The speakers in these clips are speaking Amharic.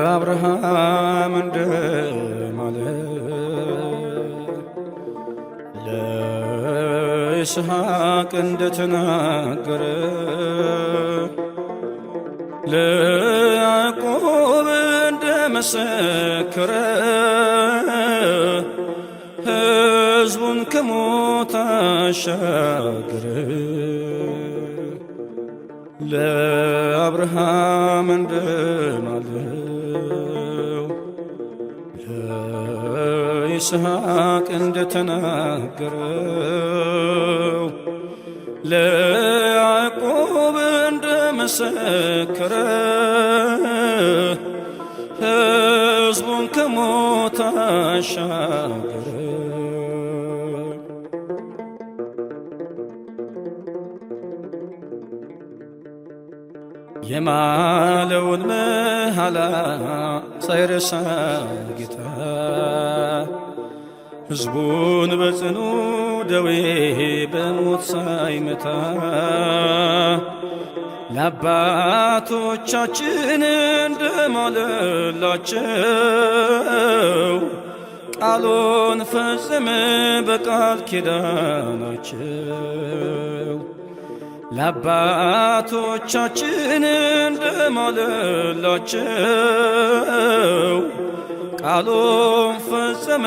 ለአብርሃም እንደማለ ለይስሐቅ እንደተናገረ ለያዕቆብ እንደመሰከረ ሕዝቡን ከሞት አሻገረ። ለአብርሃም እንደማለው ለይስሐቅ እንደተናገረው ለያዕቆብ እንደመሰከረ ሕዝቡን ከሞት አሻገረ። የማለውን መሐላ ሳይረሳ ጌታ ሕዝቡን በጽኑ ደዌ በሞት ሳይመታ ለአባቶቻችን እንደማለላቸው ቃሉን ፈጸመ በቃል ኪዳናቸው። ለአባቶቻችን እንደማለላቸው ቃሉን ፈጸመ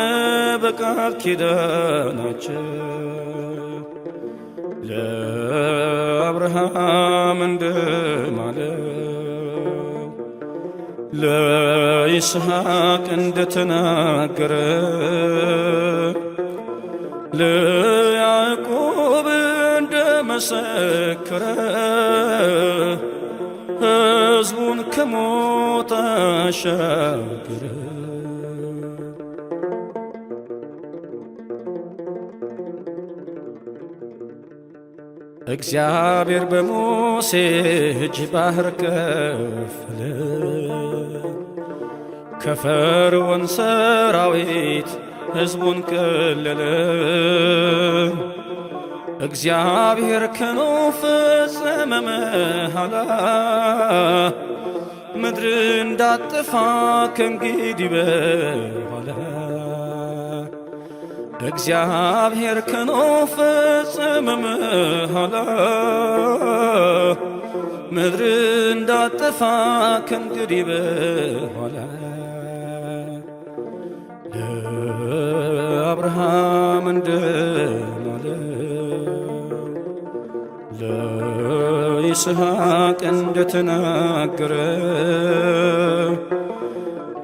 በቃል ኪዳናቸው። ለአብርሃም እንደማለው ለይስሐቅ እንደተናገረ ለያዕቆብ እንደመሰከረ ሕዝቡን ከሞት አሻገረ። እግዚአብሔር በሙሴ እጅ ባሕር ከፈለ፣ ከፈርዖን ሰራዊት ሕዝቡን ከለለ። እግዚአብሔር ከኖኅ ፈጸመ መሐላ፣ ምድር እንዳጠፋ ከእንግዲህ በኋላ። እግዚአብሔር ከኖኅ ፈጸመ መሐላ፣ ምድር እንዳጠፋ ከእንግዲህ በኋላ። ለአብርሃም እንደማለው ለይስሐቅ እንደተናገረ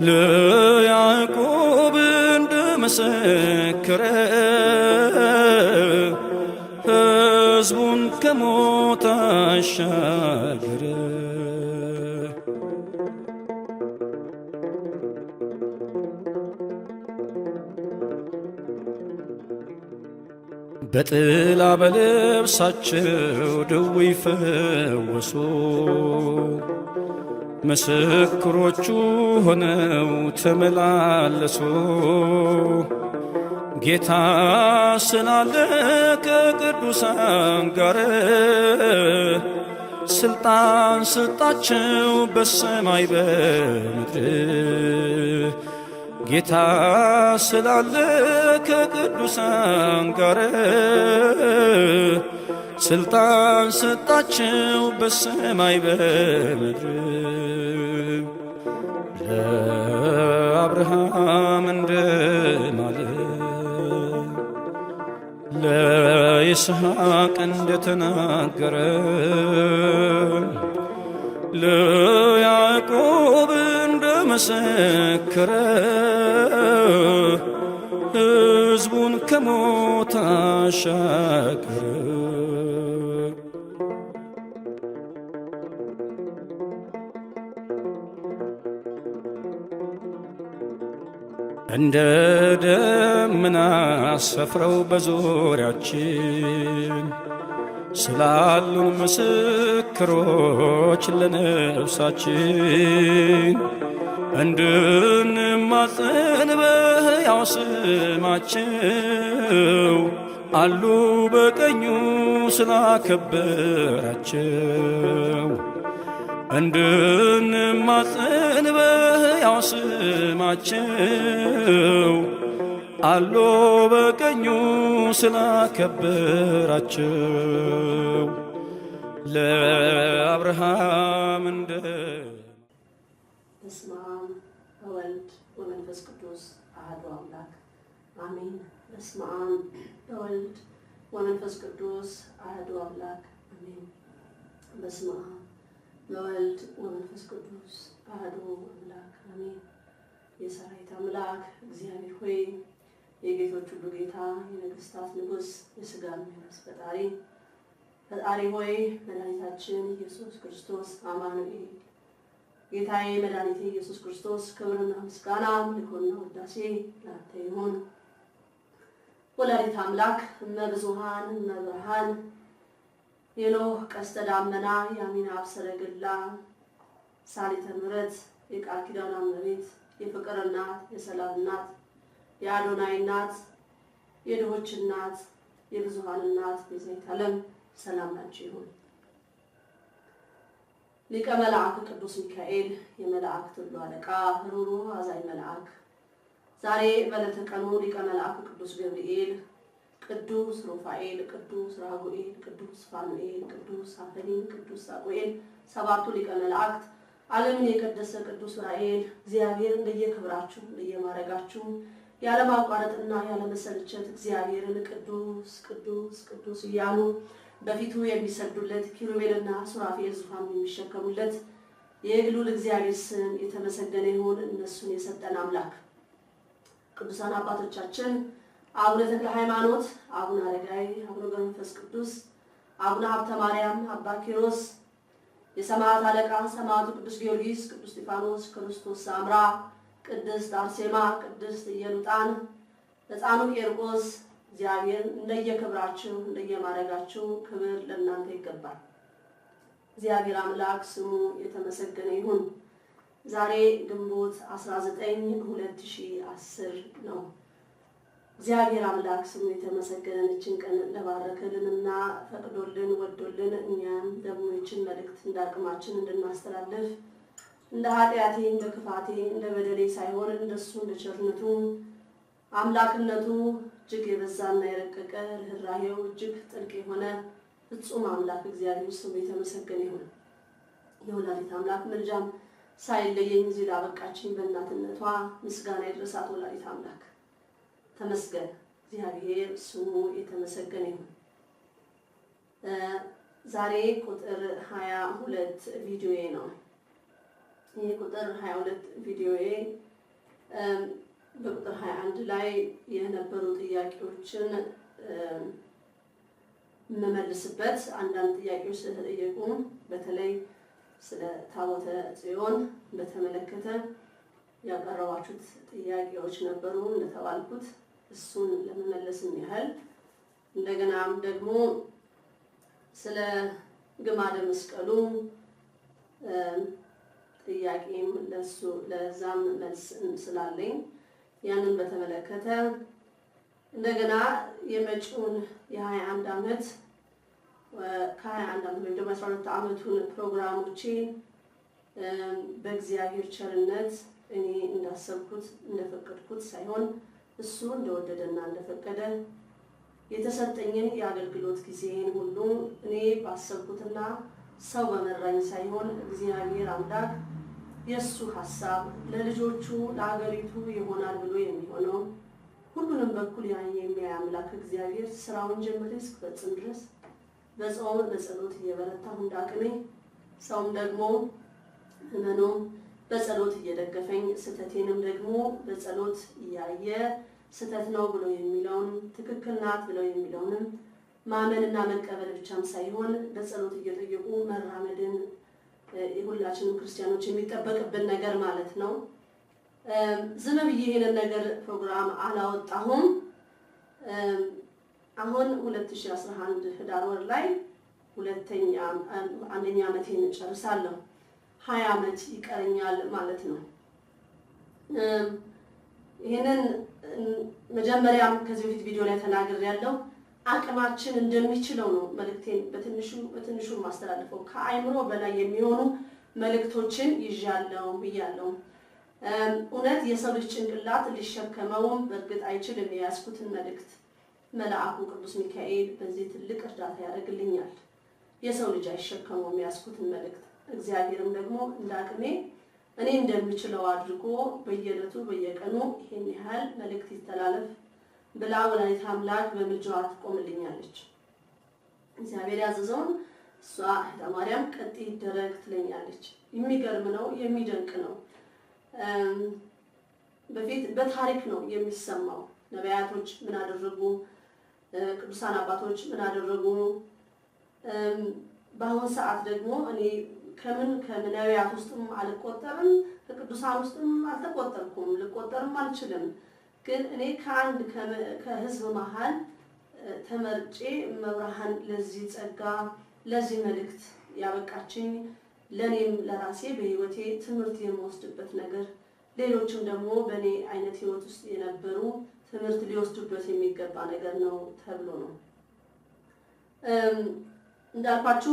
ለያዕቆብ እንደመሰከረ ሕዝቡን ከሞት አሻገረ። በጥላ በልብሳቸው ደዌ ፈወሱ፣ ምስክሮቹ ሆነው ተመላለሱ። ጌታ ስላለ ከቅዱሳን ጋር ስልጣን ሰጣቸው በሰማይ በምድር። ጌታ ስላለ ከቅዱሳን ጋር ስልጣን ሰጣቸው በሰማይ በምድር። ለአብርሃም እንደማለው ለይስሐቅ እንደተናገረ ለያዕቆብ እንደመሰከረ ሕዝቡን ከሞት አሻገረ። እንደ ደመና ሰፍረው በዙሪያችን ስላሉን ምስክሮች ለነፍሳችን እንድንማጽን በሕያው ስማቸው አሉ በቀኙ ስላከበራቸው። እንድንማጸን በሕያው ስማቸው አሉ በቀኙ ስላከበራቸው ለአብርሃም እንደ በስመ አብ ወወልድ ወመንፈስ ቅዱስ አሐዱ አምላክ አሜን። በስመ አብ ወወልድ ወመንፈስ ቅዱስ አሐዱ አምላክ አሜን። በስመ አብ ወወልድ ወመንፈስ ቅዱስ አሐዱ አምላክ አሜን። የሰራዊት አምላክ እግዚአብሔር ሆይ የጌቶች ሁሉ ጌታ የነገሥታት ንጉሥ የሥጋም የነፍስ ፈጣሪ ሆይ መድኃኒታችን ኢየሱስ ክርስቶስ አማኑኤል ጌታዬ መድኃኒቴ ኢየሱስ ክርስቶስ ክብርና ምስጋና ምልኮና ውዳሴ ላንተ ይሁን። ወላዲተ አምላክ እመብዙኃን እመብርሃን የኖህ ቀስተ ደመና የአሚናብ ሰረገላ ሳሊተ ምሕረት የቃል ኪዳን እመቤት የፍቅር እናት የሰላም እናት የአዶናይ እናት የድሆች እናት የብዙኃን እናት ቤዛዊተ ዓለም ሰላም ላንቺ ይሁን። ሊቀ መልአክ ቅዱስ ሚካኤል የመላእክት ሁሉ አለቃ ሩሩህ አዛኝ መልአክ ዛሬ በዕለተ ቀኑ ሊቀ መልአክ ቅዱስ ገብርኤል፣ ቅዱስ ሩፋኤል፣ ቅዱስ ራጉኤል፣ ቅዱስ ፋኑኤል፣ ቅዱስ አፈኒን፣ ቅዱስ ሳሙኤል ሰባቱ ሊቀ መላእክት ዓለምን የቀደሰ ቅዱስ ዑራኤል እግዚአብሔር እንደየክብራችሁ እንደየማረጋችሁ ያለማቋረጥና ያለመሰልቸት እግዚአብሔርን ቅዱስ ቅዱስ ቅዱስ እያሉ በፊቱ የሚሰግዱለት ኪሩቤልና ሱራፌል ዙፋን የሚሸከሙለት የእግሉል እግዚአብሔር ስም የተመሰገነ ይሁን። እነሱን የሰጠን አምላክ ቅዱሳን አባቶቻችን አቡነ ተክለ ሃይማኖት፣ አቡነ አረጋዊ፣ አቡነ ገብረ መንፈስ ቅዱስ፣ አቡነ ሀብተ ማርያም፣ አባ ኪሮስ፣ የሰማዕት አለቃ ሰማዕቱ ቅዱስ ጊዮርጊስ፣ ቅዱስ እስጢፋኖስ፣ ክርስቶስ ሳምራ፣ ቅድስት አርሴማ፣ ቅድስት ኢየሉጣን፣ ሕፃኑ ቄርቆስ እግዚአብሔር እንደየክብራችሁ እንደየማረጋችሁ ክብር ለእናንተ ይገባል። እግዚአብሔር አምላክ ስሙ የተመሰገነ ይሁን። ዛሬ ግንቦት 19 2010 ነው። እግዚአብሔር አምላክ ስሙ የተመሰገነችን ቀን ለባረከልንና ፈቅዶልን ወዶልን እኛም ደግሞ ይችን መልእክት እንዳቅማችን እንድናስተላልፍ እንደ ኃጢአቴ እንደ ክፋቴ እንደ በደሌ ሳይሆን እንደሱ እንደ ቸርነቱ አምላክነቱ እጅግ የበዛና የረቀቀ ርኅራኄው እጅግ ጥልቅ የሆነ ፍጹም አምላክ እግዚአብሔር ስሙ የተመሰገነ ይሁን። የወላዲተ አምላክ ምልጃም ሳይለየኝ እዚህ ላበቃችኝ በእናትነቷ ምስጋና ይድረሳት። ወላዲተ አምላክ ተመስገን፣ እግዚአብሔር ስሙ የተመሰገነ ይሁን። ዛሬ ቁጥር 22 ቪዲዮዬ ነው። ይህ ቁጥር 22 ቪዲዮዬ በቁጥር 21 ላይ የነበሩ ጥያቄዎችን መመልስበት አንዳንድ ጥያቄዎች ስለተጠየቁ በተለይ ስለ ታቦተ ጽዮን በተመለከተ ያቀረባችሁት ጥያቄዎች ነበሩ እንደተባልኩት እሱን ለመመለስም ያህል እንደገናም ደግሞ ስለ ግማደ መስቀሉ ጥያቄም ለዛም መልስ ስላለኝ ያንን በተመለከተ እንደገና የመጪውን የ21 ዓመት ከ21 ዓመት ወይም ደግሞ 12 ዓመቱን ፕሮግራሞቼ በእግዚአብሔር ቸርነት እኔ እንዳሰብኩት እንደፈቀድኩት ሳይሆን እሱ እንደወደደና እንደፈቀደ የተሰጠኝን የአገልግሎት ጊዜን ሁሉ እኔ ባሰብኩትና ሰው በመራኝ ሳይሆን እግዚአብሔር አምላክ የእሱ ሀሳብ ለልጆቹ ለሀገሪቱ ይሆናል ብሎ የሚሆነው ሁሉንም በኩል የሚያይ አምላክ እግዚአብሔር ስራውን ጀምሬ እስክፈጽም ድረስ በጾም በጸሎት እየበረታሁ እንዳቅሜ ሰውም ደግሞ ህመኑም በጸሎት እየደገፈኝ ስተቴንም ደግሞ በጸሎት እያየ ስተት ነው ብሎ የሚለውን ትክክል ናት ብለው የሚለውንም ማመንና መቀበል ብቻም ሳይሆን በጸሎት እየጠየቁ መራመድን የሁላችንም ክርስቲያኖች የሚጠበቅብን ነገር ማለት ነው። ዝም ብዬ ይሄንን ነገር ፕሮግራም አላወጣሁም። አሁን 2011 ህዳር ወር ላይ አንደኛ ዓመቴን ጨርሳለሁ። 20 ዓመት ይቀረኛል ማለት ነው። ይሄንን መጀመሪያም ከዚህ በፊት ቪዲዮ ላይ ተናግሬያለሁ። አቅማችን እንደሚችለው ነው መልእክቴን በትንሹ ማስተላልፈው። ከአይምሮ በላይ የሚሆኑ መልእክቶችን ይዣለሁ ብያለሁ። እውነት የሰው ልጅ ጭንቅላት ሊሸከመውም በእርግጥ አይችልም የያዝኩትን መልእክት። መልአኩ ቅዱስ ሚካኤል በዚህ ትልቅ እርዳታ ያደርግልኛል። የሰው ልጅ አይሸከመውም የያዝኩትን መልእክት። እግዚአብሔርም ደግሞ እንዳቅሜ እኔ እንደምችለው አድርጎ በየዕለቱ በየቀኑ ይሄን ያህል መልእክት ይተላለፍ ብላ ወላዲተ አምላክ በምልጃዋ ትቆምልኛለች። እግዚአብሔር ያዘዘውን እሷ እህተ ማርያም ቀጥ ይደረግ ትለኛለች። የሚገርም ነው፣ የሚደንቅ ነው። በፊት በታሪክ ነው የሚሰማው። ነቢያቶች ምን አደረጉ፣ ቅዱሳን አባቶች ምን አደረጉ። በአሁኑ ሰዓት ደግሞ እኔ ከነቢያት ውስጥም አልቆጠርም፣ ከቅዱሳን ውስጥም አልተቆጠርኩም፣ ልቆጠርም አልችልም። ግን እኔ ከህዝብ መሀል ተመርጬ መብርሃን ለዚህ ጸጋ ለዚህ መልእክት ያበቃችኝ ለኔም ለራሴ በህይወቴ ትምህርት የምወስድበት ነገር ሌሎችም ደግሞ በኔ አይነት ህይወት ውስጥ የነበሩ ትምህርት ሊወስዱበት የሚገባ ነገር ነው ተብሎ ነው። እንዳልኳችሁ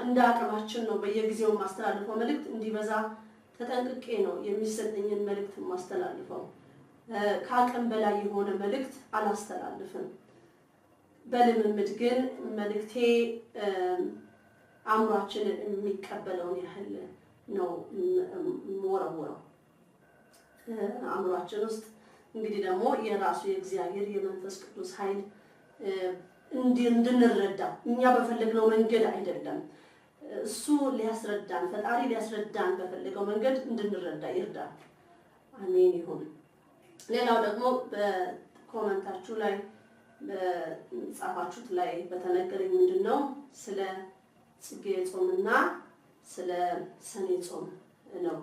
እንደ አቅማችን ነው በየጊዜው ማስተላልፈው መልእክት እንዲበዛ ተጠንቅቄ ነው የሚሰጠኝን መልእክት ማስተላልፈው። ከአቅም በላይ የሆነ መልእክት አላስተላልፍም። በልምምድ ግን መልእክቴ አእምሯችንን የሚቀበለውን ያህል ነው የምወረውረው። አእምሯችን ውስጥ እንግዲህ ደግሞ የራሱ የእግዚአብሔር የመንፈስ ቅዱስ ኃይል እንድንረዳ እኛ በፈለግነው መንገድ አይደለም፣ እሱ ሊያስረዳን ፈጣሪ ሊያስረዳን በፈለገው መንገድ እንድንረዳ ይርዳል። አሜን ይሁን። ሌላው ደግሞ በኮመንታችሁ ላይ በጻፋችሁት ላይ በተነገረኝ ምንድነው ስለ ጽጌ ጾምና ስለ ሰኔ ጾም ነው።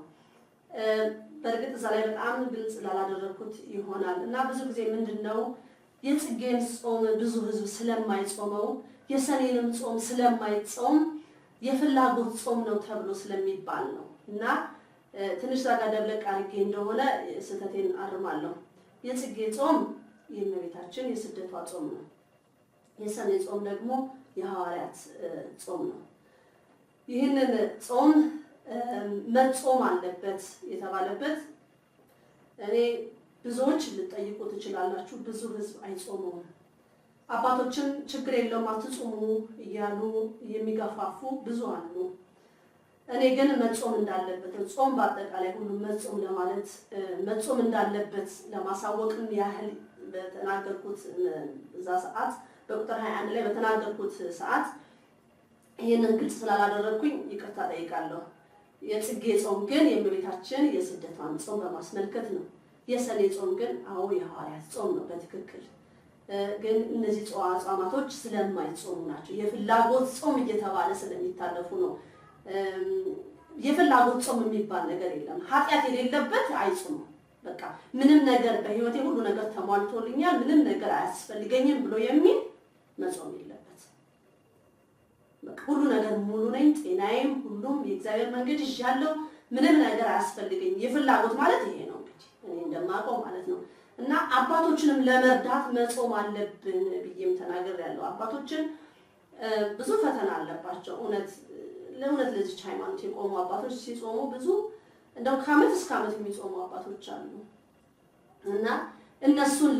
በእርግጥ እዛ ላይ በጣም ግልጽ ላላደረኩት ይሆናል እና ብዙ ጊዜ ምንድነው የጽጌን ጾም ብዙ ህዝብ ስለማይጾመው የሰኔንም ጾም ስለማይጾም የፍላጎት ጾም ነው ተብሎ ስለሚባል ነው። እና ትንሽ ዛጋ ደብለቅ አድርጌ እንደሆነ ስህተቴን አርማለሁ። የጽጌ ጾም የእመቤታችን የስደቷ ጾም ነው። የሰኔ ጾም ደግሞ የሐዋርያት ጾም ነው። ይህንን ጾም መጾም አለበት የተባለበት እኔ ብዙዎች ልጠይቁ ትችላላችሁ። ብዙ ህዝብ አይጾሙም። አባቶችም ችግር የለውም አትጾሙ እያሉ የሚገፋፉ ብዙ አሉ። እኔ ግን መጾም እንዳለበት ጾም በአጠቃላይ ሁሉ መጾም ለማለት መጾም እንዳለበት ለማሳወቅም ያህል በተናገርኩት እዛ ሰዓት በቁጥር 21 ላይ በተናገርኩት ሰዓት ይሄንን ግልጽ ስላላደረኩኝ ይቅርታ ጠይቃለሁ። የጽጌ ጾም ግን የእመቤታችን የስደቷን ጾም በማስመልከት ነው። የሰኔ ጾም ግን አዎ የሐዋርያት ጾም ነው በትክክል። ግን እነዚህ ጾማቶች ስለማይጾሙ ናቸው። የፍላጎት ጾም እየተባለ ስለሚታለፉ ነው። የፍላጎት ጾም የሚባል ነገር የለም። ኃጢአት የሌለበት አይጾም። በቃ ምንም ነገር በህይወቴ ሁሉ ነገር ተሟልቶልኛል፣ ምንም ነገር አያስፈልገኝም ብሎ የሚል መጾም የለበት። በቃ ሁሉ ነገር ሙሉ ነኝ፣ ጤናዬም ሁሉም የእግዚአብሔር መንገድ ይዣለሁ፣ ምንም ነገር አያስፈልገኝም። የፍላጎት ማለት ይሄ ነው እንግዲህ እኔ እንደማውቀው ማለት ነው። እና አባቶችንም ለመርዳት መጾም አለብን ብዬም ተናግሬያለሁ። አባቶችን ብዙ ፈተና አለባቸው። ለእውነት ለዚች ሃይማኖት የቆሙ አባቶች ሲጾሙ ብዙ እንደው ከዓመት እስከ ዓመት የሚጾሙ አባቶች አሉ። እና እነሱን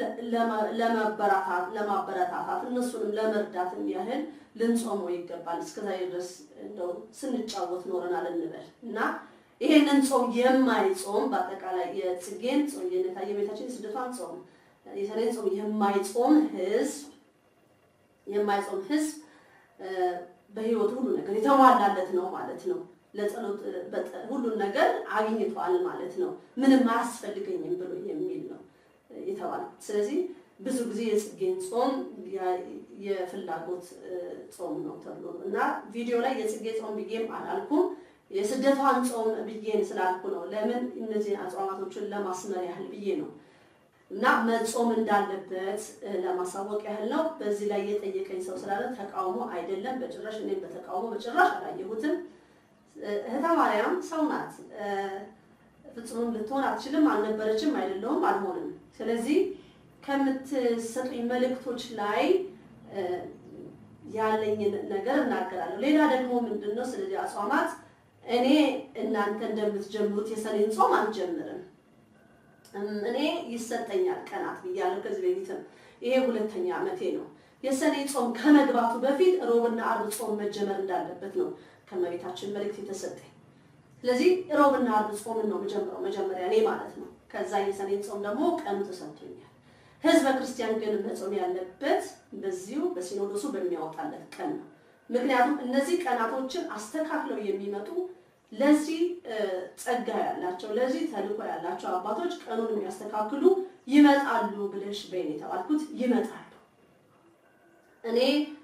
ለማበረታታት እነሱንም ለመርዳትም ያህል ልንጾመው ይገባል። እስከዛሬ ድረስ እንደው ስንጫወት ኖረናል እንበል እና ይሄንን ጾም የማይጾም በአጠቃላይ የጽጌን ጾም የቤታችን የስደቷን ጾም የሰኔን ጾም የማይጾም ህዝብ በህይወቱ ሁሉ ነገር የተሟላለት ነው ማለት ነው። ለጸሎት ሁሉን ነገር አግኝቷል ማለት ነው። ምንም አያስፈልገኝም ብሎ የሚል ነው የተባለው። ስለዚህ ብዙ ጊዜ የጽጌን ጾም የፍላጎት ጾም ነው ተብሎ እና ቪዲዮ ላይ የጽጌ ጾም ብዬም አላልኩም፣ የስደቷን ጾም ብዬን ስላልኩ ነው። ለምን እነዚህ አጽዋማቶችን ለማስመር ያህል ብዬ ነው እና መጾም እንዳለበት ለማሳወቅ ያህል ነው። በዚህ ላይ የጠየቀኝ ሰው ስላለ ተቃውሞ አይደለም በጭራሽ። እኔም በተቃውሞ በጭራሽ አላየሁትም። እህተ ማርያም ሰው ናት፣ ፍጹም ልትሆን አትችልም፣ አልነበረችም፣ አይደለሁም፣ አልሆንም። ስለዚህ ከምትሰጡኝ መልእክቶች ላይ ያለኝን ነገር እናገራለሁ። ሌላ ደግሞ ምንድነው ስለዚህ አጽዋማት እኔ እናንተ እንደምትጀምሩት የሰኔን ጾም አልጀምርም። እኔ ይሰጠኛል ቀናት ብያለሁ ከዚህ በፊትም። ይሄ ሁለተኛ ዓመቴ ነው። የሰኔ ጾም ከመግባቱ በፊት ሮብና ዓርብ ጾም መጀመር እንዳለበት ነው ከመቤታችን መልእክት የተሰጠኝ። ስለዚህ ሮብና ዓርብ ጾምን ነው መጀመሪያው መጀመሪያ እኔ ማለት ነው። ከዛ የሰኔ ጾም ደግሞ ቀኑ ተሰጥቶኛል። ህዝበ ክርስቲያን ግን መጾም ያለበት በዚሁ በሲኖዶሱ በሚያወጣለት ቀን ነው። ምክንያቱም እነዚህ ቀናቶችን አስተካክለው የሚመጡ ለዚህ ጸጋ ያላቸው ለዚህ ተልእኮ ያላቸው አባቶች ቀኑን የሚያስተካክሉ ይመጣሉ ብለሽ በእኔ የተባልኩት ይመጣሉ። እኔ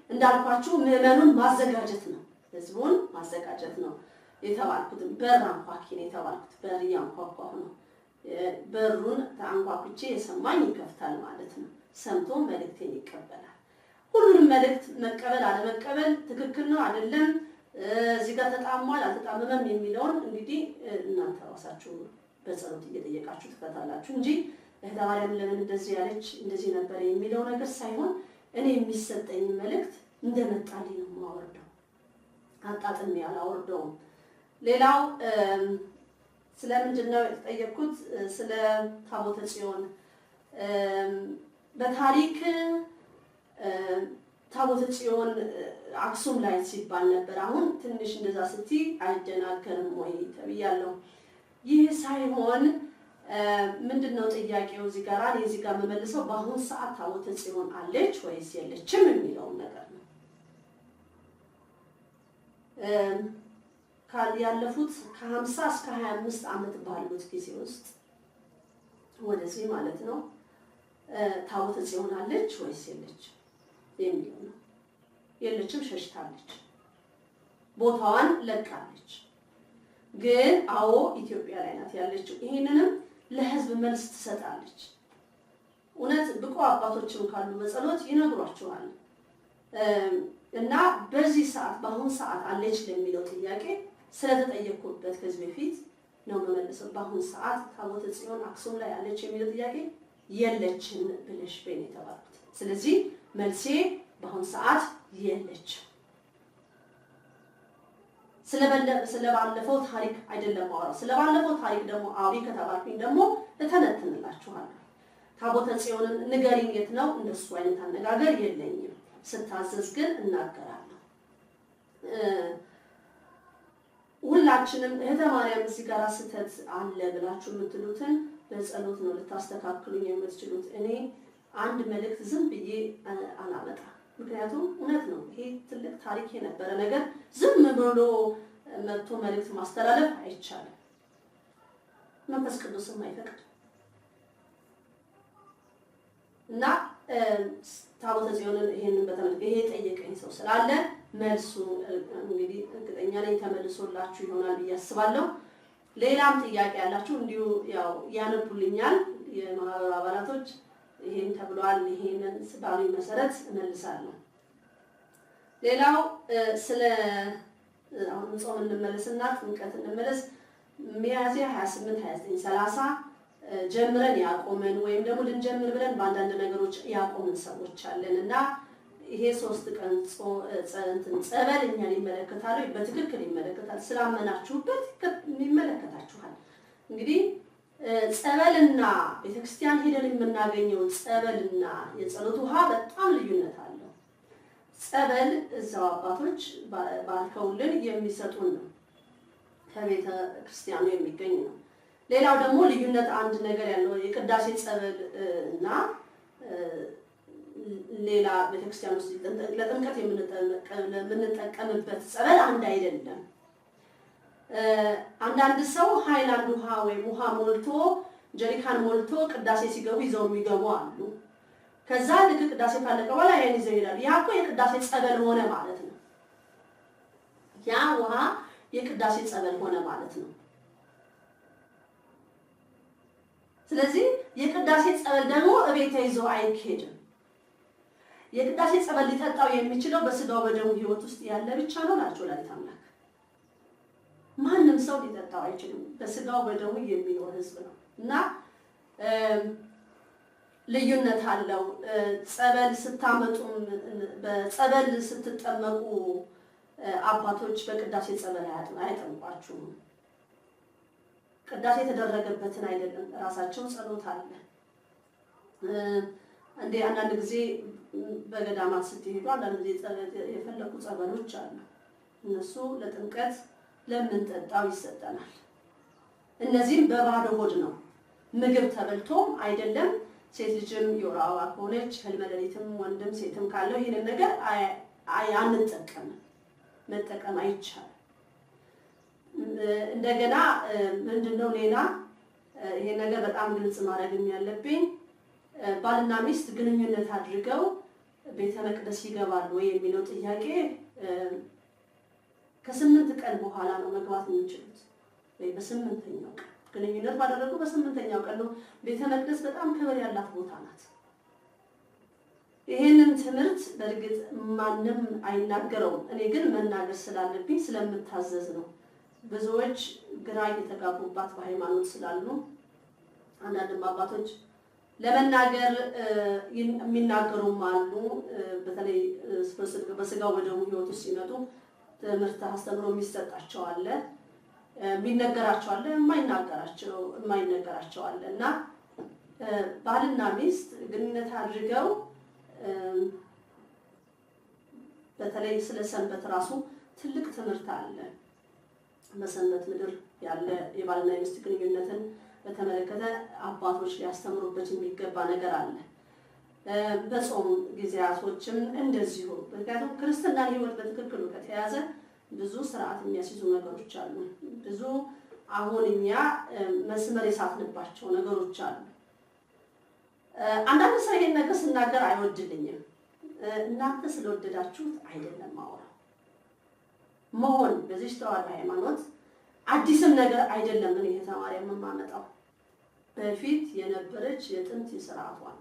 እንዳልኳችሁ ምዕመኑን ማዘጋጀት ነው፣ ህዝቡን ማዘጋጀት ነው የተባልኩት። በር አንኳኪ ነው የተባልኩት። በር ያንኳኳሁ ነው። በሩን አንኳኩቼ የሰማኝ ይከፍታል ማለት ነው። ሰምቶ መልእክቴን ይቀበላል። ሁሉንም መልእክት መቀበል አለመቀበል ትክክል ነው አይደለም፣ እዚህ ጋር ተጣሟል አልተጣመመም የሚለውን እንግዲህ እናንተ ራሳችሁ በጸሎት እየጠየቃችሁ ትፈታላችሁ እንጂ እህተ ማርያም ለምን እንደዚህ ያለች እንደዚህ ነበር የሚለው ነገር ሳይሆን እኔ የሚሰጠኝ መልእክት እንደመጣልኝ ነው የማወርደው፣ አጣጥሜ አላወርደውም። ሌላው ስለምንድን ነው የተጠየቅኩት? ስለ ታቦተ ጽዮን በታሪክ ታቦተ ጽዮን አክሱም ላይ ሲባል ነበር። አሁን ትንሽ እንደዛ ስትይ አይደናገርም ወይ ተብያለሁ። ይህ ሳይሆን ምንድነው ጥያቄው እዚህ ጋር እኔ እዚህ ጋር መመልሰው በአሁን ሰዓት ታቦተ ጽዮን አለች ወይስ የለችም የሚለው ነገር ነው። ያለፉት ከ50 እስከ 25 ዓመት ባሉት ጊዜ ውስጥ ወደዚህ ማለት ነው ታቦተ ጽዮን አለች ወይስ የለችም የሚለው ነው። የለችም፣ ሸሽታለች፣ ቦታዋን ለቃለች። ግን አዎ ኢትዮጵያ ላይ ናት ያለችው። ይሄንንም ለህዝብ መልስ ትሰጣለች። እውነት ብቁ አባቶችም ካሉ በጸሎት ይነግሯቸዋል። እና በዚህ ሰዓት በአሁን ሰዓት አለች ለሚለው ጥያቄ ስለተጠየቅኩበት ከዚህ በፊት ነው መመለሰው። በአሁን ሰዓት ታቦተ ጽዮን አክሱም ላይ አለች የሚለው ጥያቄ የለችም ብለሽ በእኔ ተባልኩት። ስለዚህ መልሴ በአሁን ሰዓት የለችም። ስለባለፈው ታሪክ አይደለም አወራው። ስለባለፈው ታሪክ ደግሞ አውሪ ከተባልኩኝ ደግሞ እተነትንላችኋለሁ። ታቦተ ጽዮንን ንገሪኝ የት ነው? እንደሱ አይነት አነጋገር የለኝም። ስታዘዝ ግን እናገራለሁ። ሁላችንም እህተ ማርያም እዚህ ጋር ስህተት አለ ብላችሁ የምትሉትን በጸሎት ነው ልታስተካክሉኝ የምትችሉት። እኔ አንድ መልእክት ዝም ብዬ አላመጣም። ምክንያቱም እውነት ነው፣ ይሄ ትልቅ ታሪክ የነበረ ነገር ዝም ብሎ መጥቶ መልእክት ማስተላለፍ አይቻልም። መንፈስ ቅዱስም አይፈቅድ እና ታቦተ ጽዮንን ይሄንን በተመለከተ ይሄ ጠየቀኝ ሰው ስላለ መልሱ እንግዲህ እርግጠኛ ነኝ ተመልሶላችሁ ይሆናል ብዬ አስባለሁ። ሌላም ጥያቄ ያላችሁ እንዲሁ ያው ያነቡልኛል የማህበሩ አባላቶች። ይሄን ተብሏል ይሄንን ባሉኝ መሰረት እመልሳለሁ። ሌላው ስለ አሁን ጾም እንመለስና ጥምቀት እንመለስ። ሚያዝያ 28 29 30 ጀምረን ያቆመን ወይም ደግሞ ልንጀምር ብለን በአንዳንድ ነገሮች ያቆምን ሰዎች አለንና ይሄ 3 ቀን ጸበል እኛን ይመለከታል፣ በትክክል ይመለከታል። ስላመናችሁበት ይመለከታችኋል። እንግዲህ ጸበልና ቤተክርስቲያን ሄደን የምናገኘው ጸበልና የጸሎት ውሃ በጣም ልዩነት አለው። ጸበል እዛው አባቶች ባርከውልን የሚሰጡን ነው፣ ከቤተ ክርስቲያኑ የሚገኝ ነው። ሌላው ደግሞ ልዩነት አንድ ነገር ያለው የቅዳሴ ጸበል እና ሌላ ቤተክርስቲያን ውስጥ ለጥምቀት የምንጠቀምበት ጸበል አንድ አይደለም። አንዳንድ ሰው ሃይላንድ ውሃ ወይም ውሃ ሞልቶ ጀሪካን ሞልቶ ቅዳሴ ሲገቡ ይዘው የሚገቡ አሉ። ከዛ ልክ ቅዳሴ ካለቀ በኋላ ያን ይዘው ይላሉ። ያ እኮ የቅዳሴ ጸበል ሆነ ማለት ነው። ያ ውሃ የቅዳሴ ጸበል ሆነ ማለት ነው። ስለዚህ የቅዳሴ ጸበል ደግሞ እቤት ይዞ አይኬድም። የቅዳሴ ጸበል ሊጠጣው የሚችለው በስጋው በደሙ ህይወት ውስጥ ያለ ብቻ ነው ናቸው ወላዲተ አምላክ። ማንም ሰው ሊጠጣው አይችልም። በስጋው በደሙ የሚኖር ህዝብ ነው እና ልዩነት አለው። ጸበል ስታመጡ በጸበል ስትጠመቁ አባቶች በቅዳሴ ጸበል አይጠምቋችሁም። ቅዳሴ የተደረገበትን አይደለም፣ ራሳቸው ጸሎት አለ። እንደ አንዳንድ ጊዜ በገዳማት ስትሄዱ አንዳንድ ጊዜ የፈለቁ ጸበሎች አሉ። እነሱ ለጥምቀት ለምንጠጣው ይሰጠናል። እነዚህም በባዶ ሆድ ነው፣ ምግብ ተበልቶም አይደለም። ሴት ልጅም የወር አበባ ከሆነች ህልመ ሌሊትም ወንድም ሴትም ካለው ይህንን ነገር አንጠቀምም፣ መጠቀም አይቻልም። እንደገና ምንድነው ሌላ ይሄ ነገር በጣም ግልጽ ማድረግ ያለብኝ ባልና ሚስት ግንኙነት አድርገው ቤተ መቅደስ ይገባሉ ወይ የሚለው ጥያቄ ከ8 ቀን በኋላ ነው መግባት የሚችሉት፣ ወይ በ8ኛው ቀን ግንኙነት ባደረጉ በ8ኛው ቀን ነው። ቤተ መቅደስ በጣም ክብር ያላት ቦታ ናት። ይሄንን ትምህርት በእርግጥ ማንም አይናገረውም። እኔ ግን መናገር ስላለብኝ ስለምታዘዝ ነው። ብዙዎች ግራ እየተጋቡባት በሃይማኖት ስላሉ አንዳንድ አባቶች ለመናገር የሚናገሩም አሉ። በተለይ በስጋው በደሙ ህይወት ውስጥ ሲመጡ ትምህርት አስተምሮ የሚሰጣቸው አለ፣ የሚነገራቸው አለ፣ የማይነገራቸው አለ እና ባልና ሚስት ግንኙነት አድርገው በተለይ ስለ ሰንበት ራሱ ትልቅ ትምህርት አለ። በሰንበት ምድር ያለ የባልና የሚስት ግንኙነትን በተመለከተ አባቶች ሊያስተምሩበት የሚገባ ነገር አለ። በጾም ጊዜያቶችም እንደዚሁ። ምክንያቱም ክርስትናን ህይወት በትክክሉ ከተያዘ ብዙ ስርዓት የሚያስይዙ ነገሮች አሉ። ብዙ አሁን እኛ መስመር የሳትንባቸው ነገሮች አሉ። አንዳንድ ሰው ይሄን ነገር ስናገር አይወድልኝም። እናንተ ስለወደዳችሁት አይደለም ማወራው። መሆን በዚህ ተዋህዶ ሃይማኖት አዲስም ነገር አይደለም። እኔ የተማሪ የማመጣው በፊት የነበረች የጥንት ስርዓቷ ነው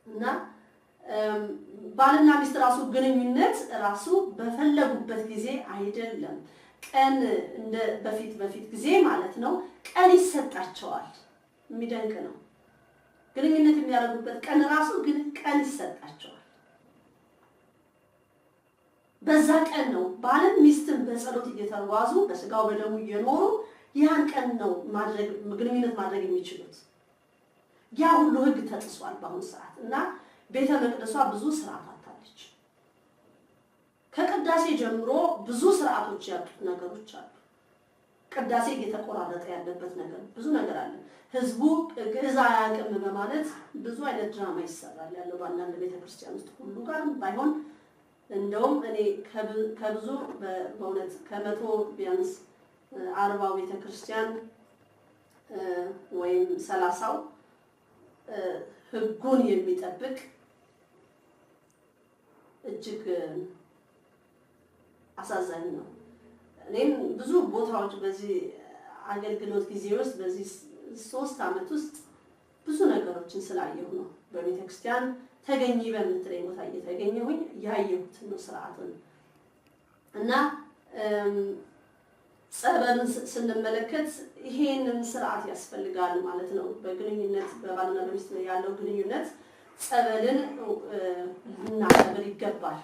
እና ባልና ሚስት ራሱ ግንኙነት ራሱ በፈለጉበት ጊዜ አይደለም። ቀን እንደ በፊት ጊዜ ማለት ነው ቀን ይሰጣቸዋል። የሚደንቅ ነው። ግንኙነት የሚያደርጉበት ቀን ራሱ ግን ቀን ይሰጣቸዋል። በዛ ቀን ነው ባልን ሚስትን በጸሎት እየተዋዙ በስጋው በደሙ እየኖሩ ያን ቀን ነው ግንኙነት ማድረግ የሚችሉት። ያ ሁሉ ህግ ተጥሷል በአሁኑ ሰዓት እና ቤተ መቅደሷ ብዙ ስርዓት አታለች። ከቅዳሴ ጀምሮ ብዙ ስርዓቶች ያሉት ነገሮች አሉ። ቅዳሴ እየተቆራረጠ ያለበት ነገር ብዙ ነገር አለ። ህዝቡ ግዕዝ አያውቅም በማለት ብዙ አይነት ድራማ ይሰራል ያለው በአንዳንድ ቤተክርስቲያን ውስጥ፣ ሁሉ ጋር ባይሆን እንደውም እኔ ከብዙ በእውነት ከመቶ ቢያንስ 40 ቤተክርስቲያን ወይም 30 ህጉን የሚጠብቅ እጅግ አሳዛኝ ነው። እኔም ብዙ ቦታዎች በዚህ አገልግሎት ጊዜ ውስጥ በዚህ 3 ዓመት ውስጥ ብዙ ነገሮችን ስላየሁ ነው። በቤተክርስቲያን ተገኘ በምትለኝ ቦታ እየተገኘሁኝ ያየሁት ነው ስርዓቱን እና ጸበልን ስንመለከት ይሄንን ስርዓት ያስፈልጋል ማለት ነው። በግንኙነት በባልና በሚስት ያለው ግንኙነት ጸበልን ልናከብር ይገባል።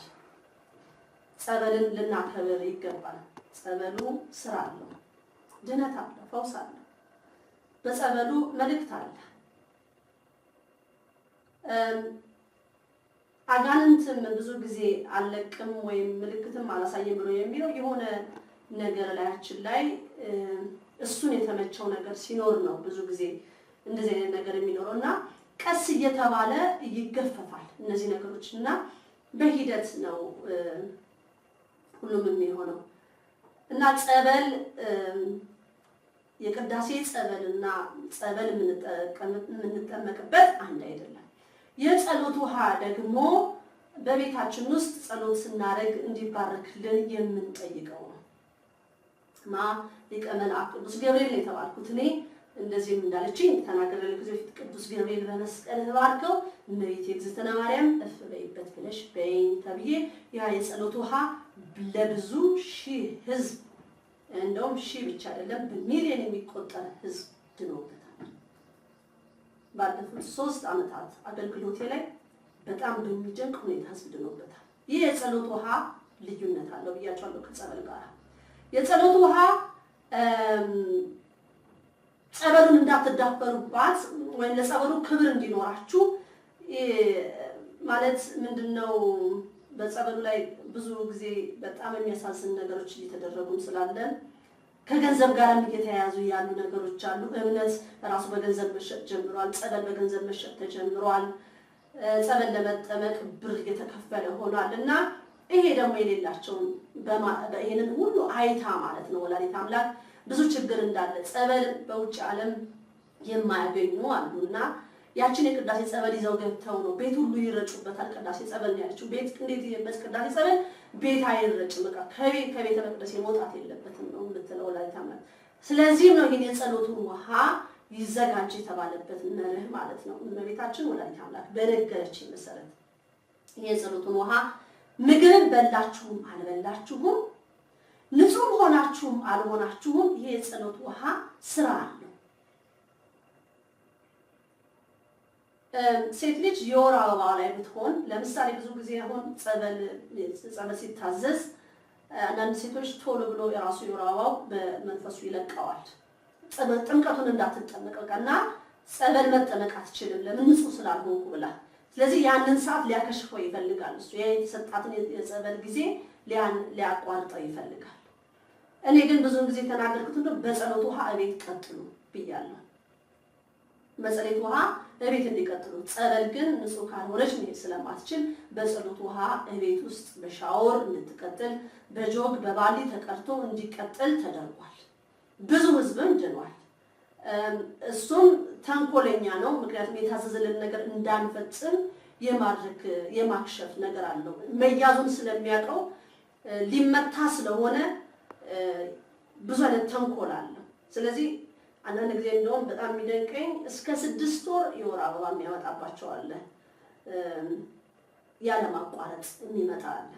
ጸበልን ልናከብር ይገባል። ጸበሉ ስራ አለው፣ ድነት አለ፣ ፈውስ አለ። በጸበሉ መልእክት አለ። አጋንንትም ብዙ ጊዜ አለቅም ወይም ምልክትም አላሳየም ብሎ የሚለው የሆነ ነገር ላያችን ላይ እሱን የተመቸው ነገር ሲኖር ነው ብዙ ጊዜ እንደዚህ አይነት ነገር የሚኖረው እና ቀስ እየተባለ ይገፈፋል እነዚህ ነገሮች እና በሂደት ነው ሁሉም የሚሆነው እና ጸበል የቅዳሴ ጸበልና ጸበል የምንጠመቅበት አንድ አይደለም። የጸሎት ውሃ ደግሞ በቤታችን ውስጥ ጸሎት ስናደርግ እንዲባረክልን የምንጠይቀው ነው። ሊቀ መልአክ ቅዱስ ገብርኤል የተባልኩት እኔ እንደዚህም እንዳለችኝ ተናገረልኝ ከዚህ በፊት ቅዱስ ገብርኤል በመስቀል ተባርከው እመቤቴ እግዝእትነ ማርያም እፍ በይበት ብለሽ በይኝ ተብዬ ያ የጸሎት ውሃ ለብዙ ሺህ ህዝብ እንደውም ሺህ ብቻ አይደለም በሚሊዮን የሚቆጠር ህዝብ ድኖበታል። ባለፉት 3 ዓመታት አገልግሎቴ ላይ በጣም በሚደንቅ ሁኔታ ህዝብ ድኖበታል። ይህ የጸሎት ውሃ ልዩነት አለው ብያቸዋለሁ ከጸበል ጋር። የጸሎት ውሃ ጸበሉን እንዳትዳፈሩባት ወይም ለጸበሉ ክብር እንዲኖራችሁ ማለት ምንድነው? በጸበሉ ላይ ብዙ ጊዜ በጣም የሚያሳዝን ነገሮች እየተደረጉ ስላለን ከገንዘብ ጋር እየተያያዙ ያሉ ነገሮች አሉ። እምነት ራሱ በገንዘብ መሸጥ ጀምሯል። ጸበል በገንዘብ መሸጥ ተጀምሯል። ጸበል ለመጠመቅ ብር እየተከፈለ ሆኗል እና ይሄ ደግሞ የሌላቸውን ይሄንን ሁሉ አይታ ማለት ነው ወላዲተ አምላክ ብዙ ችግር እንዳለ ጸበል በውጭ ዓለም የማያገኙ አሉና ያችን የቅዳሴ ጸበል ይዘው ገብተው ነው ቤት ሁሉ ይረጩበታል። ቅዳሴ ጸበል ነው ያለችው። ቤት እንዴት ይበስ ቅዳሴ ጸበል ቤት አይረጭም። በቃ ከቤተ መቅደስ መውጣት የለበትም ነው የምትለው ወላዲተ አምላክ። ስለዚህም ነው ይሄን የጸሎቱን ውሃ ይዘጋጅ የተባለበት መርህ ማለት ነው። እመቤታችን ወላዲተ አምላክ በነገረችኝ መሰረት ይሄ የጸሎቱን ውሃ ምግብን በላችሁም አልበላችሁም ንጹህ ሆናችሁም አልሆናችሁም ይሄ የጸሎት ውሃ ስራ አለው። ሴት ልጅ የወር አበባ ላይ ብትሆን ለምሳሌ ብዙ ጊዜ አሁን ጸበል ሲታዘዝ አንዳንድ ሴቶች ቶሎ ብሎ የራሱ የወር አበባው በመንፈሱ ይለቀዋል። ጥምቀቱን እንዳትጠመቅና ጸበል መጠመቅ አትችልም ለምን ንጹህ ስላልሆንኩ ብላ። ስለዚህ ያንን ሰዓት ሊያከሽፈው ይፈልጋል። እሱ የተሰጣትን የጸበል ጊዜ ሊያቋርጠው ይፈልጋል። እኔ ግን ብዙውን ጊዜ ተናገርኩት እንደው በጸሎት ውሃ እቤት ቀጥሉ ብያለሁ። በጸሎት ውሃ እቤት እንዲቀጥሉ፣ ጸበል ግን ንጹህ ካልሆነች መሄድ ስለማትችል በጸሎት ውሃ እቤት ውስጥ በሻወር እንድትቀጥል በጆግ በባሊ ተቀርቶ እንዲቀጥል ተደርጓል። ብዙ ህዝብም ድኗል። እሱም ተንኮለኛ ነው። ምክንያቱም የታዘዘልን ነገር እንዳንፈጽም የማክሸፍ ነገር አለው። መያዙን ስለሚያውቀው ሊመታ ስለሆነ ብዙ አይነት ተንኮል አለው። ስለዚህ አንዳንድ ጊዜ እንደውም በጣም የሚደንቀኝ እስከ 6 ወር የወር አበባ የሚያወጣባቸው አለ። ያለ ማቋረጥ የሚመጣ አለ።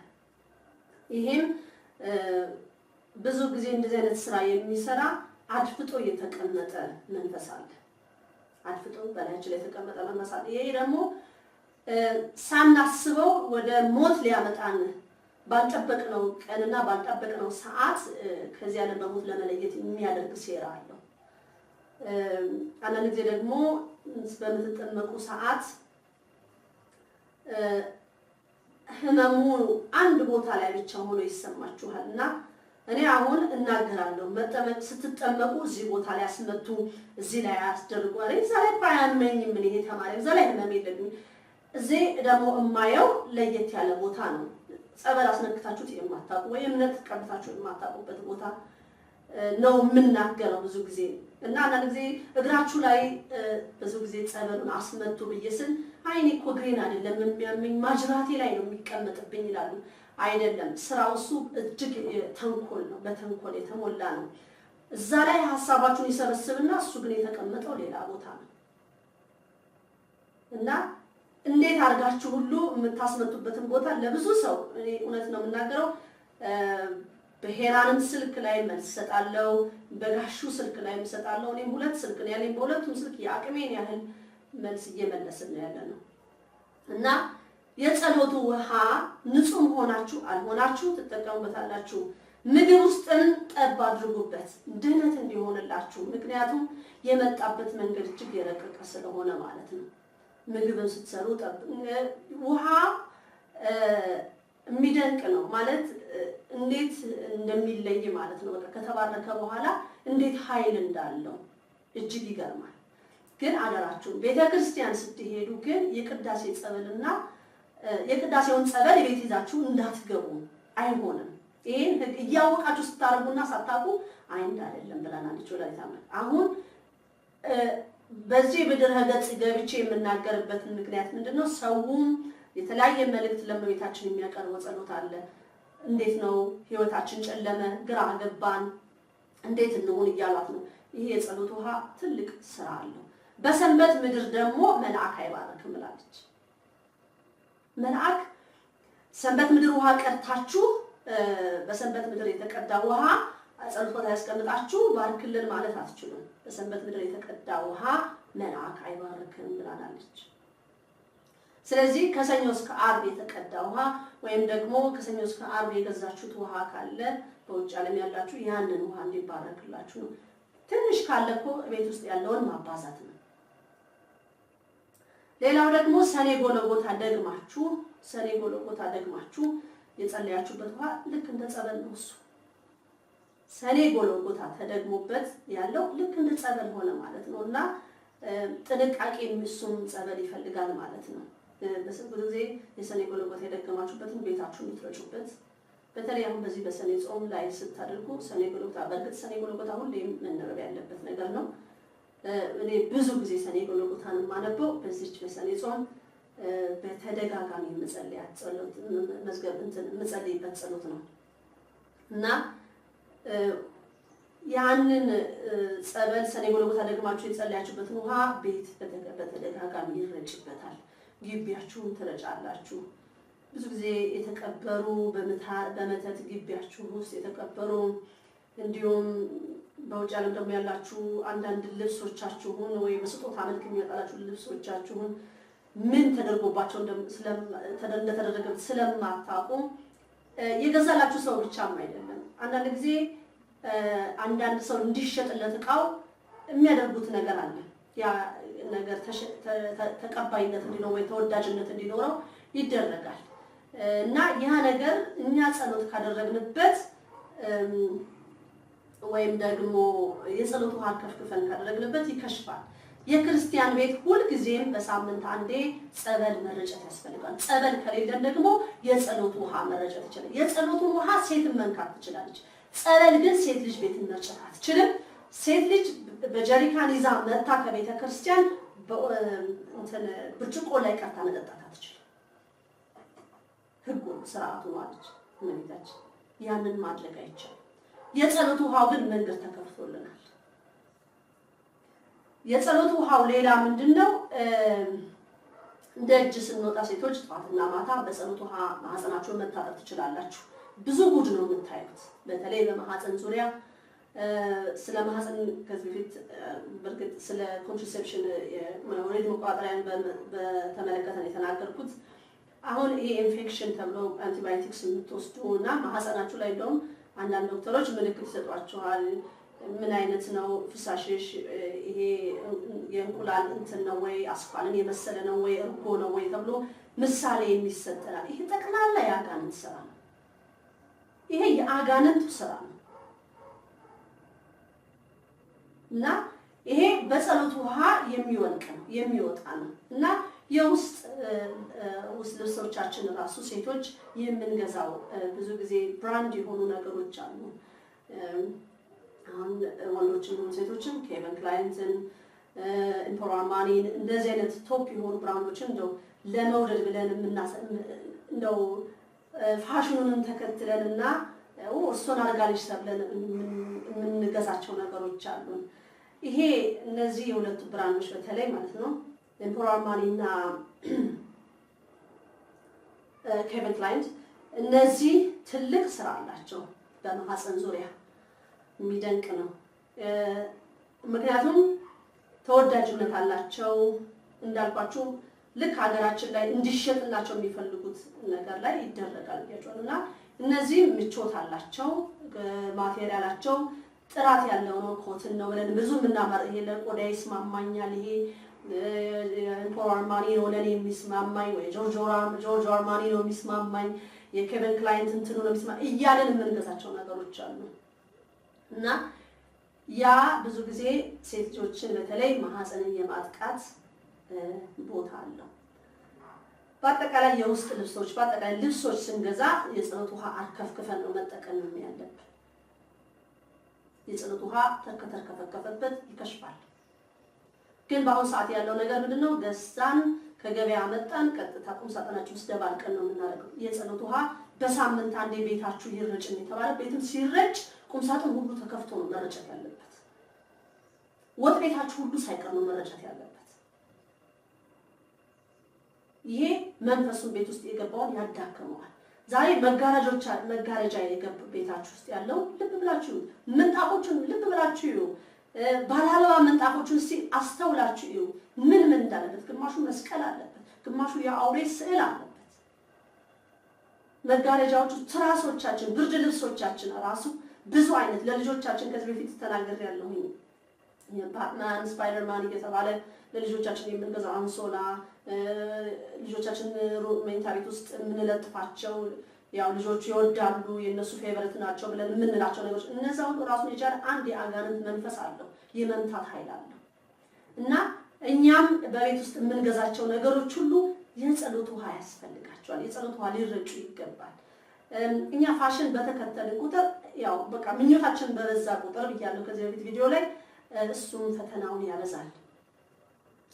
ይሄም ብዙ ጊዜ እንደዚህ አይነት ስራ የሚሰራ አድፍጦ የተቀመጠ መንፈስ አለ። አድፍጦ በላያችን ላይ የተቀመጠ መንፈስ አለ። ይሄ ደግሞ ሳናስበው ወደ ሞት ሊያመጣን ባልጠበቅነው ቀንና ባልጠበቅነው ሰዓት ከዚህ ዓለም በሞት ለመለየት የሚያደርግ ሴራ አለው። አንዳንድ ጊዜ ደግሞ በምትጠመቁ ሰዓት ህመሙ አንድ ቦታ ላይ ብቻ ሆኖ ይሰማችኋልና እኔ አሁን እናገራለሁ። መጠመቅ ስትጠመቁ እዚህ ቦታ ላይ አስመቱ፣ እዚህ ላይ አስደርጉ። እዛ ላይ ባያመኝም ምን ይሄ ተማሪ እዛ ላይ ህመም የለብኝ። እዚህ ደግሞ የማየው ለየት ያለ ቦታ ነው። ጸበል አስነክታችሁት የማታውቁ ወይ እምነት ቀብታችሁ የማታውቁበት ቦታ ነው የምናገረው ብዙ ጊዜ እና አንዳንድ ጊዜ እግራችሁ ላይ ብዙ ጊዜ ጸበሉን አስመቱ ብዬ ስል አይኔ እኮ ግሬን አይደለም የሚያመኝ ማጅራቴ ላይ ነው የሚቀመጥብኝ ይላሉ። አይደለም፣ ስራው እሱ እጅግ ተንኮል ነው፣ በተንኮል የተሞላ ነው። እዛ ላይ ሐሳባችሁን ይሰበስብና እሱ ግን የተቀመጠው ሌላ ቦታ ነው እና እንዴት አድርጋችሁ ሁሉ የምታስመጡበትን ቦታ ለብዙ ሰው እኔ እውነት ነው የምናገረው። በሄራንም ስልክ ላይ መልስ ሰጣለሁ፣ በጋሹ ስልክ ላይ ሰጣለሁ። እኔም 2 ስልክ ነው ያለኝ። በሁለቱም ስልክ የአቅሜን ያህል መልስ እየመለስን ነው ያለነው እና የጸሎቱ ውሃ ንጹህ ሆናችሁ አልሆናችሁ ትጠቀሙበታላችሁ። ምግብ ውስጥን ጠብ አድርጉበት ድህነት እንዲሆንላችሁ። ምክንያቱም የመጣበት መንገድ እጅግ የረቀቀ ስለሆነ ማለት ነው። ምግብን ስትሰሩ ጠብ ውሃ የሚደንቅ ነው ማለት እንዴት እንደሚለይ ማለት ነው። በቃ ከተባረከ በኋላ እንዴት ኃይል እንዳለው እጅግ ይገርማል። ግን አደራችሁ ቤተክርስቲያን ስትሄዱ ግን የቅዳሴ ጸበልና የቅዳሴውን ጸበል ቤት ይዛችሁ እንዳትገቡ አይሆንም። ይሄን እያወቃችሁ ስታረጉና ሳታውቁ አይንድ አይደለም ብለናለች ወላዲተ አምላክ። አሁን በዚህ በድረ ገጽ ገብቼ የምናገርበት ምክንያት ምንድነው? ሰውም የተለያየ መልእክት ለእመቤታችን የሚያቀርበው ጸሎት አለ። እንዴት ነው ህይወታችን ጨለመ፣ ግራ ገባን፣ እንዴት እንሆን እያሏት ነው። ይሄ የጸሎት ውሃ ትልቅ ስራ አለው። በሰንበት ምድር ደግሞ መልአክ አይባረክም ብላለች። መልአክ ሰንበት ምድር ውሃ ቀድታችሁ በሰንበት ምድር የተቀዳ ውሃ ጸሎት ቦታ ያስቀምጣችሁ ባርክልን ማለት አትችሉም። በሰንበት ምድር የተቀዳ ውሃ መልአክ አይባርክም ብላለች። ስለዚህ ከሰኞ እስከ ዓርብ የተቀዳ ውሃ ወይም ደግሞ ከሰኞ እስከ ዓርብ የገዛችሁት ውሃ ካለ በውጭ ዓለም ያላችሁ ያንን ውሃ እንዲባረክላችሁ ነው። ትንሽ ካለ እኮ ቤት ውስጥ ያለውን ማባዛት ነው። ሌላው ደግሞ ሰኔ ጎልጎታ ደግማችሁ የጸለያችሁበት ውሃ ልክ እንደ ጸበል ነው። እሱ ሰኔ ጎልጎታ ተደግሞበት ያለው ልክ እንደ ጸበል ሆነ ማለት ነው እና ጥንቃቄ እሱም ጸበል ይፈልጋል ማለት ነው። ብዙ ጊዜ የሰኔ ጎልጎታ የደገማችሁበትን ቤታችሁ የምትረጩበት በተለይ አሁን በዚህ በሰኔ ጾም ላይ ስታደርጉ ሰኔ ጎልጎታ በእርግጥ ሰኔ ጎልጎታ ሁሌም መነበብ ያለበት ነገር ነው። እኔ ብዙ ጊዜ ሰኔ ጎልጎታን የማነበው በዚች በሰኔ ጾም በተደጋጋሚ የምጸልይበት ጸሎት ነው እና ያንን ጸበል ሰኔ ጎልጎታ ደግማችሁ የጸለያችሁበትን ውሃ ቤት በተደጋጋሚ ይረጭበታል። ግቢያችሁን ትረጫላችሁ። ብዙ ጊዜ የተቀበሩ በመተት ግቢያችሁ ውስጥ የተቀበሩ እንዲሁም በውጭ ዓለም ደግሞ ያላችሁ አንዳንድ ልብሶቻችሁን ወይ በስጦታ መልክ የሚመጣላችሁ ልብሶቻችሁን ምን ተደርጎባቸው እንደተደረገ ስለማታውቁ የገዛላችሁ ሰው ብቻም አይደለም። አንዳንድ ጊዜ አንዳንድ ሰው እንዲሸጥለት እቃው የሚያደርጉት ነገር አለ። ያ ነገር ተቀባይነት እንዲኖረው ወይ ተወዳጅነት እንዲኖረው ይደረጋል እና ያ ነገር እኛ ጸሎት ካደረግንበት ወይም ደግሞ የጸሎት ውሃ ከፍክፈን ካደረግንበት ይከሽፋል። የክርስቲያን ቤት ሁልጊዜም በሳምንት አንዴ ጸበል መረጨት ያስፈልጋል። ጸበል ከሌለን ደግሞ የጸሎት ውሃ መረጨት ይችላል። የጸሎቱን ውሃ ሴትን መንካት ትችላለች። ጸበል ግን ሴት ልጅ ቤት መርጨት አትችልም። ሴት ልጅ በጀሪካን ይዛ መታ ከቤተ ክርስቲያን ብርጭቆ ላይ ቀርታ መጠጣት አትችልም። ህጉ ስርዓቱ ማለት እመቤታችን ያንን ማድረግ አይቻልም። የጸሎት ውሃው ግን መንገድ ተከፍቶልናል። የጸሎት ውሃው ሌላ ምንድነው? እንደ እጅ ስንወጣ ሴቶች ጠዋትና ማታ በጸሎት ውሃ ማህፀናችሁን መታጠብ ትችላላችሁ። ብዙ ጉድ ነው የምታዩት። በተለይ በማህፀን ዙሪያ ስለ ማህፀን ከዚህ በፊት በርግጥ ስለ ኮንትራሴፕሽን የወሊድ መቆጣጠሪያን በተመለከተ ነው የተናገርኩት። አሁን ይሄ ኢንፌክሽን ተብሎ አንቲባዮቲክስ የምትወስዱና ማህፀናችሁ ላይ እንደውም አንዳንድ ዶክተሮች ምልክት ይሰጧችኋል። ምን አይነት ነው ፍሳሽሽ? ይሄ የእንቁላል እንትን ነው ወይ አስኳልን የመሰለ ነው ወይ እርጎ ነው ወይ ተብሎ ምሳሌ የሚሰጠናል። ይሄ ጠቅላላ የአጋንንት ስራ ነው። ይሄ የአጋንንት ስራ ነው እና ይሄ በጸሎት ውሃ የሚወልቅ ነው የሚወጣ ነው እና የውስጥ ልብሶቻችን ራሱ ሴቶች የምንገዛው ብዙ ጊዜ ብራንድ የሆኑ ነገሮች አሉ። አሁን ወንዶችም ሴቶችም ኬቨን ክላይንን ኢምፖሪየር አርማኒን እንደዚህ አይነት ቶፕ የሆኑ ብራንዶችን እንደው ለመውደድ ብለን እንደው ፋሽኑንም ተከትለንና እርሶን አድርጋለች ተብለን የምንገዛቸው ነገሮች አሉ። ይሄ እነዚህ የሁለቱ ብራንዶች በተለይ ማለት ነው ኢምፖሪየር አርማኒና ኬቨን ክላይን እነዚህ ትልቅ ስራ አላቸው በማህፀን ዙሪያ የሚደንቅ ነው። ምክንያቱም ተወዳጅነት አላቸው እንዳልኳችሁ ልክ ሀገራችን ላይ እንዲሸጥላቸው የሚፈልጉት ነገር ላይ ይደረጋል እና እነዚህ ምቾት አላቸው። ማቴሪያላቸው ጥራት ያለው ነው። ኮትን ነው ብለን ብዙ ምናመር ይሄ ለቆዳ ይስማማኛል፣ ይሄ ኢምፖሪየር አርማኒ ነው ለኔ የሚስማማኝ፣ ወይ ጆርጆ አርማኒ ነው የሚስማማኝ፣ የኬቨን ክላይን እንትኑ ነው የሚስማማኝ እያለን የምንገዛቸው ነገሮች አሉ እና ያ ብዙ ጊዜ ሴት ልጆችን በተለይ ማህፀንን የማጥቃት ቦታ አለው። በአጠቃላይ የውስጥ ልብሶች በአጠቃላይ ልብሶች ስንገዛ የጸሎት ውሃ አርከፍክፈን ነው መጠቀም ያለብን። የጸሎት ውሃ ከተርከፈከፈበት ይከሽፋል። ግን በአሁኑ ሰዓት ያለው ነገር ምንድነው? ገዝተን ከገበያ መጣን ቀጥታ ቁም ሳጥናችን ውስጥ ደባልቀን ነው የምናደርገው። የጸሎት ውሃ በሳምንት አንዴ ቤታችሁ ይረጭ የተባለ ቤትም ሲረጭ ቁም ሳጥን ሁሉ ተከፍቶ ነው መረጨት ያለበት። ወጥ ቤታችሁ ሁሉ ሳይቀር ነው መረጨት ያለበት። ይሄ መንፈሱን ቤት ውስጥ የገባውን ያዳክመዋል። ዛሬ መጋረጃ የገባ ቤታችሁ ውስጥ ያለው ልብ ብላችሁ ምንጣፎቹን ልብ ብላችሁ ባለ አበባ ምንጣፎቹን እስቲ አስተውላችሁ ምን እንዳለበት። ግማሹ መስቀል አለበት፣ ግማሹ የአውሬ ስዕል አለበት። መጋረጃዎቹ፣ ትራሶቻችን፣ ብርድ ልብሶቻችን ራሱ ብዙ አይነት ለልጆቻችን ከዚህ በፊት ተናግሬያለሁኝ። ባትማን፣ ስፓይደርማን እየተባለ ለልጆቻችን የምንገዛው አንሶላ፣ ልጆቻችን መኝታ ቤት ውስጥ የምንለጥፋቸው ያው ልጆቹ ይወዳሉ የነሱ ፌቨሪት ናቸው ብለን የምንላቸው ነገሮች እነዛ ሁሉ ራሱን የቻለ አንድ የአጋንንት መንፈስ አለው፣ የመምታት ኃይል አለው። እና እኛም በቤት ውስጥ የምንገዛቸው ነገሮች ሁሉ የጸሎት ውሃ ያስፈልጋቸዋል። የጸሎት ውሃ ሊረጩ ይገባል። እኛ ፋሽን በተከተልን ቁጥር ያው በቃ ምኞታችን በበዛ ቁጥር ብያለሁ ከዚህ በፊት ቪዲዮ ላይ እሱም ፈተናውን ያበዛል።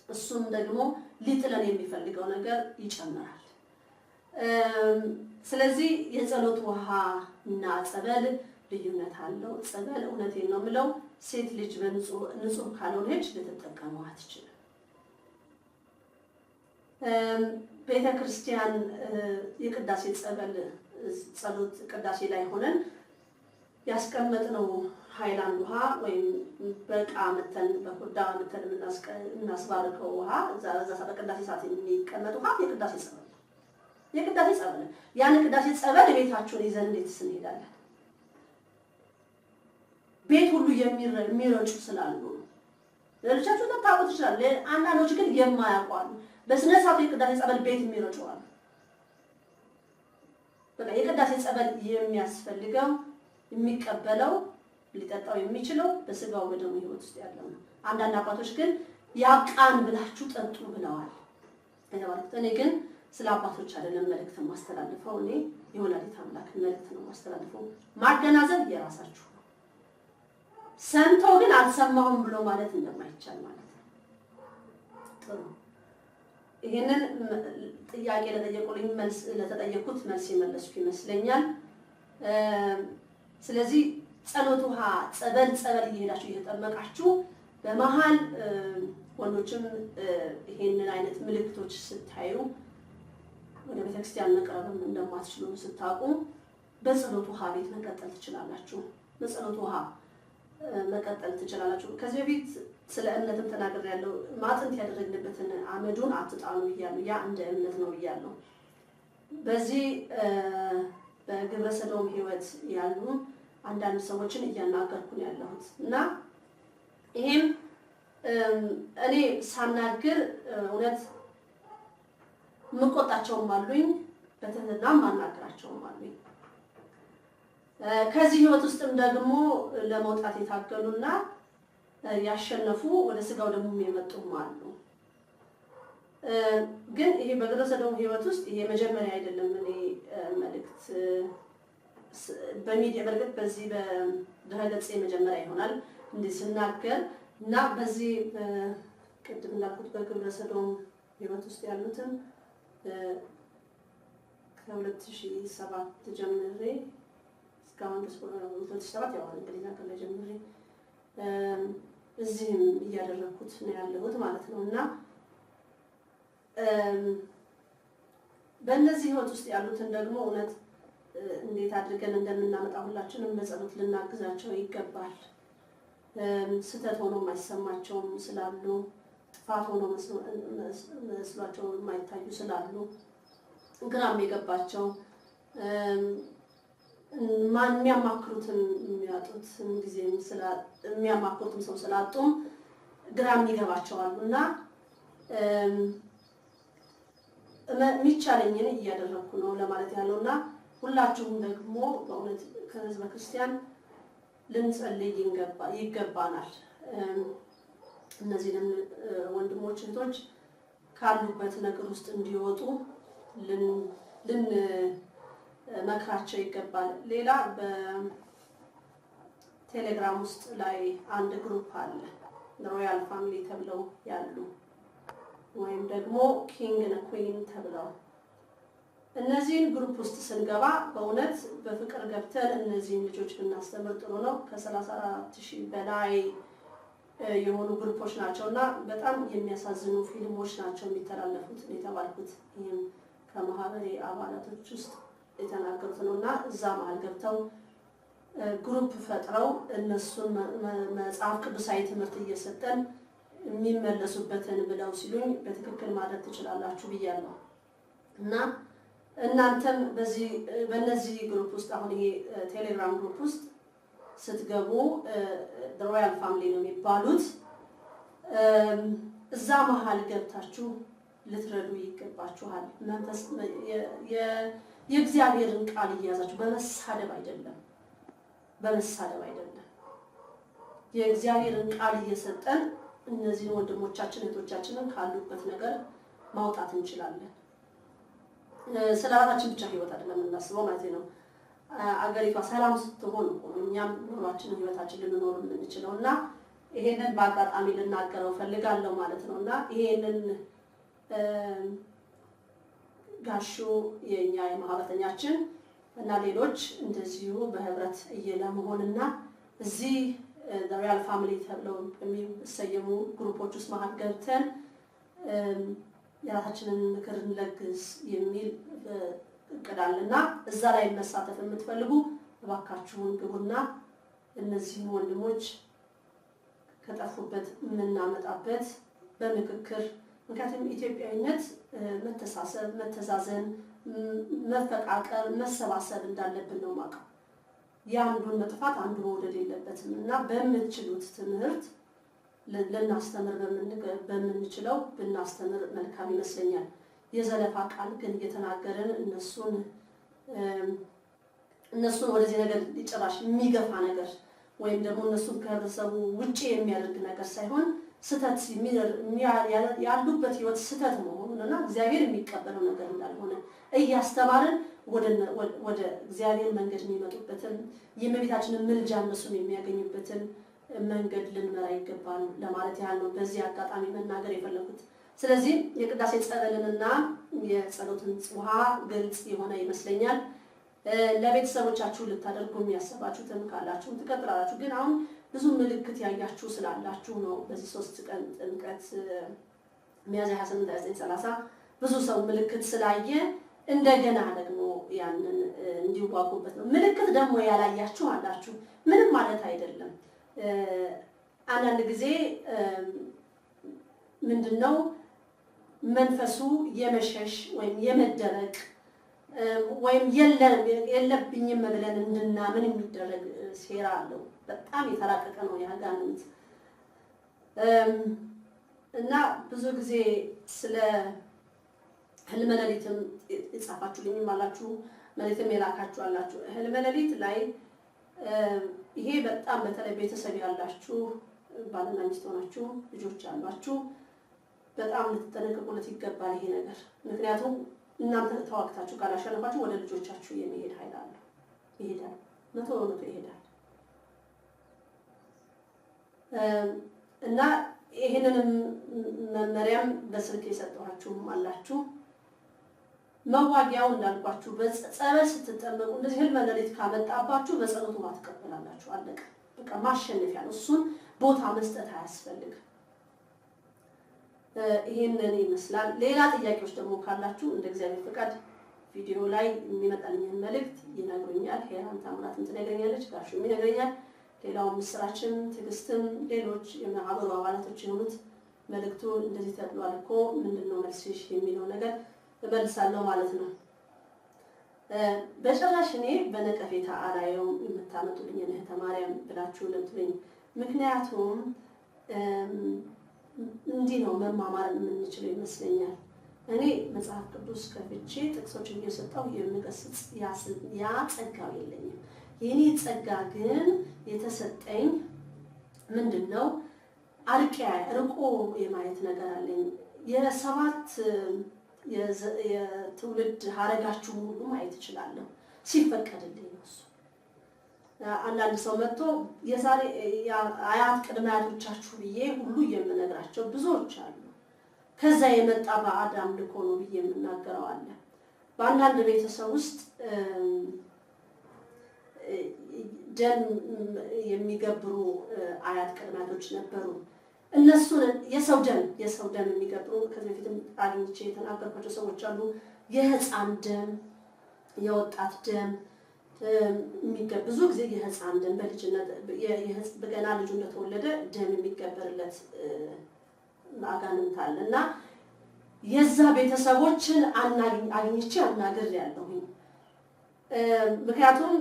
እሱም ደግሞ ሊጥለን የሚፈልገው ነገር ይጨምራል። ስለዚህ የጸሎት ውሃ እና ጸበል ልዩነት አለው። ጸበል እውነቴን ነው የምለው ሴት ልጅ ንጹህ ካልሆነች ልትጠቀመው አትችልም። ቤተ ክርስቲያን የቅዳሴ ጸሎት ቅዳሴ ላይ ሆነን ያስቀመጥነው ሃይላንድ ውሃ ወይም በቃ መተን በኮዳ መተን እናስባርከው ውሃ እዛ በቅዳሴ ሰዓት የሚቀመጥ ውሃ የቅዳሴ ጸበል ነው። የቅዳሴ ጸበል ያን ቅዳሴ ጸበል ቤታችሁን ይዘን እንዴት እንሄዳለን? ቤት ሁሉ የሚረጩ ስላሉ ለልጆቻችሁ ታውቁት ይችላል። አንዳንዶች ግን የማያውቁ አሉ። በስነ ስርዓቱ የቅዳሴ ጸበል ቤት የሚረጩ አሉ። በቃ የቅዳሴ ጸበል የሚያስፈልገው የሚቀበለው ሊጠጣው የሚችለው በስጋው በደሙ ህይወት ውስጥ ያለው ነው። አንዳንድ አባቶች ግን ያቃን ብላችሁ ጠጡ ብለዋል። እኔ ግን ስለ አባቶች አይደለም መልእክት ማስተላልፈው፣ እኔ የወላዲተ አምላክ መልእክት ነው ማስተላልፈው። ማገናዘብ የራሳችሁ ነው። ሰምቶ ግን አልሰማሁም ብሎ ማለት እንደማይቻል ማለት ነው። ጥሩ ይሄንን ጥያቄ ለተጠየቁት መልስ የመለስኩ ይመስለኛል። ስለዚህ ጸሎት ውሃ ጸበል እየሄዳችሁ እየተጠመቃችሁ በመሃል ወንዶችም ይሄንን አይነት ምልክቶች ስታዩ ወደ ቤተክርስቲያን መቅረብም እንደማትችሉ ስታውቁ በጸሎት ውሃ ቤት መቀጠል ትችላላችሁ። በጸሎት ውሃ መቀጠል ትችላላችሁ። ከዚህ በፊት ስለ እምነትም ተናግሬያለሁ። ማጥንት ያደረግንበትን አመዱን አትጣሉ ብያለሁ። ያ እንደ እምነት ነው ብያለሁ። በዚህ በግብረ ሰዶም ህይወት ያሉ አንዳንድ ሰዎችን እያናገርኩ ነው ያለሁት እና ይሄም እኔ ሳናግር እውነት ምቆጣቸውም አሉኝ፣ በትህትናም ማናገራቸውም አሉኝ። ከዚህ ህይወት ውስጥም ደግሞ ለመውጣት የታገሉና ያሸነፉ ወደ ስጋው ደግሞ የመጡም አሉ። ግን ይሄ በግብረ ሰዶም ህይወት ውስጥ ይሄ መጀመሪያ አይደለም። እኔ መልእክት በሚዲያ በርግጥ በዚህ በድረገጽ መጀመሪያ ይሆናል እንዲህ ስናገር እና በዚህ ቅድም እንዳልኩት በግብረ ሰዶም ህይወት ውስጥ ያሉትን ከ2007 ጀምሬ እስካሁን ድረስ 2007 ያው እንግዲህ ነገር ላይ ጀምሬ እዚህም እያደረኩት ነው ያለሁት ማለት ነው እና በእነዚህ ህይወት ውስጥ ያሉትን ደግሞ እውነት እንዴት አድርገን እንደምናመጣ ሁላችንም በጸሎት ልናግዛቸው ይገባል። ስህተት ሆኖ የማይሰማቸውም ስላሉ፣ ጥፋት ሆኖ መስሏቸው የማይታዩ ስላሉ፣ ግራም የገባቸው የሚያማክሩትን የሚያጡት ጊዜም የሚያማክሩትን ሰው ስላጡም ግራም ይገባቸዋል እና የሚቻለኝን እያደረኩ ነው ለማለት ያለውና ሁላችሁም ደግሞ በእውነት ከህዝበ ክርስቲያን ልንጸልይ ይገባናል። እነዚህንም ወንድሞች እህቶች ካሉበት ነገር ውስጥ እንዲወጡ ልንመክራቸው ይገባል። ሌላ በቴሌግራም ውስጥ ላይ አንድ ግሩፕ አለ ሮያል ፋሚሊ ተብለው ያሉ ወይም ደግሞ ኪንግ እና ኩዊን ተብለው እነዚህን ግሩፕ ውስጥ ስንገባ በእውነት በፍቅር ገብተን እነዚህን ልጆች ብናስተምር ጥሩ ነው። ከ34,000 በላይ የሆኑ ግሩፖች ናቸውና በጣም የሚያሳዝኑ ፊልሞች ናቸው የሚተላለፉት የተባልኩት። ይህም ከማህበሬ አባላቶች ውስጥ የተናገሩት ነውና እዛ መሀል ገብተው ግሩፕ ፈጥረው እነሱን መጽሐፍ ቅዱሳዊ ትምህርት እየሰጠን የሚመለሱበትን ብለው ሲሉኝ በትክክል ማድረግ ትችላላችሁ ብያለሁ። እና እናንተም በእነዚህ ግሩፕ ውስጥ አሁን ይሄ ቴሌግራም ግሩፕ ውስጥ ስትገቡ ሮያል ፋሚሊ ነው የሚባሉት። እዛ መሀል ገብታችሁ ልትረዱ ይገባችኋል። መንፈስ የእግዚአብሔርን ቃል እያያዛችሁ በመሳደብ አይደለም፣ የእግዚአብሔርን ቃል እየሰጠን እነዚህን ወንድሞቻችን እህቶቻችንን ካሉበት ነገር ማውጣት እንችላለን። ስለ ራሳችን ብቻ ህይወት አይደለም የምናስበው ማለት ነው። አገሪቷ ሰላም ስትሆን እኛም ኑሯችንን ህይወታችን ልንኖር የምንችለው እና ይሄንን በአጋጣሚ ልናገረው ፈልጋለሁ ማለት ነው። እና ይሄንን ጋሹ የኛ የማህበረተኛችን እና ሌሎች እንደዚሁ በህብረት ለመሆንና እዚህ ሮያል ፋሚሊ ተብለው የሚሰየሙ ግሩፖች ውስጥ መሀል ገብተን የራሳችንን ምክር እንለግስ የሚል እቅድ አለና እዛ ላይ መሳተፍ የምትፈልጉ እባካችሁን ግቡና እነዚህን ወንድሞች ከጠፉበት የምናመጣበት በምክክር ምክንያቱም ኢትዮጵያዊነት መተሳሰብ፣ መተዛዘን፣ መፈቃቀር፣ መሰባሰብ እንዳለብን ነው የማውቀው። የአንዱን መጥፋት አንዱ መውደድ የለበትም እና በምትችሉት ትምህርት ልናስተምር በምንችለው ብናስተምር መልካም ይመስለኛል። የዘለፋ ቃል ግን እየተናገርን እነሱን ወደዚህ ነገር ሊጨራሽ የሚገፋ ነገር ወይም ደግሞ እነሱን ከህብረተሰቡ ውጪ የሚያደርግ ነገር ሳይሆን ስተት ያሉበት ህይወት ስተት መሆኑንና እግዚአብሔር የሚቀበለው ነገር እንዳልሆነ እያስተማርን ወደ እግዚአብሔር መንገድ የሚመጡበትን የእመቤታችንን ምልጃ እነሱን የሚያገኙበትን መንገድ ልንመራ ይገባል ለማለት ያህል ነው በዚህ አጋጣሚ መናገር የፈለኩት። ስለዚህ የቅዳሴ ጸበልንና የጸሎትን ጽዋ ግልጽ የሆነ ይመስለኛል። ለቤተሰቦቻችሁ ልታደርጉ የሚያሰባችሁትን ካላችሁ ትቀጥላላችሁ። ግን አሁን ብዙ ምልክት ያያችሁ ስላላችሁ ነው። በዚህ 3 ቀን ጥምቀት ሚያዝያ 28 29 30 ብዙ ሰው ምልክት ስላየ እንደገና ደግሞ ያንን እንዲዋጉበት ነው። ምልክት ደግሞ ያላያችሁ አላችሁ፣ ምንም ማለት አይደለም። አንዳንድ ጊዜ ምንድነው መንፈሱ የመሸሽ ወይም የመደረቅ ወይም የለብኝም ብለን እንድናምን የሚደረግ ሴራ አለው። በጣም የተራቀቀ ነው ያጋንንት እና ብዙ ጊዜ ስለ ህልመ ሌሊትም የጻፋችሁልኝም አላችሁ፣ መልእክትም የላካችሁ አላችሁ። ህልመ ሌሊት ላይ ይሄ በጣም በተለይ ቤተሰብ ያላችሁ ባልና ሚስት ሆናችሁ ልጆች ያሏችሁ በጣም ልትጠነቀቁለት ይገባል ይሄ ነገር። ምክንያቱም እናንተ ተዋክታችሁ ካላሸነፋችሁ ወደ ልጆቻችሁ የሚሄድ ኃይል አለ፣ ይሄዳል፣ 100% ይሄዳል። እና ይሄንንም መመሪያም በስልክ የሰጠኋችሁም አላችሁ። መዋጊያው እንዳልኳችሁ በጸበል ስትጠመቁ እንደዚህ ህልመ ሌሊት ካመጣባችሁ በጸሎቱ ማትቀበላላችሁ። አለቀ በቃ ማሸነፊያ ነው። እሱን ቦታ መስጠት አያስፈልግም። ይሄንን ይመስላል። ሌላ ጥያቄዎች ደግሞ ካላችሁ እንደ እግዚአብሔር ፈቃድ ቪዲዮ ላይ የሚመጣልኝን መልእክት ይነግሩኛል። ሄራን ታምራትን ትነግረኛለች፣ ጋሹም ይነግረኛል። ሌላው ምስራችን ትዕግስትም ሌሎች የማህበሩ አባላቶች የሆኑት መልእክቱ እንደዚህ ተብሏል እኮ ምንድነው መልስሽ የሚለው ነገር እመልሳለሁ ማለት ነው። በጭራሽ እኔ በነቀፌታ አላየው የምታመጡልኝ እህተ ማርያም ብላችሁ ለምትሉኝ፣ ምክንያቱም እንዲህ ነው መማማር የምንችለው ይመስለኛል። እኔ መጽሐፍ ቅዱስ ከፍቼ ጥቅሶችን እየሰጠው የምገስጽ ያ ጸጋው የለኝም። የኔ ጸጋ ግን የተሰጠኝ ምንድነው ርቆ የማየት ነገር አለኝ። የሰባት የትውልድ ሀረጋችሁ ሁሉ ማየት እችላለሁ ሲፈቀድልኝ ነው። እሱ አንዳንድ ሰው መጥቶ የዛሬ አያት ቅድመ አያቶቻችሁ ብዬ ሁሉ የምነግራቸው ብዙዎች አሉ። ከዛ የመጣ ባዕድ አምልኮ ነው ብዬ የምናገረው አለ። በአንዳንድ ቤተሰብ ውስጥ ደም የሚገብሩ አያት ቅድመ አያቶች ነበሩ። እነሱን የሰው ደም የሚገብሩ ከዚህ በፊትም አግኝቼ የተናገርኳቸው ሰዎች አሉ። የህፃን ደም፣ የወጣት ደም ብዙ ጊዜ የህፃን ደም በልጅነት በገና ልጁ እንደተወለደ ደም የሚገበርለት አጋንንት አለና የዛ ቤተሰቦችን አግኝቼ አናግሬያለሁ። ምክንያቱም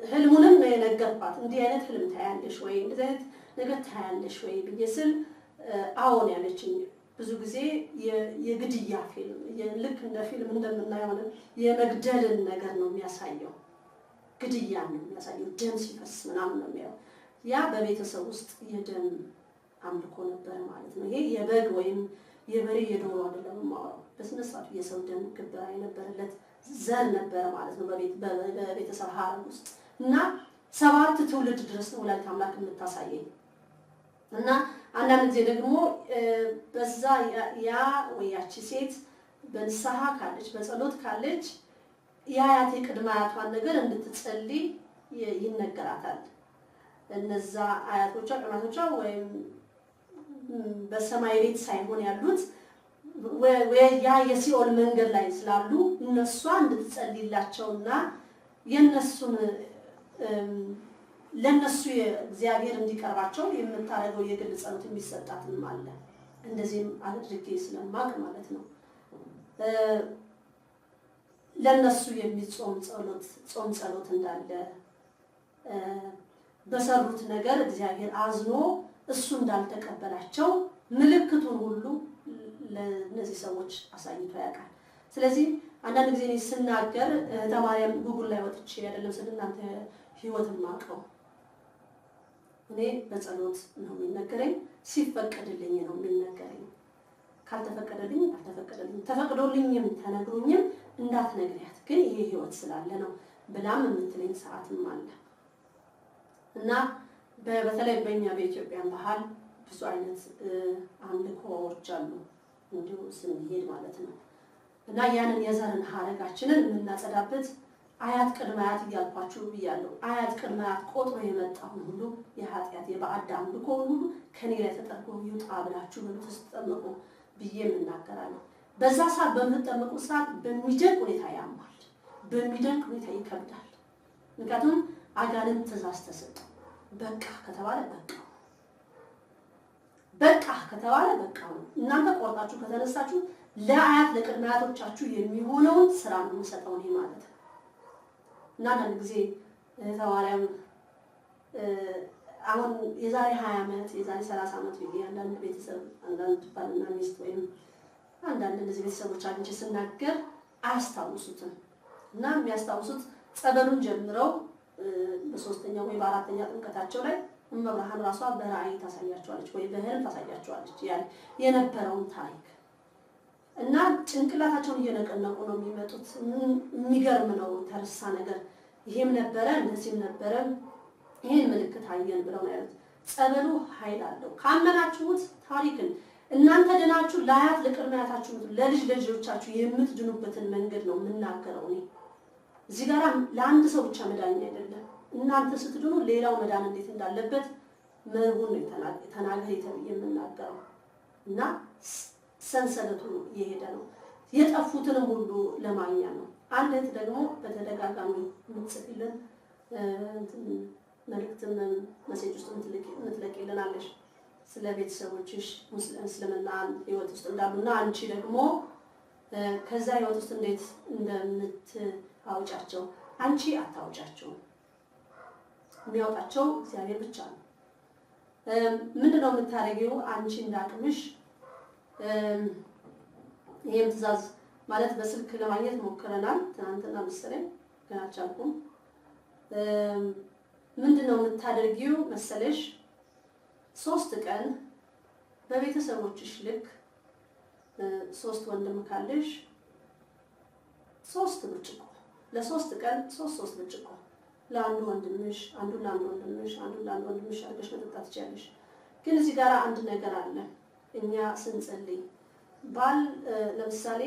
ህልሙንም ነው የነገርኳት። እንዲህ አይነት ህልም ታያለሽ ወይ እንደዚህ አይነት ነገር ታያለሽ ወይ ብዬ ስል አዎን ያለችኝ። ብዙ ጊዜ የግድያ ፊልም ልክ እንደ ፊልም እንደምናየው የመግደልን ነገር ነው የሚያሳየው፣ ግድያ ነው የሚያሳየው፣ ደም ሲፈስ ምናምን ነው የሚያየው። ያ በቤተሰብ ውስጥ የደም አምልኮ ነበር ማለት ነው። ይሄ የበግ ወይም የበሬ የዶሮ አይደለም የማወራው፣ በስነ ስርዓቱ የሰው ደም ግብራ የነበረለት ዘር ነበረ ማለት ነው በቤተሰብ ሀረግ ውስጥ እና 7 ትውልድ ድረስ ነው ወላዲተ አምላክ የምታሳየኝ። እና አንዳንድ ጊዜ ደግሞ በዛ ያ ወይ ያቺ ሴት በንስሐ ካለች በጸሎት ካለች የአያቴ ቅድመ አያቷን ነገር እንድትጸልይ ይነገራታል። እነዛ አያቶቿ ቅድማቶቿ ወይም በሰማይ ቤት ሳይሆን ያሉት ያ የሲኦል መንገድ ላይ ስላሉ እነሷ እንድትጸልይላቸውና የነሱን ለነሱ እግዚአብሔር እንዲቀርባቸው የምታደርገው የግል ጸሎት የሚሰጣትም አለ። እንደዚህም አድርጌ ስለማቅ ማለት ነው። ለነሱ የሚጾም ጸሎት እንዳለ በሰሩት ነገር እግዚአብሔር አዝኖ እሱ እንዳልተቀበላቸው ምልክቱን ሁሉ ለነዚህ ሰዎች አሳይቶ ያውቃል። ስለዚህ አንዳንድ ጊዜ እኔ ስናገር ተማሪያም ጉጉል ላይ ወጥቼ አይደለም ስለናንተ ህይወት ማቀው እኔ በጸሎት ነው የሚነገረኝ፣ ሲፈቀድልኝ ነው የሚነገረኝ። ካልተፈቀደልኝ አልተፈቀደልኝ፣ ተፈቅዶልኝም ተነግሮኝም እንዳትነግሪያት ግን ይሄ ህይወት ስላለ ነው ብላም የምትለኝ ሰዓትም አለ እና በተለይ በእኛ በኢትዮጵያን ባህል ብዙ አይነት አምልኮዎች አሉ እንዲሁ ስንሄድ ማለት ነው። እና ያንን የዘርን ሀረጋችንን የምናጸዳበት አያት ቅድመ አያት እያልኳችሁ ብያለሁ። አያት ቅድመ አያት ቆጥሮ የመጣውን ሁሉ የኃጢአት የባዕድ አምልኮ ሁሉ ከኔ ላይ ተጠርጎ ይውጣ ብላችሁ በምትጠመቁ ብዬ የምናገራለሁ። በዛ ሰዓት በምትጠመቁ ሰዓት በሚደንቅ ሁኔታ ያማል፣ በሚደንቅ ሁኔታ ይከብዳል። ምክንያቱም አጋንንት ትእዛዝ ተሰጠ። በቃ ከተባለ በቃ ከተባለ በቃ ነው። እናንተ ቆርጣችሁ ከተነሳችሁ ለአያት ለቅድመ አያቶቻችሁ የሚሆነውን ስራ ነው የምሰጠው እኔ ማለት ነው። እና አንዳንድ ጊዜ ተማሪያም አሁን የዛሬ 20 ዓመት የዛሬ 30 ዓመት ብዬ አንዳንድ ቤተሰብ አንዳንድ ባልና ሚስት ወይም አንዳንድ እነዚህ ቤተሰቦች አግኝቼ ስናገር አያስታውሱትም። እና የሚያስታውሱት ጸበሉን ጀምረው በሶስተኛው ወይ በአራተኛ ጥምቀታቸው ላይ እመብርሃን ራሷ በራእይ ታሳያቸዋለች ወይ በህልም ታሳያቸዋለች ያን የነበረውን ታሪክ እና ጭንቅላታቸውን እየነቀነቁ ነው የሚመጡት። የሚገርም ነው ተረሳ ነገር ይሄም ነበረ እንደዚህም ነበረ ይሄን ምልክት አየን ብለው ነው ያሉት። ጸበሉ ኃይል አለው። ካመናችሁት ታሪክን እናንተ ድናችሁ ለአያት ለቅድመ አያታችሁ ለልጅ ልጆቻችሁ የምትድኑበትን መንገድ ነው የምናገረው እኔ። እዚህ ጋር ለአንድ ሰው ብቻ መዳኛ አይደለም። እናንተ ስትድኑ ሌላው መዳን እንዴት እንዳለበት መርሁን ነው ተናገሪ ተብዬ የምናገረው እና ሰንሰለቱ የሄደ ነው። የጠፉትንም ሁሉ ለማግኛ ነው። አንድ እህት ደግሞ በተደጋጋሚ የምትጽፍልን መልእክትን መሴጅ ውስጥ የምትለቅልናለሽ ስለ ቤተሰቦችሽ እስልምና ህይወት ውስጥ እንዳሉና አንቺ ደግሞ ከዛ ህይወት ውስጥ እንዴት እንደምታውጫቸው። አንቺ አታውጫቸው፣ የሚያወጣቸው እግዚአብሔር ብቻ ነው። ምንድነው የምታደርጊው? አንቺ እንዳቅምሽ ይሄም ትእዛዝ ማለት በስልክ ለማግኘት ሞክረናል ትናንትና መሰለኝ ግን አልቻልኩም። ምንድነው የምታደርጊው መሰለሽ? 3 ቀን በቤተሰቦችሽ ልክ 3 ወንድም ካለሽ 3 ብርጭቆ ለ3 ቀን 3 ብርጭቆ ለአንዱ ወንድምሽ አንዱ ለአንዱ ወንድምሽ አንዱ ለአንዱ ወንድምሽ አድርገሽ መጠጣት ትችያለሽ። ግን እዚህ ጋር አንድ ነገር አለ። እኛ ስንጸልይ ባል ለምሳሌ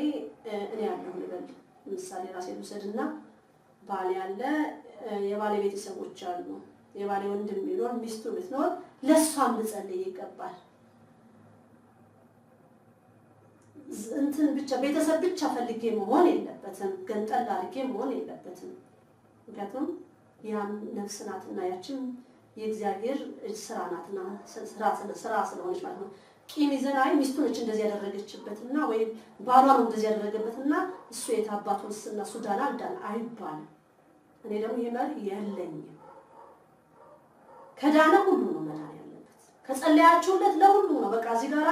እኔ ያለሁ ልበል ምሳሌ ራሴ ልውሰድና ባል ያለ የባሌ ቤተሰቦች አሉ፣ የባሌ ወንድም ቢኖር ሚስቱ ብትኖር ለሷም ልጸልይ ይገባል። እንትን ብቻ ቤተሰብ ብቻ ፈልጌ መሆን የለበትም፣ ገንጠል አድርጌ መሆን የለበትም። ምክንያቱም ያም ነፍስ ናትና ያችን የእግዚአብሔር ስራ ናትና ስራ ስለሆነች ማለት ነው። ቂም ይዘን አይ ሚስቱ ነች እንደዚህ ያደረገችበትና ወይም ባሏ ነው እንደዚህ ያደረገበትና እሱ የታባቱንና ሱዳን አልዳን አይባልም። እኔ ደግሞ ይሄ መርህ የለኝም። ከዳነ ሁሉ ነው መዳን ያለበት። ከጸለያችሁለት ለሁሉ ነው። በቃ እዚህ ጋራ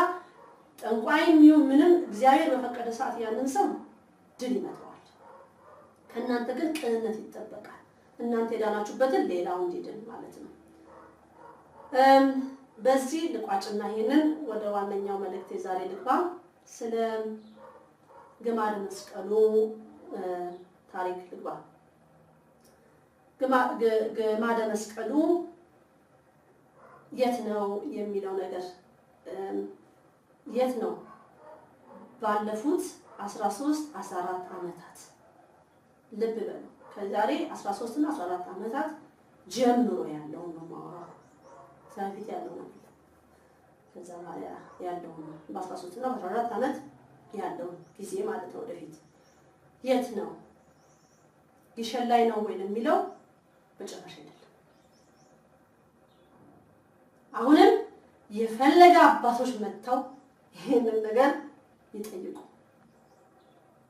ጠንቋይም ይሁን ምንም እግዚአብሔር በፈቀደ ሰዓት ያንን ሰው ድል ይመጣዋል። ከእናንተ ግን ቅንነት ይጠበቃል። እናንተ የዳናችሁበትን ሌላው እንዲድን ማለት ነው። በዚህ ልቋጭና ይሄንን ወደ ዋነኛው መልእክት ዛሬ ልግባ። ስለ ግማደ መስቀሉ ታሪክ ልግባ። ግማደ መስቀሉ የት ነው የሚለው ነገር የት ነው? ባለፉት 13-14 ዓመታት ልብ በሉ። ከዛሬ 13 እና 14 ዓመታት ጀምሮ ያለው ነው ማውራው። ሳይፊት ያለው ነው። ከዛ ማለት ያለው ነው በ13 እና 14 ዓመት ያለው ጊዜ ማለት ነው። ወደፊት የት ነው? ግሸን ላይ ነው ወይ የሚለው በጭራሽ አይደለም። አሁንም የፈለገ አባቶች መጥተው ይሄንን ነገር ይጠይቁ።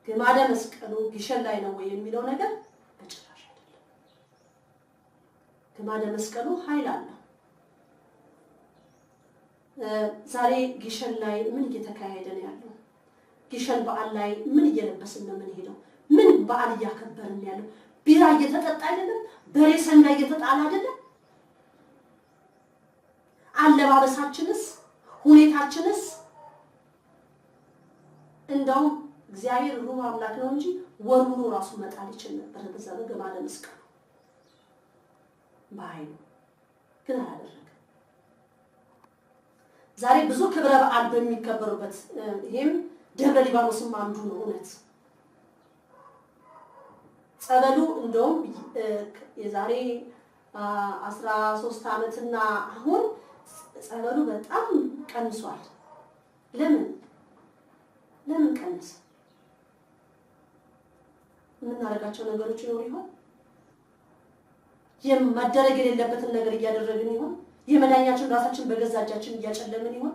ግማደ መስቀሉ ግሸን ላይ ነው ወይ የሚለው ነገር በጭራሽ አይደለም። ግማደ መስቀሉ ኃይል አለው። ዛሬ ግሸን ላይ ምን እየተካሄደ ነው ያለው? ግሸን በዓል ላይ ምን እየለበስን ነው የምንሄደው? ምን በዓል እያከበርን ያለው? ቢራ እየተጠጣ አይደለም? በሬ ሰንጋ እየተጣለ አይደለም? አለባበሳችንስ ሁኔታችንስ እንደው እግዚአብሔር ሩህ አምላክ ነው እንጂ ወሩሩ ራሱ መጣል ይችላል ነበር በዛ በግማደ መስቀሉ ባይኑ ግን አላደረገም። ዛሬ ብዙ ክብረ በዓል በሚከበሩበት ይሄም ደብረ ሊባኖስም አንዱ ነው። እውነት ጸበሉ እንደውም የዛሬ 13 ዓመትና አሁን ጸበሉ በጣም ቀንሷል። ለምን ቀንስ? የምናደርጋቸው ነገሮች ይኖር ይሆን? የማደረግ የሌለበትን ነገር እያደረግን ይሆን? የመዳኛችን ራሳችን በገዛ እጃችን እያጨለምን ይሆን?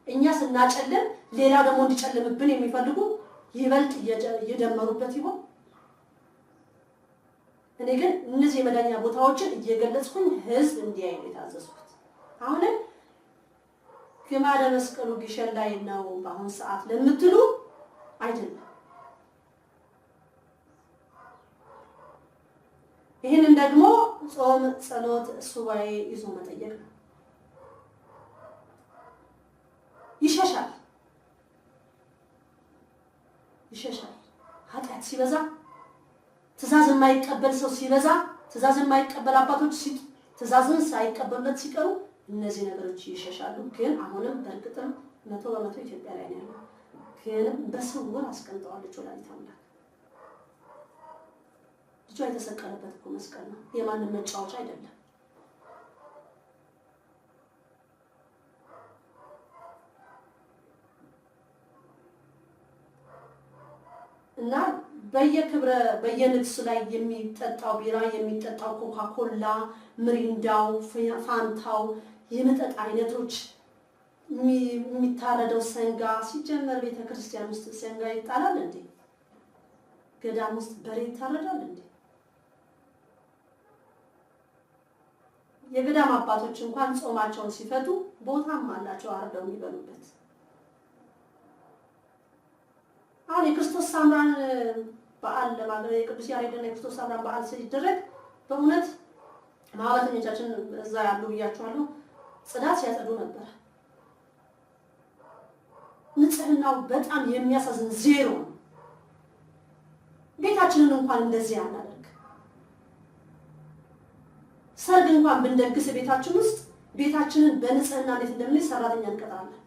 እኛ ስናጨለም ሌላ ደግሞ እንዲጨልምብን የሚፈልጉ ይበልጥ እየደመሩበት ይሆን? እኔ ግን እነዚህ የመዳኛ ቦታዎችን እየገለጽኩኝ ህዝብ እንዲያይ ነው የታዘዝኩት። አሁንም ግማደ መስቀሉ ግሸን ላይ ነው በአሁን ሰዓት ለምትሉ አይደለም። ይህንን ደግሞ ጾም፣ ጸሎት፣ ሱባኤ ይዞ መጠየቅ ነው። ይሸሻል ኃጢአት ሲበዛ፣ ትእዛዝ የማይቀበል ሰው ሲበዛ፣ ትእዛዝ የማይቀበል አባቶች ትእዛዝን ሳይቀበሉለት ሲቀሩ እነዚህ ነገሮች ይሸሻሉ። ግን አሁንም በእርግጥም 100% ኢትዮጵያ ላይ ነው ያለው። ግን በስውር አስቀምጠዋለች ወላዲተ አምላክ። ልጇ የተሰቀለበት እኮ መስቀል ነው፣ የማንም መጫወቻ አይደለም። እና በየንግስ ላይ የሚጠጣው ቢራ፣ የሚጠጣው ኮካኮላ፣ ምሪንዳው፣ ፋንታው፣ የመጠጥ አይነቶች፣ የሚታረደው ሰንጋ ሲጀመር ቤተክርስቲያን ውስጥ ሰንጋ ይጣላል እንዴ? ገዳም ውስጥ በሬ ይታረዳል እንዴ? የገዳም አባቶች እንኳን ጾማቸውን ሲፈቱ ቦታም አላቸው አርደው የሚበሉበት። አሁን የክርስቶስ ሳምራን በዓል ለማድረግ የቅዱስ ያሬድና የክርስቶስ ሳምራን በዓል ሲደረግ በእውነት ማህበረተኞቻችን እዛ ያሉ ብያቸዋለሁ፣ ጽዳት ሲያጸዱ ነበር። ንጽህናው በጣም የሚያሳዝን ዜሮ ነው። ቤታችንን እንኳን እንደዚህ አናደርግ። ሰርግ እንኳን ብንደግስ ቤታችን ውስጥ ቤታችንን በንጽህና እንዴት እንደምንይዝ ሰራተኛ እንቀጥራለን።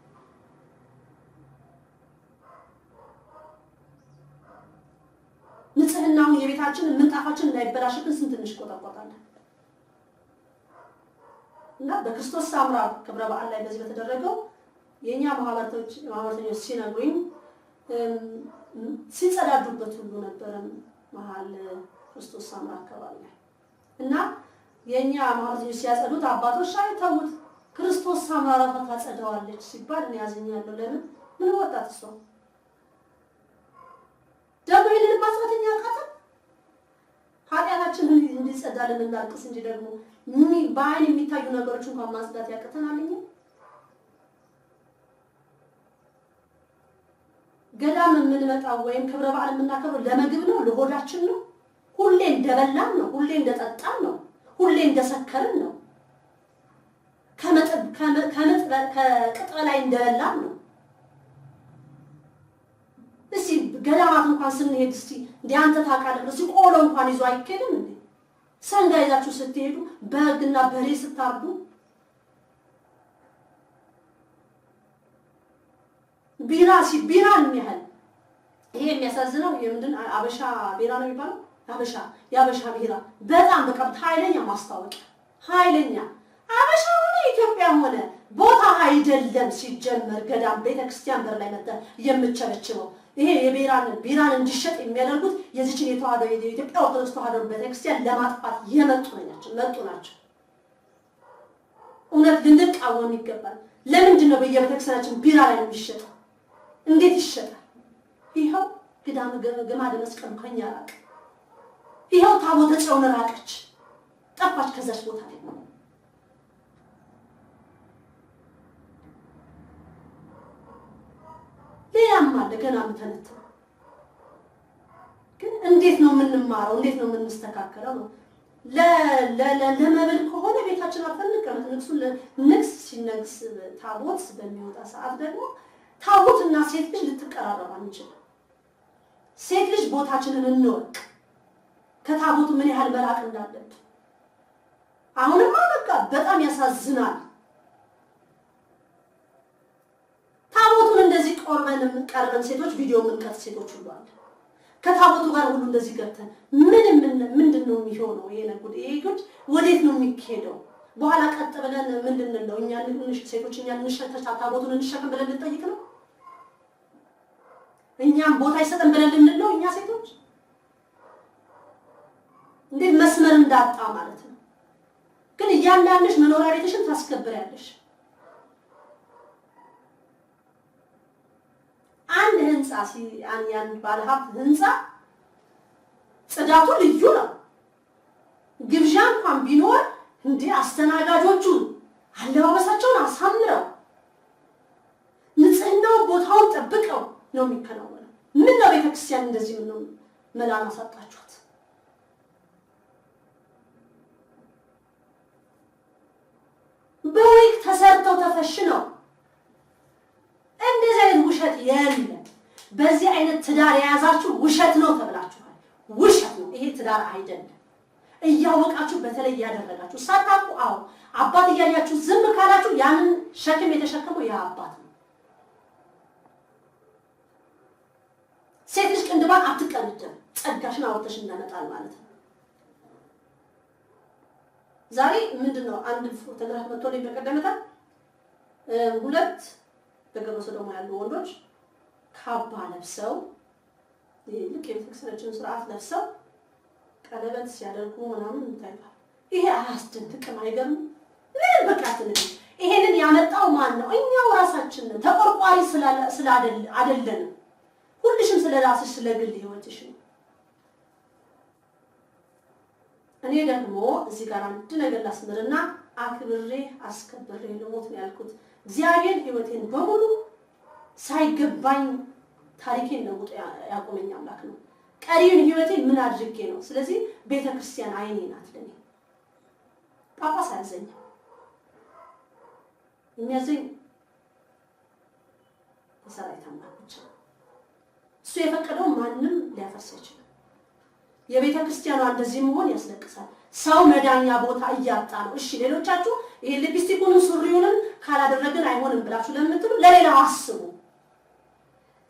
ንጽህናውን የቤታችንን ምንጣፋችን እንዳይበላሽብን ስንት እንቆጣቆጣለን። እና በክርስቶስ ሳምራ ክብረ በዓል ላይ በዚህ በተደረገው የኛ ማህበረተኞች ሲነግሩኝ ሲጸዳዱበት ሁሉ ነበር መሀል ክርስቶስ ሳምራ አካባቢ ላይ እና የኛ ማህበረተኞች ሲያጸዱት አባቶች አይተውት ክርስቶስ ሳማራታ ታጸዳዋለች ሲባል እኔ ያዝኛለሁ። ለምን ምን ወጣት እሷ ደግሞ ይሄንን ማጽዳትኛ አቃተን? ኃጢአታችንን እንዲጸዳልን እናልቅስ እንጂ ደግሞ በአይን የሚታዩ ነገሮች እንኳን ማጽዳት ያቅተናል። እኛ ገዳም የምንመጣው ወይም ክብረ በዓል የምናከብረው ለምግብ ነው? ለሆዳችን ነው? ሁሌ እንደበላን ነው? ሁሌ እንደጠጣን ነው? ሁሌ እንደሰከርን ነው? ከቅጥ በላይ እንደበላን ነው? እስቲ ገዳማት እንኳን ስንሄድ እስቲ እንደ አንተ ታውቃለህ እስቲ ቆሎ እንኳን ይዞ አይኬድም እንዴ? ሰንጋ ይዛችሁ ስትሄዱ በግና በሬ ስታርዱ ቢራን ያህል ይሄ የሚያሳዝነው የምንድን አበሻ ቢራ ነው የሚባለው? የአበሻ ቢራ በጣም በቃ ኃይለኛ ማስታወቂያ ኃይለኛ አበሻ ሆነ ኢትዮጵያ ሆነ ቦታ አይደለም። ሲጀመር ገዳም ቤተክርስቲያን በር ላይ መጣ የምቸበችበው ይሄ ቢራን እንዲሸጥ የሚያደርጉት የዚችን የተዋህዶ የኢትዮጵያ ኦርቶዶክስ ተዋህዶ ቤተክርስቲያን ለማጥፋት የመጡ ናቸው። እውነት ልንቃወም ይገባል። ለምንድን ነው በየቤተክርስቲያናችን ቢራ ላይ የሚሸጠው? እንዴት ይሸጣል? ይኸው ግማደ መስቀሉ ከኛ ራቀ። ይኸው ታቦተ ጽዮን ራቀች፣ ጠፋች ከዛች ቦታ ላይ። ሌላም አለ ገና የምተነትነው። ግን እንዴት ነው የምንማረው? እንዴት ነው የምንስተካከለው ነው? ለመብል ከሆነ ቤታችን አፈንቀመጥ ንግስ ሲነግስ ታቦት በሚወጣ ሰዓት ደግሞ ታቦትና ሴት ልጅ ልትቀራረብ አንችልም። ሴት ልጅ ቦታችንን እንወቅ፣ ከታቦቱ ምን ያህል መራቅ እንዳለብን። አሁንማ በቃ በጣም ያሳዝናል። ታቦቱን እንደዚህ ቀርበን ሴቶች ቪዲዮ የምንቀርጽ ሴቶች ሁሉ አለ። ከታቦቱ ጋር ሁሉ እንደዚህ ገብተን ምንድን ነው የሚሆነው? ይሄ ጉድ ወዴት ነው የሚሄደው? በኋላ ቀጥ ብለን ምንድን ነው እኛ ሴቶች ታቦቱን እንሸከም ብለን ልንጠይቅ ነው? እኛም ቦታ ይሰጠን ብለን ልንል ነው? እኛ ሴቶች እንዴት መስመር እንዳጣ ማለት ነው። ግን እያንዳንድሽ መኖሪያ ቤትሽን ታስከብሪያለሽ። አንድ ህንጻ ያን ባለሀብት ህንጻ ጽዳቱ ልዩ ነው። ግብዣ እንኳን ቢኖር እንዴ አስተናጋጆቹ አለባበሳቸውን አሳምረው ንጽህናው ቦታውን ጠብቀው ነው የሚከናወነው። ምን ነው ቤተክርስቲያን እንደዚህ ምን ነው መላና ሰጣችኋት? በወይክ ተሰርተው ተፈሽነው እንደዚህ አይነት ውሸት የለም። በዚህ አይነት ትዳር የያዛችሁ ውሸት ነው ተብላችኋል። ውሸት ነው ይሄ፣ ትዳር አይደለም። እያወቃችሁ በተለይ ያደረጋችሁ ሳታውቁ አባት እያያችሁ ዝም ካላችሁ ያንን ሸክም የተሸከመው ያ አባት ነው። ሴት ልጅ ቅንድባን አትቀንድም፣ ጸጋሽን አውጥተሽ እንዳመጣል ማለት ነው። ዛሬ ምንድነው አንድ ፎቶግራፍ መጥቶልኝ በቀደመታ ሁለት በግብረ ሰዶም ያሉ ወንዶች ካባ ለብሰው ልክ የቤተክርስቲያናችን ስርዓት ለብሰው ቀለበት ሲያደርጉ ምናምን እንታይባል። ይሄ አያስደንቅም? አይገርም? ምን በቃ ትንሽ ይሄንን ያመጣው ማን ነው? እኛው ራሳችን ነን። ተቆርቋሪ አይደለንም። ሁልሽም ስለራስሽ ስለግል ህይወትሽ ነው። እኔ ደግሞ እዚህ ጋር አንድ ነገር ላስምርና አክብሬ አስከብሬ ልሞት ነው ያልኩት። እግዚአብሔር ህይወቴን በሙሉ ሳይገባኝ ታሪኬን ለውጦ ያቆመኝ አምላክ ነው። ቀሪውን ህይወቴን ምን አድርጌ ነው? ስለዚህ ቤተክርስቲያን አይኔ ናት ለኔ። ጳጳስ አያዘኝም። የሚያዘኝ የሰራዊት አምላክ ብቻ ነው። እሱ የፈቀደው ማንም ሊያፈርስ አይችልም። የቤተክርስቲያኗ እንደዚህ መሆን ያስለቅሳል። ሰው መዳኛ ቦታ እያጣ ነው። እሺ ሌሎቻችሁ ይሄ ሊፕስቲኩን ሱሪውንም ካላደረግን አይሆንም ብላችሁ ለምትሉ ለሌላው አስቡ።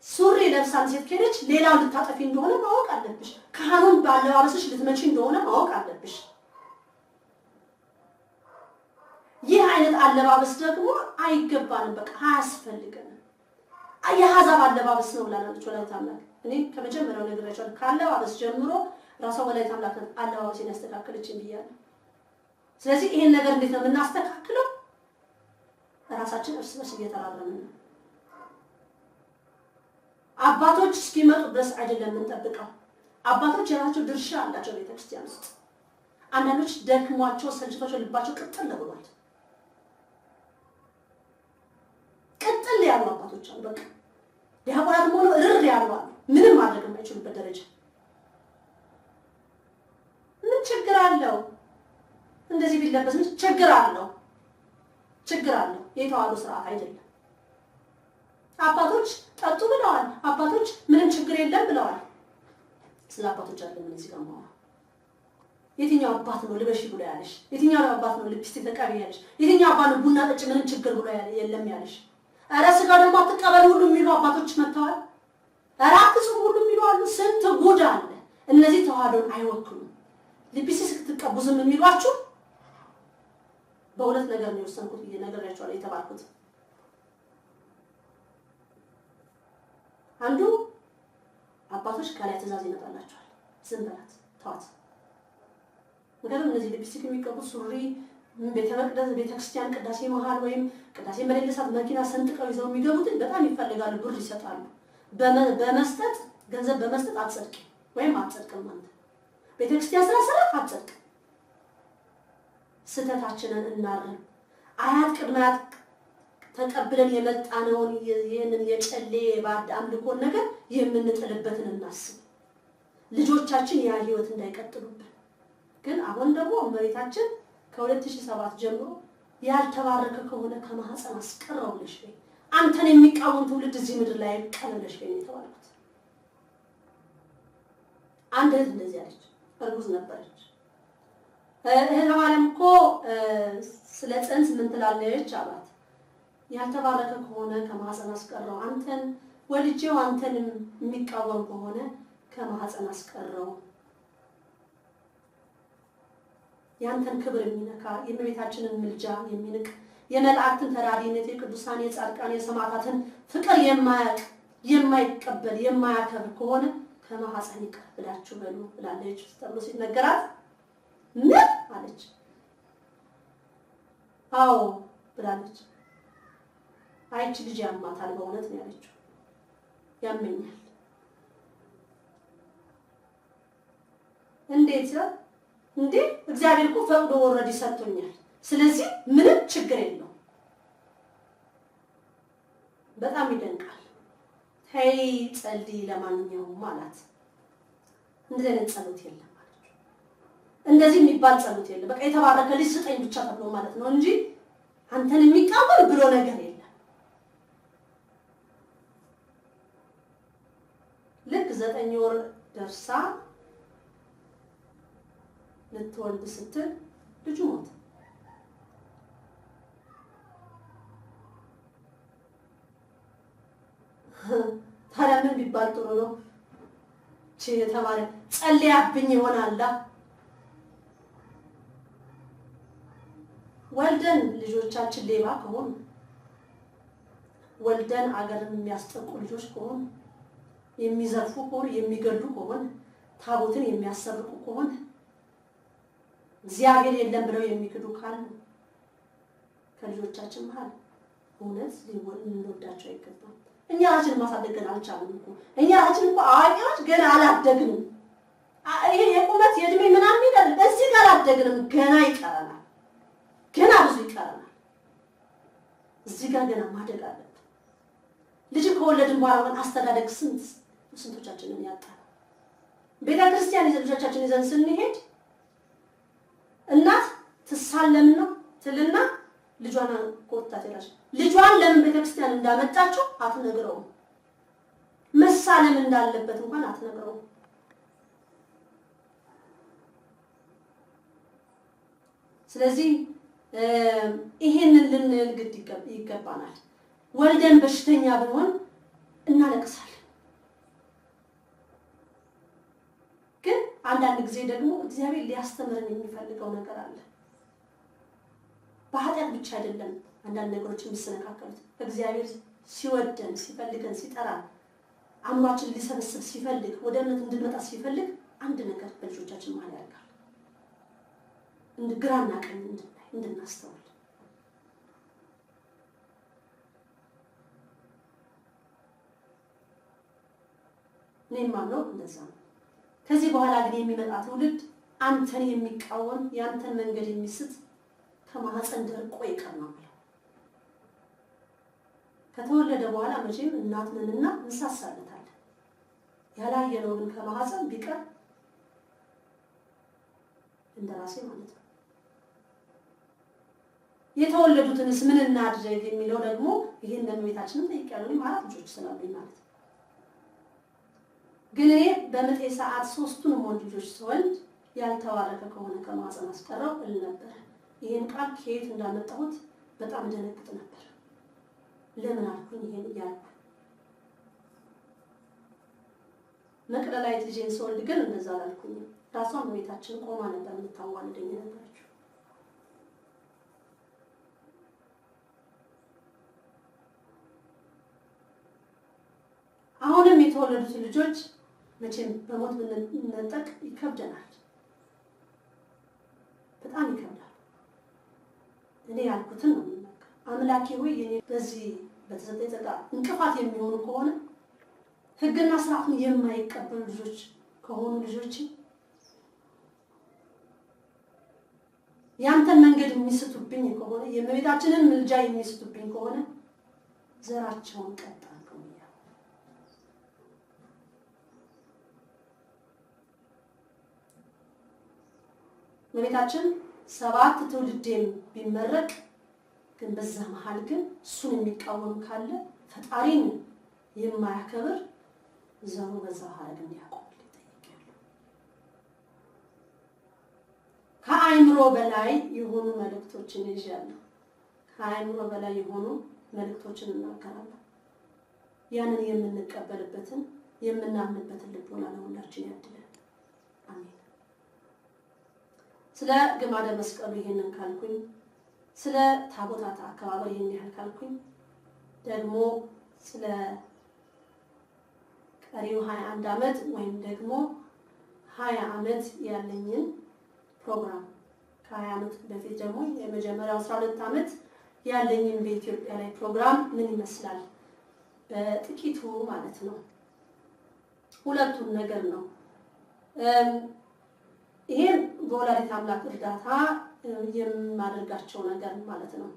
ሱሪ ለብሳን ሴት ከሄደች ሌላው ልታጠፊ እንደሆነ ማወቅ አለብሽ። ካህኑን ባለባበስሽ ልትመጪ እንደሆነ ማወቅ አለብሽ። ይህ አይነት አለባበስ ደግሞ አይገባንም፣ በቃ አያስፈልገንም። የአሕዛብ አለባበስ ነው ብላለች ወላዲተ አምላክ። እኔ ከመጀመሪያው ነግሬያቸዋለሁ። ካለባበስ ጀምሮ ራሷ ወላዲተ አምላክ አለባበስን ያስተካከለችን ብያለሁ። ስለዚህ ይሄን ነገር እንዴት ነው የምናስተካክለው? ራሳችን እርስ በርስ እየተራረምን ነው። አባቶች እስኪመጡ ድረስ አይደለም የምንጠብቀው። አባቶች የራሳቸው ድርሻ አላቸው ቤተክርስቲያን ውስጥ። አንዳንዶች ደክሟቸው ሰልችቷቸው ልባቸው ቅጥል ብሏል። ቅጥል ያሉ አባቶች አሉ። በቃ ዲያቆናት ሆኖ እርር ያሉ አሉ። ምንም ማድረግ የማይችሉበት ደረጃ። ምን ችግር አለው? እንደዚህ ቢለበስ ምን ችግር አለው? ችግር አለው። የተዋህዶ ስርዓት አይደለም። አባቶች ጠጡ ብለዋል። አባቶች ምንም ችግር የለም ብለዋል። ስለ አባቶች አይደለም እዚህ ጋር ማውራት። የትኛው አባት ነው ልበሽ ብሎ ያለሽ? የትኛው አባት ነው ሊፕስቲክ ተቀቢ ያለሽ? የትኛው አባት ነው ቡና ጠጭ ምንም ችግር ብሎ የለም ያለሽ? ኧረ ስጋ ደግሞ አትቀበሉ ሁሉ የሚሉ አባቶች መጥተዋል። ኧረ አትጹሙ ሁሉ የሚሉ አሉ። ስንት ጉድ አለ። እነዚህ ተዋህዶን አይወክሉም። ሊፕስቲክ ስትቀቡ ዝም የሚሏችሁ በሁለት ነገር ነው የወሰንኩት ብዬ ነግሬያቸዋለሁ። የተባልኩት አንዱ አባቶች ከላይ ትእዛዝ ይመጣላቸዋል። ዝም በላት ተዋት። ምክንያቱም እነዚህ ሊፕስቲክ የሚቀቡት ሱሪ ቤተ መቅደስ ቤተክርስቲያን ቅዳሴ መሃል ወይም ቅዳሴ በሌለ ሰዓት መኪና ሰንጥቀው ይዘው የሚገቡትን በጣም ይፈልጋሉ። ብር ይሰጣሉ። በመስጠት ገንዘብ በመስጠት አትጸድቅም ወይም አትጸድቅም ማለት ቤተክርስቲያን ስራ አትጸድቅም። ስህተታችንን እናርም። አያት ቅድመ አያት ተቀብለን የመጣነውን ይህንን የጨሌ ባድ አምልኮን ነገር የምንጥልበትን እናስብ። ልጆቻችን ያ ህይወት እንዳይቀጥሉብን። ግን አሁን ደግሞ መሬታችን ከ2007 ጀምሮ ያልተባረከ ከሆነ ከማህፀን አስቀረው ብለሽ ወይ አንተን የሚቃወም ትውልድ እዚህ ምድር ላይ ቀለለሽ ወይ የተባልኩት። አንድ እህት እንደዚህ አለች። እርጉዝ ነበረች። እህት ማርያም እኮ ስለ ጽንስ ምን ትላለች አላት። ያልተባረከ ከሆነ ከማህፀን አስቀረው፣ አንተን ወልጄው አንተን የሚቃወም ከሆነ ከማህፀን አስቀረው። ያንተን ክብር የሚነካ የእመቤታችንን ምልጃ የሚንቅ የመላእክትን ተራዳኢነት የቅዱሳን የጻድቃን የሰማዕታትን ፍቅር የማያውቅ የማይቀበል የማያከብር ከሆነ ከማህፀን ይቅር ብላችሁ በሉ ብላለች ተብሎ ሲነገራት ምን አለች? አዎ ብላለች። አይች ልጅ ያማታል በእውነት ነው ያለችው። ያመኛል። እንዴት እንዴ? እግዚአብሔር እኮ ፈቅዶ ወረድ ሰጥቶኛል። ስለዚህ ምንም ችግር የለው። በጣም ይደንቃል። ተይ ጸልይ ለማንኛውም ማለት እንደዚህ አይነት ጸሎት የለም ማለት ነው። እንደዚህ የሚባል ጸሎት የለም። በቃ የተባረከ ልጅ ስጠኝ ብቻ ተብሎ ማለት ነው እንጂ አንተን የሚቃወም ብሎ ነገር የለም። ልክ 9 ወር ደርሳ ልትወልድ ስትል ልጁ ሞተ። ታዲያ ምን ቢባል ጥሩ ነው? የተማረ ጸልያብኝ ይሆናል። ወልደን ልጆቻችን ሌባ ከሆኑ ወልደን አገርን የሚያስጠቁ ልጆች ከሆኑ የሚዘርፉ ከሆኑ የሚገሉ ከሆነ ታቦትን የሚያሰርቁ ከሆነ እግዚአብሔር የለም ብለው የሚክዱ ካሉ ከልጆቻችን መሃል እውነት ልንወዳቸው አይገባም። እኛ ራሳችንን ማሳደግ ገና አልቻልንም እኮ። እኛ ራሳችን እኮ አዋቂዎች ገና አላደግንም። ይሄ የቁመት የእድሜ ምናምን ይላል እዚህ ጋር አላደግንም። ገና ይቀረናል። ገና ብዙ ይቀረናል። እዚህ ጋር ገና ማደግ አለብን። ልጅ ከወለድን በኋላ አስተዳደግ ስንቶቻችንን ያጣል። ቤተክርስቲያን ልጆቻችን ይዘን ስንሄድ እናት ትሳለምና ትልና ልጇን ቆጣ ትላለች። ልጇን ለምን ቤተክርስቲያን እንዳመጣችው አትነግረውም። መሳለም እንዳለበት እንኳን አትነግረውም። ስለዚህ ይሄንን ልንል ግድ ይገባናል። ወልደን በሽተኛ ብንሆን እናለቅሳለን። ግን አንዳንድ ጊዜ ደግሞ እግዚአብሔር ሊያስተምረን የሚፈልገው ነገር አለ። በኃጢአት ብቻ አይደለም አንዳንድ ነገሮች የሚሰነካከሉት። እግዚአብሔር ሲወደን ሲፈልገን ሲጠራን አእምሯችን ሊሰበስብ ሲፈልግ ወደ እምነት እንድንመጣ ሲፈልግ አንድ ነገር በልጆቻችን መሀል ያደርጋል። ግራና ቀኝ እንድናስተውል እኔም ማምነው እንደዛ ነው። ከዚህ በኋላ ግን የሚመጣ ትውልድ አንተን የሚቃወም ያንተን መንገድ የሚስት ከማህፀን ደርቆ ይቀር ነው። ከተወለደ በኋላ መቼም እናት ነንና እንሳሳለታለን። ያላየነው ግን ከማህፀን ቢቀር እንደራሴ ማለት ነው። የተወለዱትንስ ምን እናድርግ የሚለው ደግሞ ይሄን ለቤታችንን ጠይቄያለሁ። እኔ 4 ልጆች ስላሉኝ ማለት ነው። ግን እኔ በምጤ ሰዓት 3ቱንም ወንድ ልጆች ስወልድ ያልተዋረከ ከሆነ ከማህፀን አስቀረው እል ነበር። ይሄን ቃል ከየት እንዳመጣሁት በጣም ደነግጥ ነበር። ለምን አልኩኝ ይሄን እያልኩ መቅደላዊት ልጄን ስወልድ ግን እንደዛ አላልኩኝ። ራሷን በቤታችን ቆማ ነበር የምታዋልደኝ ነበረችው። አሁንም የተወለዱት ልጆች መቼም በሞት ብንነጠቅ ይከብደናል፣ በጣም ይከብዳል። እኔ ያልኩትን ነው የምናገር። አምላኬ ሆይ የኔ በዚህ በተሰጠኝ ጸጋ እንቅፋት የሚሆኑ ከሆነ ሕግና ስርዓቱን የማይቀበሉ ልጆች ከሆኑ ልጆች ያንተን መንገድ የሚስቱብኝ ከሆነ የእመቤታችንን ምልጃ የሚስቱብኝ ከሆነ ዘራቸውን ቀጣ እመቤታችን 7 ትውልዴን ቢመረቅ ግን በዛ መሃል ግን እሱን የሚቃወም ካለ ፈጣሪን የማያከብር ዘሩ በዛ ሀረግ እንዲያቆም ይጠይቃል። ከአይምሮ በላይ የሆኑ መልእክቶችን ይዣለሁ። ከአይምሮ በላይ የሆኑ መልእክቶችን እናገራለሁ። ያንን የምንቀበልበትን የምናምንበትን ልቦና ለሁላችን ያድለን። አሜን። ስለ ግማደ መስቀሉ ይሄንን ካልኩኝ፣ ስለ ታቦታት አከባበር ይሄን ያህል ካልኩኝ፣ ደግሞ ስለ ቀሪው 21 ዓመት ወይም ደግሞ 20 ዓመት ያለኝን ፕሮግራም ከ20 ዓመት በፊት ደግሞ የመጀመሪያው 12 ዓመት ያለኝን በኢትዮጵያ ላይ ፕሮግራም ምን ይመስላል በጥቂቱ ማለት ነው። ሁለቱን ነገር ነው። ይሄን በወላዲተ አምላክ እርዳታ የማደርጋቸው ነገር ማለት ነው።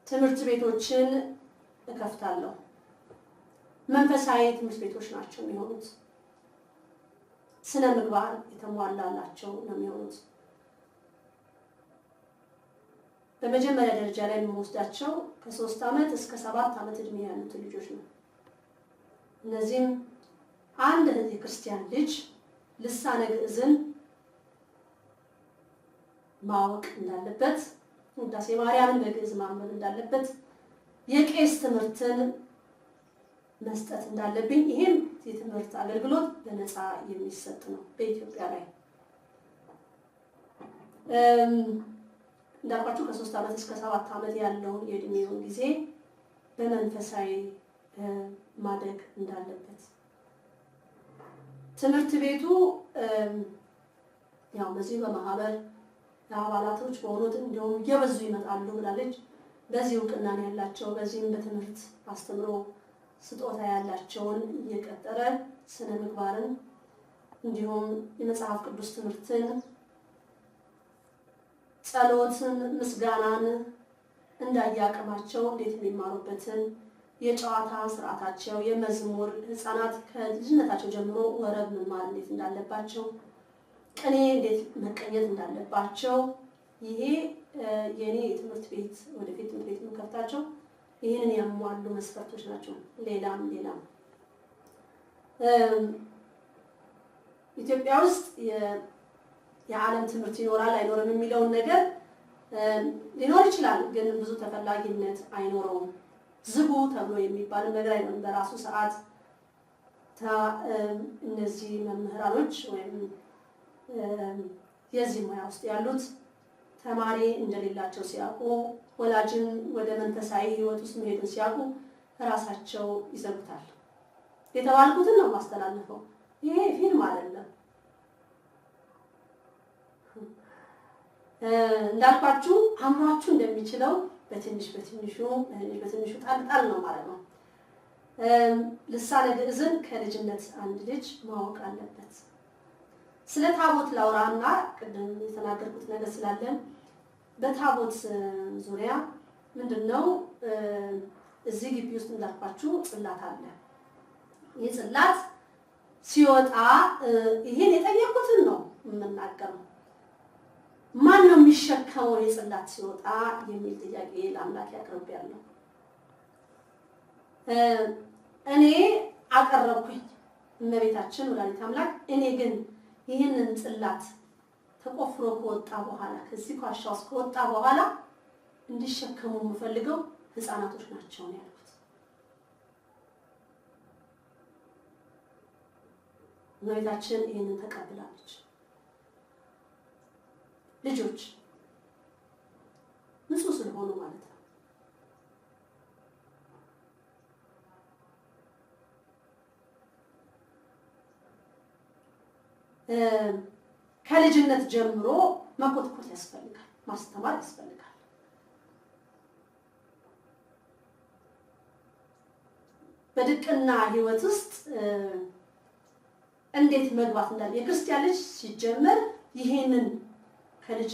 ትምህርት ቤቶችን እከፍታለሁ። መንፈሳዊ ትምህርት ቤቶች ናቸው የሚሆኑት። ስነ ምግባር የተሟላላቸው ነው የሚሆኑት። በመጀመሪያ ደረጃ ላይ የምወስዳቸው ከ3 ዓመት እስከ 7 ዓመት እድሜ ያሉትን ልጆች ነው። እነዚህም አንድ የክርስቲያን ልጅ ልሳነ ግዕዝን ማወቅ እንዳለበት፣ ውዳሴ ማርያምን በግዕዝ ማንበብ እንዳለበት፣ የቄስ ትምህርትን መስጠት እንዳለብኝ፣ ይሄም የትምህርት አገልግሎት በነፃ የሚሰጥ ነው በኢትዮጵያ ላይ። እንዳልኳችሁ ከ3 ዓመት እስከ 7 ዓመት ያለውን የእድሜውን ጊዜ በመንፈሳዊ ማደግ እንዳለበት፣ ትምህርት ቤቱ ያው በዚህ በማህበር አባላቶች በሆኑት እንደውም እየበዙ ይመጣሉ ብላለች። በዚህ እውቅናን ያላቸው በዚህም በትምህርት አስተምሮ ስጦታ ያላቸውን እየቀጠረ ስነ ምግባርን እንዲሁም የመጽሐፍ ቅዱስ ትምህርትን፣ ጸሎትን፣ ምስጋናን እንዳያቀማቸው እንዴት የሚማሩበትን የጨዋታ ስርዓታቸው፣ የመዝሙር ህፃናት ከልጅነታቸው ጀምሮ ወረብ መማር እንዴት እንዳለባቸው፣ ቅኔ እንዴት መቀኘት እንዳለባቸው፣ ይሄ የኔ ትምህርት ቤት ወደፊት ትምህርት ቤት የምከፍታቸው ይህንን ያሟሉ መስፈርቶች ናቸው። ሌላም ኢትዮጵያ ውስጥ የዓለም ትምህርት ይኖራል አይኖርም የሚለውን ነገር ሊኖር ይችላል፣ ግን ብዙ ተፈላጊነት አይኖረውም። ዝጉ ተብሎ የሚባል ነገር አይኖርም። በራሱ ሰዓት እነዚህ መምህራኖች ወይም የዚህ ሙያ ውስጥ ያሉት ተማሪ እንደሌላቸው ሲያውቁ፣ ወላጅን ወደ መንፈሳዊ ህይወት ውስጥ መሄድን ሲያውቁ ራሳቸው ይዘጉታል። የተባልኩትን ነው ማስተላለፈው። ይሄ ፊልም አይደለም። እንዳልኳችሁ አእምሯችሁ እንደሚችለው በትንሹ ጣል ነው ማለት ነው። ልሳነ ግዕዝን ከልጅነት አንድ ልጅ ማወቅ አለበት። ስለ ታቦት ላውራና ቅድም የተናገርኩት ነገር ስላለን በታቦት ዙሪያ ምንድነው እዚህ ግቢ ውስጥ እንዳልኳችሁ ጽላት አለ። ይህ ጽላት ሲወጣ ይሄን የጠየቁትን ነው የምናገረው። ማን ነው የሚሸከመው የጽላት ሲወጣ የሚል ጥያቄ ለአምላክ ያቀርባለሁ። እኔ አቀረብኩኝ እመቤታችን ወላዲተ አምላክ። እኔ ግን ይህንን ጽላት ተቆፍሮ ከወጣ በኋላ ከዚህ ዋሻ ውስጥ ከወጣ በኋላ እንዲሸከሙ የምፈልገው ህፃናቶች ናቸው ነው ያልኩት። እመቤታችን ይህንን ተቀብላለች። ልጆች ንጹህ ስለሆኑ ማለት ነው። ከልጅነት ጀምሮ መኮትኮት ያስፈልጋል፣ ማስተማር ያስፈልጋል። በድቅና ህይወት ውስጥ እንዴት መግባት እንዳለ የክርስቲያን ልጅ ሲጀመር ይሄንን ከልጅ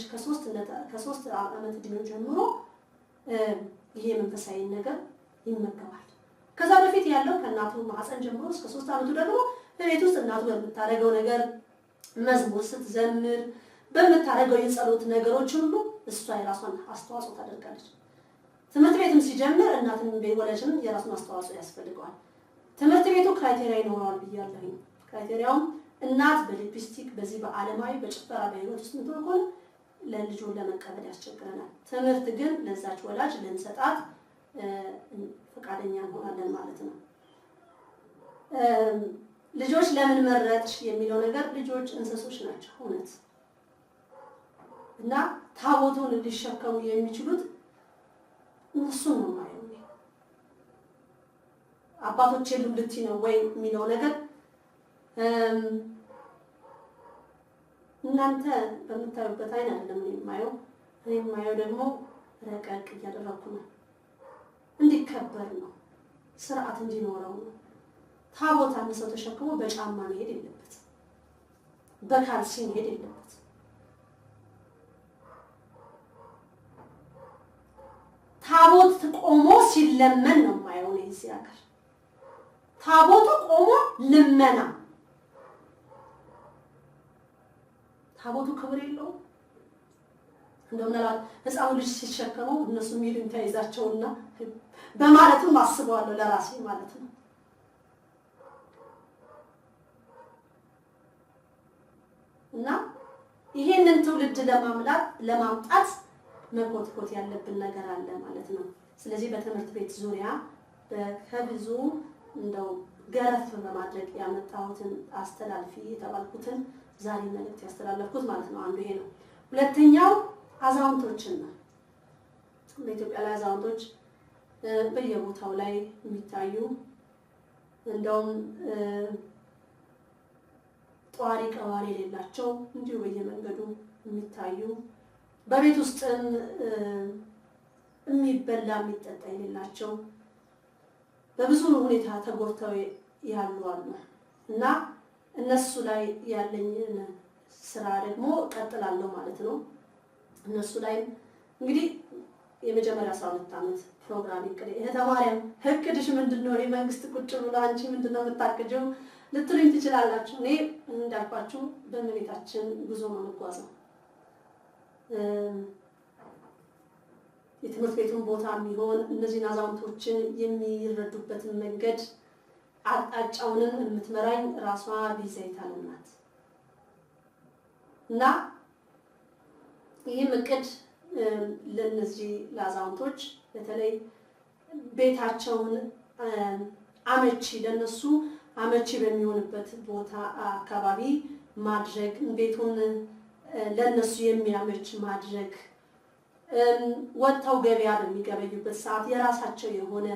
ከሶስት ዓመት ዕድሜው ጀምሮ ይሄ መንፈሳዊ ነገር ይመገባል። ከዛ በፊት ያለው ከእናቱ ማህፀን ጀምሮ እስከ 3 ዓመቱ ደግሞ በቤት ውስጥ እናቱ በምታደርገው ነገር መዝሙር ስትዘምር በምታደርገው የጸሎት ነገሮች ሁሉ እሷ የራሷን አስተዋጽኦ ታደርጋለች። ትምህርት ቤትም ሲጀምር እናትን ወላጅም የራሱን አስተዋጽኦ ያስፈልገዋል። ትምህርት ቤቱ ክራይቴሪያ ይኖረዋል ብያለሁ። ክራይቴሪያውም እናት በሊፕስቲክ በዚህ በዓለማዊ በጭፈራ በህይወት ውስጥ ምትሆን ለልጁን ለመቀበል ያስቸግረናል። ትምህርት ግን ለዛች ወላጅ ልንሰጣት ፈቃደኛ እንሆናለን ማለት ነው። ልጆች ለምን መረጥሽ የሚለው ነገር ልጆች እንስሶች ናቸው እውነት እና ታቦቱን ሊሸከሙ የሚችሉት እነሱን ነው ማለት ነው። አባቶች የሉም ልትይ ነው ወይ የሚለው ነገር እናንተ በምታዩበት አይን አይደለም የማየው። እኔ የማየው ደግሞ ረቀቅ እያደረኩ ነው። እንዲከበር ነው፣ ስርዓት እንዲኖረው ነው። ታቦት አንድ ሰው ተሸክሞ በጫማ መሄድ የለበት፣ በካልሲ መሄድ የለበት። ታቦት ቆሞ ሲለመን ነው የማየው ነው እዚህ ሀገር። ታቦቱ ቆሞ ልመና። ታቦቱ ክብር የለውም። እንደው ምናልባት ህፃኑ ልጅ ሲሸከመው እነሱ የሚሉኝ ተይዛቸውና በማለትም አስበዋለሁ ለራሴ ማለት ነው። እና ይሄንን ትውልድ ለማምጣት መኮትኮት ያለብን ነገር አለ ማለት ነው። ስለዚህ በትምህርት ቤት ዙሪያ ከብዙ እንደው ገረፍ በማድረግ ያመጣሁትን አስተላልፊ የተባልኩትን ዛሬ መልእክት ያስተላለፍኩት ማለት ነው። አንዱ ይሄ ነው። ሁለተኛው አዛውንቶችን ነው። በኢትዮጵያ ላይ አዛውንቶች በየቦታው ላይ የሚታዩ እንደውም ጧሪ ቀባሪ የሌላቸው እንዲሁ በየመንገዱ የሚታዩ በቤት ውስጥም የሚበላ የሚጠጣ የሌላቸው በብዙ ሁኔታ ተጎድተው ያሉ አሉ እና እነሱ ላይ ያለኝን ስራ ደግሞ ቀጥላለሁ ማለት ነው። እነሱ ላይ እንግዲህ የመጀመሪያ 12 ዓመት ፕሮግራም ይቅር እህተ ማርያም እቅድሽ ምንድነው? የመንግስት ቁጭ ብሎ አንቺ ምንድነው የምታቅጂው ልትሉኝ ትችላላችሁ። እኔ እንዳልኳችሁ በእመቤታችን ጉዞ ነው የምጓዘው። የትምህርት ቤቱን ቦታ የሚሆን እነዚህን አዛውንቶችን የሚረዱበትን መንገድ አቅጣጫውንም የምትመራኝ ራሷ ቢዛይት አለናት እና ይህም እቅድ ለነዚህ ለአዛውንቶች በተለይ ቤታቸውን አመቺ ለነሱ አመቺ በሚሆንበት ቦታ አካባቢ ማድረግ፣ ቤቱን ለነሱ የሚያመች ማድረግ፣ ወጥተው ገበያ በሚገበዩበት ሰዓት የራሳቸው የሆነ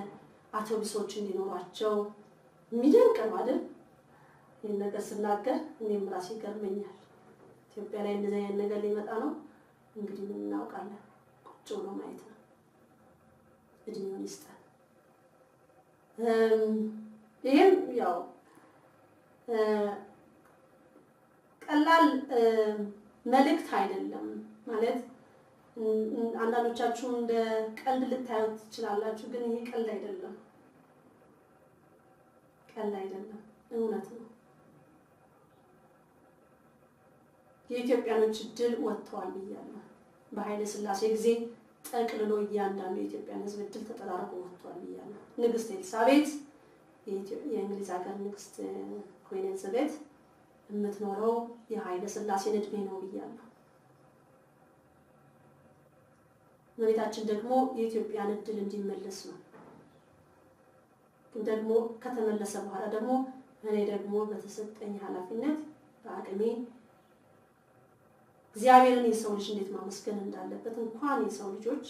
አውቶቡሶች እንዲኖራቸው የሚደንቅ ማለት ይሄን ነገር ስናገር እኔም ራሴ ይገርመኛል። ኢትዮጵያ ላይ እንደዚህ አይነት ነገር ሊመጣ ነው እንግዲህ ምን እናውቃለን። ቁጭ ብሎ ማየት ነው። እድሜውን ይስጠን። ይሄም ያው ቀላል መልእክት አይደለም ማለት አንዳንዶቻችሁ እንደ ቀልድ ልታዩት ትችላላችሁ፣ ግን ይሄ ቀልድ አይደለም። ቀልድ አይደለም፣ እውነት ነው። የኢትዮጵያኖች ድል ወጥተዋል ብያለሁ። በኃይለ ሥላሴ ጊዜ ጠቅልሎ እያንዳንዱ የኢትዮጵያን ሕዝብ ድል ተጠራርጎ ወጥቷል ብያለሁ። ንግስት ኤልሳቤጥ የእንግሊዝ ሀገር ንግስት ኩዊን ኤልሳቤጥ የምትኖረው የኃይለ ሥላሴን እድሜ ነው ብያለሁ። እመቤታችን ደግሞ የኢትዮጵያን እድል እንዲመለስ ነው። ግን ደግሞ ከተመለሰ በኋላ ደግሞ እኔ ደግሞ በተሰጠኝ ኃላፊነት በአቅሜ እግዚአብሔርን የሰው ልጅ እንዴት ማመስገን እንዳለበት እንኳን የሰው ልጆች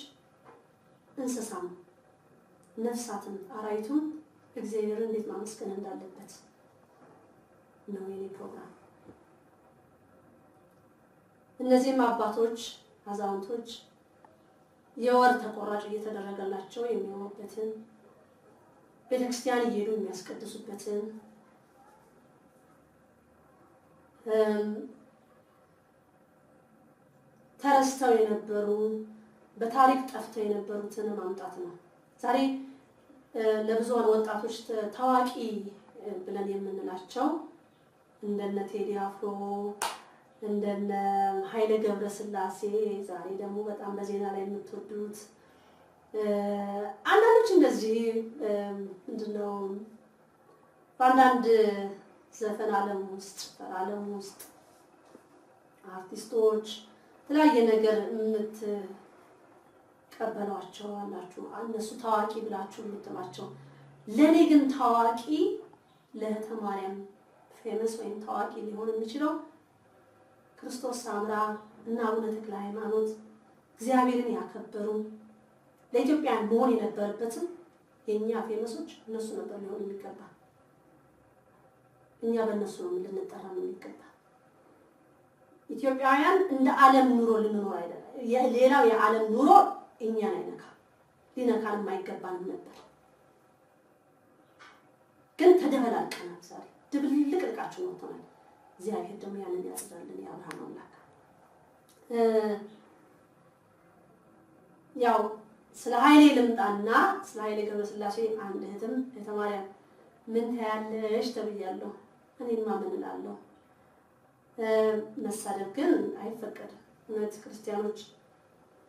እንስሳም ነፍሳትም አራዊቱም እግዚአብሔርን እንዴት ማመስገን እንዳለበት ነው የኔ ፕሮግራም። እነዚህም አባቶች አዛውንቶች የወር ተቆራጭ እየተደረገላቸው የሚሆኑበትን ቤተክርስቲያን እየሄዱ የሚያስቀድሱበትን ተረስተው የነበሩ በታሪክ ጠፍተው የነበሩትን ማምጣት ነው። ዛሬ ለብዙሃን ወጣቶች ታዋቂ ብለን የምንላቸው እንደነ ቴዲ አፍሮ እንደነ ኃይለ ገብረስላሴ ዛሬ ደግሞ በጣም በዜና ላይ የምትወዱት አንዳንዶች እንደዚህ ምንድነው በአንዳንድ ዘፈን ዓለም ውስጥ አርቲስቶች የተለያየ ነገር የምትቀበሏቸው አላችሁ። እነሱ ታዋቂ ብላችሁ የምትሏቸው። ለእኔ ግን ታዋቂ ለእህተ ማርያም ፌመስ ወይም ታዋቂ ሊሆን የሚችለው ክርስቶስ ሰምራ እና አቡነ ተክለ ሃይማኖት እግዚአብሔርን ያከበሩ ለኢትዮጵያ መሆን የነበረበትም የኛ ፌመሶች እነሱ ነበር ሊሆን የሚገባ። እኛ በእነሱ ነው ልንጠራ ነው የሚገባ። ኢትዮጵያውያን እንደ ዓለም ኑሮ ልንኖር አይደለም። ሌላው የዓለም ኑሮ እኛን አይነካም፣ ሊነካን የማይገባንም ነበር። ግን ተደበላልቀናል። ዛሬ ድብልቅ ልቃችሁ ወጥተናል። እግዚአብሔር ደግሞ ያንን ያጽዳልን። የአብርሃም አምላክ ያው ስለ ኃይሌ ልምጣና ስለ ኃይሌ ገብረስላሴ አንድ እህትም እህተ ማርያም ምን ታያለሽ ተብያለሁ። እኔማ ምን እላለሁ? መሳደብ ግን አይፈቀድም። እውነት ክርስቲያኖች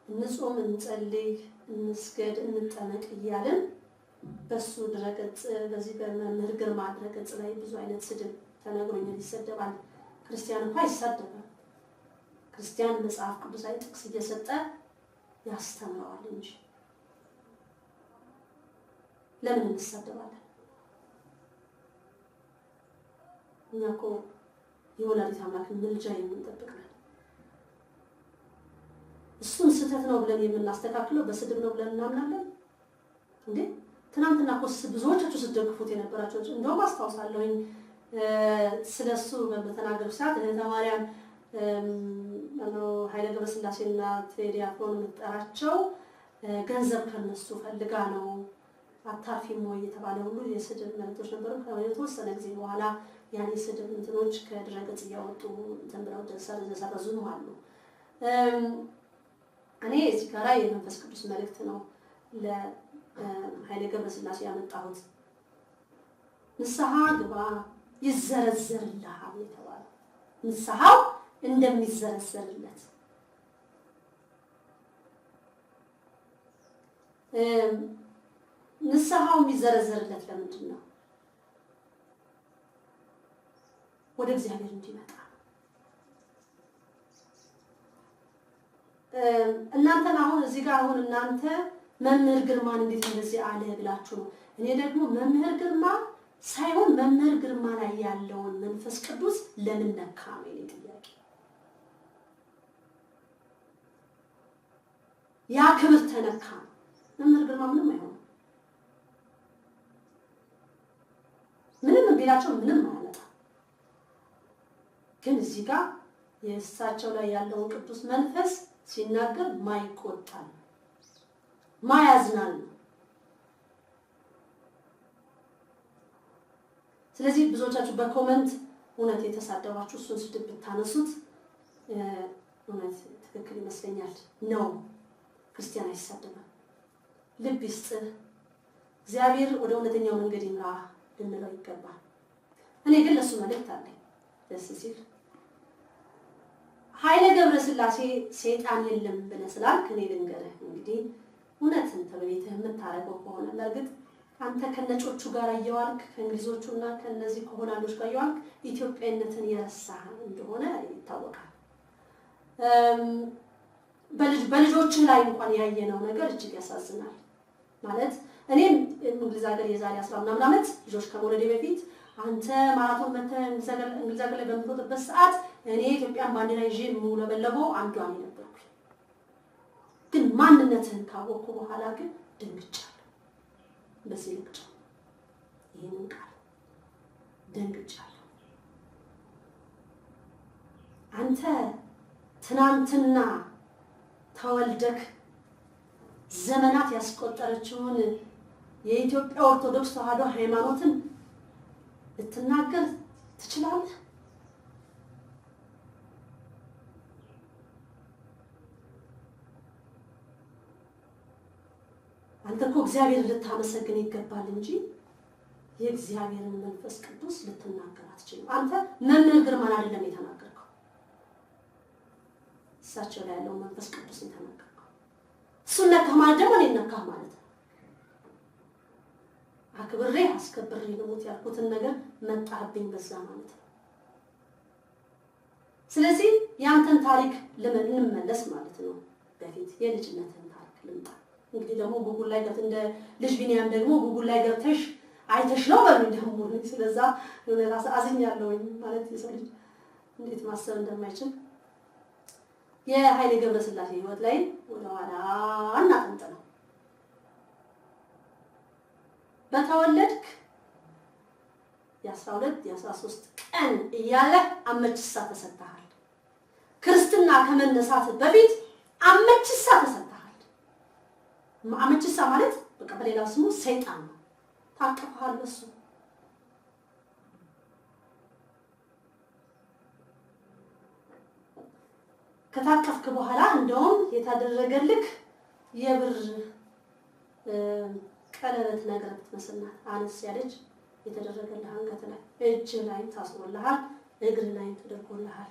እንጾም፣ እንጸልይ፣ እንስገድ፣ እንጠመቅ እያልን በሱ ድረገጽ በዚህ በመምህር ግርማ ድረገጽ ላይ ብዙ አይነት ስድብ ተነግሮኛል። ይሰደባል። ክርስቲያን እንኳን ይሳደባል። ክርስቲያን መጽሐፍ ቅዱሳዊ ጥቅስ እየሰጠ ያስተምረዋል እንጂ ለምን እንሳደባለን? እኛ እኮ የወላዲተ አምላክን ምልጃ የምንጠብቅ ነን። እሱን ስህተት ነው ብለን የምናስተካክለው በስድብ ነው ብለን እናምናለን እንዴ? ትናንትና እኮ ብዙዎቻችሁ ስትደግፉት የነበራችሁ እንደውም አስታውሳለሁኝ ስለሱ በተናገሩ ሰዓት እህተ ማርያም ኃይለ ገብረስላሴና ቴዲ አፍሮን የምትጠራቸው ገንዘብ ከነሱ ፈልጋ ነው አታርፊም ወይ የተባለ ሁሉ የስድብ መልእክቶች ነበሩ። ከተወሰነ ጊዜ በኋላ ያን የስድብ እንትኖች ከድረገጽ እያወጡ እንትን ብለው ደረሰረዙም አሉ። እኔ እዚህ ጋራ የመንፈስ ቅዱስ መልእክት ነው ለኃይለ ገብረስላሴ ያመጣሁት። ንስሐ ግባ ይዘረዘርልሃል የተባለው ንስሐው እንደሚዘረዘርለት ንስሐው የሚዘረዘርለት ለምንድን ነው? ወደ እግዚአብሔር እንዲመጣ። እናንተን አሁን እዚህ ጋር አሁን እናንተ መምህር ግርማን እንዴት እንደዚህ አለ ብላችሁ ነው። እኔ ደግሞ መምህር ግርማ ሳይሆን መምህር ግርማ ላይ ያለውን መንፈስ ቅዱስ ለምን ነካ ነው ጥያቄ። ያ ክብር ተነካ። መምህር ግርማ ምንም አይሆንም። ምንም ቢላቸው ምንም አያመጣም። ግን እዚህ ጋር የእሳቸው ላይ ያለውን ቅዱስ መንፈስ ሲናገር ማይቆጣል ማያዝናል። ስለዚህ ብዙዎቻችሁ በኮመንት እውነት የተሳደባችሁ እሱን ስድብ ብታነሱት እውነት ትክክል ይመስለኛል። ነው ክርስቲያን አይሳደብም። ልብ ይስጥህ፣ እግዚአብሔር ወደ እውነተኛው መንገድ ይምራ ልንለው ይገባል። እኔ ግን ለሱ መልእክት አለኝ። ደስ ሲል ኃይለ ገብረስላሴ ሰይጣን የለም ብለህ ስላልክ እኔ ልንገርህ እንግዲህ እውነትን ተበቤትህ የምታረገው ከሆነ ለርግጥ አንተ ከነጮቹ ጋር እየዋልክ ከእንግሊዞቹና ከነዚህ ከሆላንዶች ጋር እየዋልክ ኢትዮጵያዊነትን የረሳህ እንደሆነ ይታወቃል። በልጆች ላይ እንኳን ያየነው ነገር እጅግ ያሳዝናል። ማለት እኔም እንግሊዝ ሀገር የዛሬ 10 ምናምን ዓመት ልጆች ከመውለዴ በፊት አንተ ማራቶን መተህ እንግሊዝ ሀገር ላይ በምትወጥበት ሰዓት እኔ ኢትዮጵያን ባንዲራ ይዤ የምውለበለበው አንዷ እኔ ነበርኩ። ግን ማንነትህን ካወቅኩ በኋላ ግን ደንግጫለሁ። በዚህ ልክ ይሄንን ቃል ደንግጫለሁ። አንተ ትናንትና ተወልደክ ዘመናት ያስቆጠረችውን የኢትዮጵያ ኦርቶዶክስ ተዋሕዶ ሃይማኖትን ልትናገር ትችላለህ? አንተ እኮ እግዚአብሔር ልታመሰግን ይገባል እንጂ የእግዚአብሔርን መንፈስ ቅዱስ ልትናገር አትችልም። አንተ መምህር ግርማን አይደለም የተናገርከው፣ እሳቸው ላይ ያለው መንፈስ ቅዱስ የተናገርከው። እሱን ነካህ ማለት ደግሞ እኔን ነካህ ማለት ነው። አክብሬ አስከብሬ ልሞት ያልኩትን ነገር መጣህብኝ በዛ ማለት ነው። ስለዚህ ያንተን ታሪክ እንመለስ ማለት ነው። በፊት የልጅነትን ታሪክ ልምጣ። እንግዲህ ደግሞ ጉጉል ላይ ገብተህ እንደ ልጅ ቢኒያም ደግሞ ጉጉል ላይ ገብተሽ አይተሽ ነው በሉኝ ደግሞ። ስለዛ ለራስ አዝኛለሁኝ ማለት የሰው ልጅ እንዴት ማሰብ እንደማይችል የኃይሌ ገብረስላሴ ህይወት ላይ ወደኋላ እናጥንጥነው። በተወለድክ የ12 የ13 ቀን እያለ አመቺሳ ተሰጥተሃል። ክርስትና ከመነሳት በፊት አመቺሳ ተሰጥተሃል። አመቺሳ ማለት በቃ በሌላ ስሙ ሰይጣን ነው። ታቀፈሃል በሱ። ከታቀፍክ በኋላ እንደውም የታደረገልክ የብር ቀለበት ነገር ብትመስልናት አነስ ያለች የተደረገልህ አንገት ላይ እጅ ላይ ታስሮልሃል፣ እግር ላይ ተደርጎልሃል።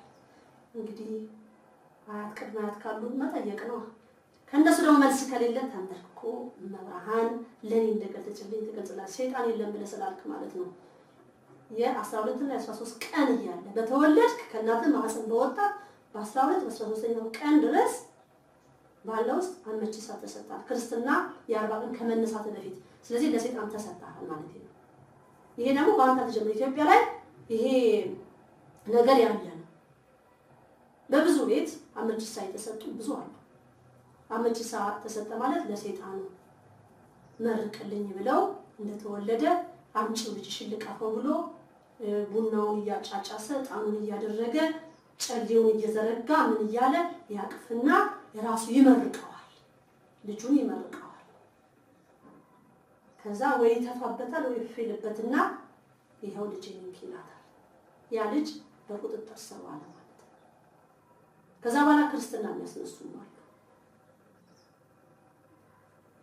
እንግዲህ አያት ቅድመ አያት ካሉ መጠየቅ ነው። ከእነሱ ደግሞ መልስ ከሌለ ተንበርክኮ መብርሃን ለኔ እንደገለጸልኝ ትገልጽላለች። ሰይጣን የለም ብለህ ስላልክ ማለት ነው። የ12 እና የ13 ቀን እያለ በተወለድክ ከእናትህ ማህፀን በወጣ በ12 በ13ኛው ቀን ድረስ ባለው ውስጥ አመቺሳ ተሰጥቷል። ክርስትና የ40 ቀን ከመነሳት በፊት። ስለዚህ ለሰይጣን ተሰጥቷል ማለት ነው። ይሄ ደግሞ በአንተ ተጀምሮ ኢትዮጵያ ላይ ይሄ ነገር ያለ ነው። በብዙ ቤት አመቺሳ የተሰጡ ብዙ አሉ። አመቺሳ ተሰጠ ማለት ለሰይጣን መርቅልኝ ብለው እንደተወለደ አምጪው ልጅሽን ልቀፈው ብሎ ቡናውን እያጫጫሰ ጣኑን እያደረገ ጨሌውን እየዘረጋ ምን እያለ ያቅፍና የራሱ ይመርቀዋል፣ ልጁን ይመርቀዋል። ከዛ ወይ ተፋበታል ወይ ይፈልበትና ይሄው ልጅ ይንኪላታል። ያ ልጅ በቁጥጥር ስር ዋለ ማለት ነው። ከዛ በኋላ ክርስትና የሚያስነሱም አሉ።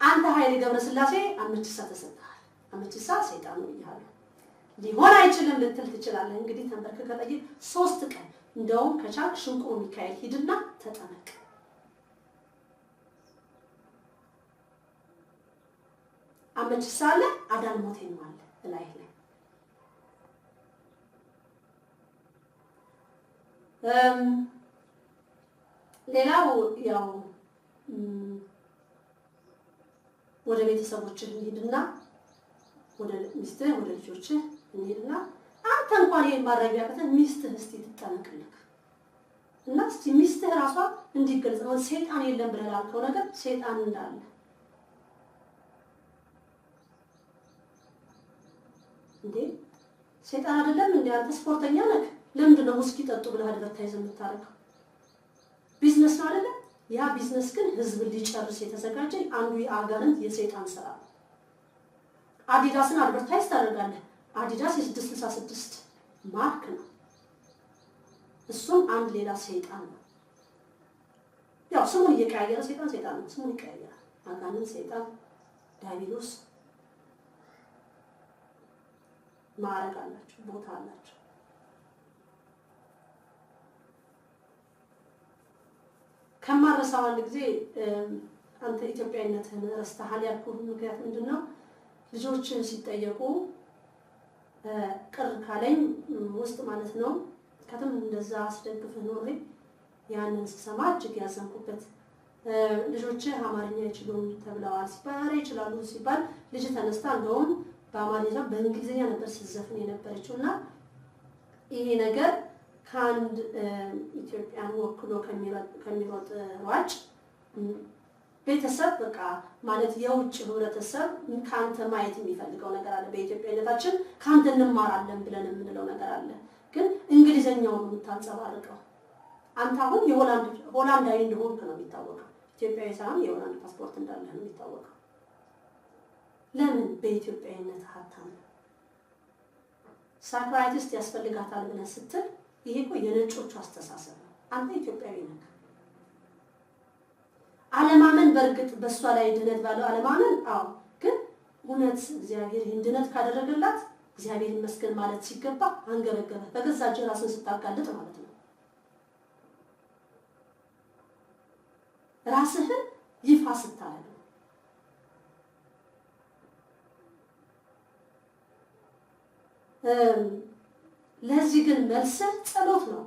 አንተ ኃይሌ ገብረስላሴ አመቺሳ ተሰጥተሃል። አመቺሳ ሰይጣን ነው ይላል። ሊሆን አይችልም ልትል ትችላለህ። እንግዲህ ተንበርከክ ከጠይቅ 3 ቀን እንደውም ከቻልክ ሽንቁሩ ሚካኤል ሂድና ተጠመቅ። አመቺሳ አለ፣ አዳን ሞቴም አለ ላይ ላይ ሌላው ያው ወደ ቤተሰቦችህ እንሂድና ወደ ሚስትህ ወደ ልጆችህ እንሂድና አንተ እንኳን ይሄን ማድረግ ያቀተህ ሚስትህ እስቲ ትጠነቅልክ እና እስቲ ሚስትህ ራሷ እንዲገልጽ ነው። ሰይጣን የለም ብለህ ላልከው ነገር ሰይጣን እንዳለ እንዴ ሰይጣን አይደለም እንዴ? አንተ ስፖርተኛ ነህ፣ ለምንድን ነው ውስኪ ጠጡ ብለህ አድቨርታይዝ የምታደርገው? ቢዝነስ ነው አይደለ? ያ ቢዝነስ ግን ህዝብ ሊጨርስ የተዘጋጀ አንዱ የአጋንንት የሰይጣን ስራ ነው። አዲዳስን አድቨርታይዝ ታደርጋለህ። አዲዳስ የ666 ማርክ ነው። እሱም አንድ ሌላ ሰይጣን ነው። ያው ስሙን እየቀያየረ ሰይጣን ነው። ስሙን ይቀያየራል። አጋንንት፣ ሰይጣን፣ ዲያብሎስ ማዕረግ አላቸው፣ ቦታ አላቸው። ከማረሳው አንድ ጊዜ አንተ ኢትዮጵያዊነትህን ረስተሃል ያልኩህ ምክንያት ምንድነው? ልጆች ሲጠየቁ ቅር ካለኝ ውስጥ ማለት ነው ከተም እንደዛ አስደግፈህ ኖሬ ያንን ስሰማ እጅግ ያዘንኩበት ልጆች አማርኛ ይችላሉ ተብለዋል ሲባል ይችላሉ ሲባል ልጅ ተነስታ እንደውም በአማርኛ በእንግሊዝኛ ነበር ሲዘፍን የነበረችውና ይሄ ነገር ከአንድ ኢትዮጵያን ወክሎ ከሚሮጥ ሯጭ ቤተሰብ በቃ ማለት የውጭ ህብረተሰብ ካንተ ማየት የሚፈልገው ነገር አለ። በኢትዮጵያነታችን ካንተ እንማራለን ብለን የምንለው ነገር አለ። ግን እንግሊዘኛው ነው የምታንጸባርቀው። አንተ አሁን ሆላንዳዊ እንደሆንክ ነው የሚታወቀው። ኢትዮጵያዊ ሳይሆን የሆላንድ ፓስፖርት እንዳለህ ነው የሚታወቀው። ለምን በኢትዮጵያዊነት ሀብታም ሳክራይቲስት ያስፈልጋታል ብለህ ስትል ይሄ እኮ የነጮቹ አስተሳሰብ ነው። አንተ ኢትዮጵያዊ ነህ። አለማመን በርግጥ በሷ ላይ ድነት ባለው አለማመን አዎ፣ ግን እውነት እግዚአብሔር ይህን ድነት ካደረገላት እግዚአብሔር ይመስገን ማለት ሲገባ አንገበገበ። በገዛ እጅ ራስን ስታጋልጥ ማለት ነው። ራስህን ይፋ ስታደርግ ለዚህ ግን መልስ ጸሎት ነው።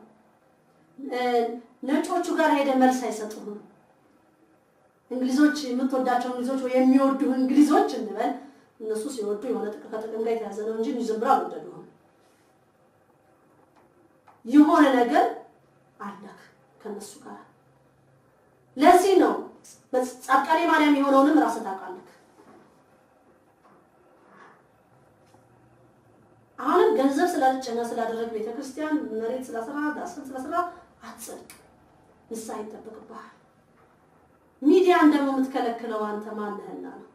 ነጮቹ ጋር ሄደ መልስ አይሰጡም። እንግሊዞች የምትወዳቸው እንግሊዞች ወይ የሚወዱ እንግሊዞች እንበል እነሱ ሲወዱ የሆነ ከጥቅም ጋር የተያዘ ነው እንጂ ዝም ብለው አልወደዱም። የሆነ ነገር አለክ ከነሱ ጋር። ለዚህ ነው በጻድቃኔ ማርያም የሆነውንም ራስህ ታውቃለህ። አሁንም ገንዘብ ስላልጨና ስላደረግ ቤተክርስቲያን መሬት ስላሰራ ዳስን ስላሰራ አትጸድቅ። ንስሐ ይጠበቅብሃል። ሚዲያ እንደሞ የምትከለክለው አንተ ማን ነህና ነው?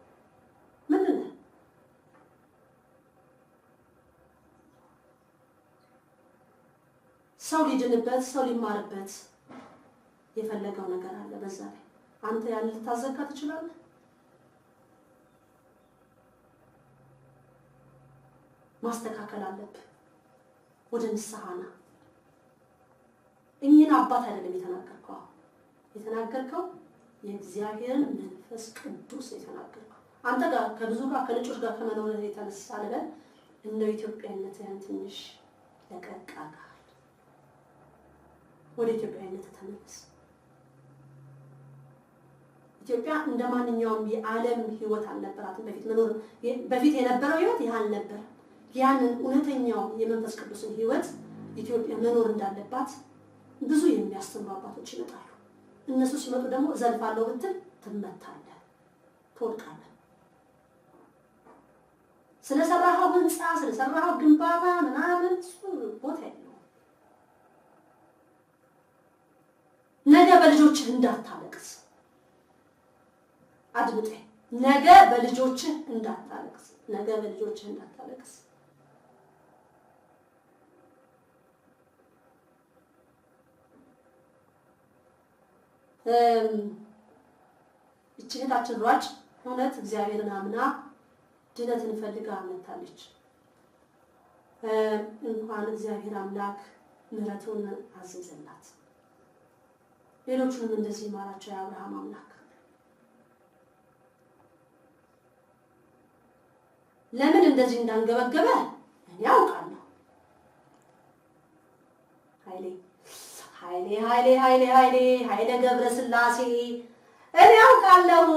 ምንድን ነህ? ሰው ሊድንበት ሰው ሊማርበት የፈለገው ነገር አለ። በዛ ላይ አንተ ያን ልታዘጋ ትችላለህ? ማስተካከል አለብህ። ወደ ንስሐ ና። እኚህን አባት አይደለም የተናገርከው የእግዚአብሔርን መንፈስ ቅዱስ የተናገርከው። አንተ ጋር ከብዙ ጋር ከነጮች ጋር ከመኖር የተነሳ ለበል እንደው ኢትዮጵያዊነትን ትንሽ ለቀቃቃል። ወደ ኢትዮጵያዊነት ተመለስ። ኢትዮጵያ እንደማንኛውም የዓለም ህይወት አልነበራትም። በፊት የነበረው ህይወት ይህ አልነበረም። ያንን እውነተኛው የመንፈስ ቅዱስን ህይወት ኢትዮጵያ መኖር እንዳለባት ብዙ የሚያስተምሩ አባቶች ይመጣሉ። እነሱ ሲመጡ ደግሞ ዘልፋለሁ ብትል ትመታለህ፣ ትወድቃለህ። ስለሰራኸው ህንጻ ስለሰራኸው ግንባታ ምናምን ቦታ የለውም። ነገ በልጆችህ እንዳታለቅስ አድምጠኝ። ነገ በልጆችህ እንዳታለቅስ። እህታችን ሯጭ እውነት እግዚአብሔርን አምና ድነትን ፈልጋ መታለች። እንኳን እግዚአብሔር አምላክ ምሕረቱን አዘዘላት። ሌሎቹንም እንደዚህ ማራቸው የአብርሃም አምላክ። ለምን እንደዚህ እንዳንገበገበ እኔ አውቃለሁ። ኃይሌ ገብረ ስላሴ እኔ አውቃለሁ።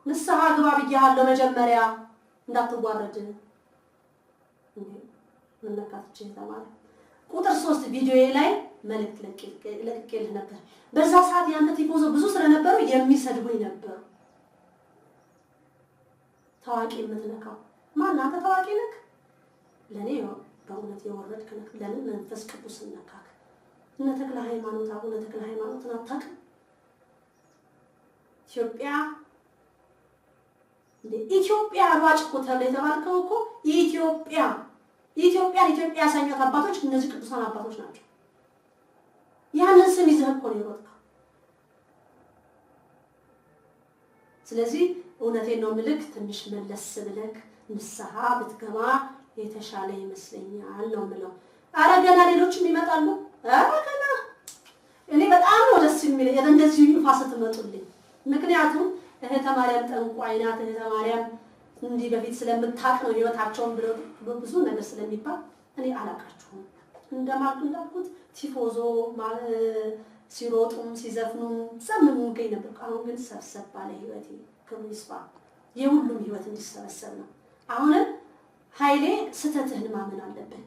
ንስሐ ግባ ብያለሁ። መጀመሪያ እንዳትዋረድ ምንነካትች ተማረ ቁጥር 3 ቪዲዮዬ ላይ መልእክት ለቅቄልህ ነበር። በዛ ሰዓት ያንተ ቲፎዞ ብዙ ስለነበሩ የሚሰድቡኝ ነበር። ታዋቂ የምትነካው ማን? አንተ ታዋቂ ነህ? ለኔ በእውነት የወረድክ ነህ። ለምን መንፈስ ቅዱስ ነካክ? እነ ተክለ ሃይማኖት አቡነ ተክለ ሃይማኖትን አታውቅም? ኢትዮጵያ ኢትዮጵያ ሯጭ እኮ ተብሎ የተባልከው እኮ ኢትዮጵያን ያሳዩት አባቶች እነዚህ ቅዱሳን አባቶች ናቸው። ያንን ስም ይዘህ እኮ ነው የሮጥከው። ስለዚህ እውነቴን ነው ምልክ ትንሽ መለስ ብለህ ንስሐ ብትገባ የተሻለ ይመስለኛል ነው የምለው። ኧረ ገና ሌሎችም ይመጣሉ። ኧረ ገና እኔ በጣም ነው ደስ የሚለኝ እንደዚህ ይፋ ስትመጡልኝ። ምክንያቱም እህተ ማርያም ጠንቋይ ናት፣ እህተ ማርያም እንዲህ በፊት ስለምታውቅ ነው ህይወታቸውን ብሎ ብዙ ነገር ስለሚባል እኔ አላውቃችሁም። እንዳልኩት ቲፎዞ ሲሮጡም ሲዘፍኑም ዘምኑ ገኝ ነበር። አሁን ግን ሰብሰብ ባለ ህይወቴ ክብሩ ይስፋ የሁሉም ህይወት እንዲሰበሰብ ነው። አሁንም ኃይሌ ስተትህን ማመን አለብን።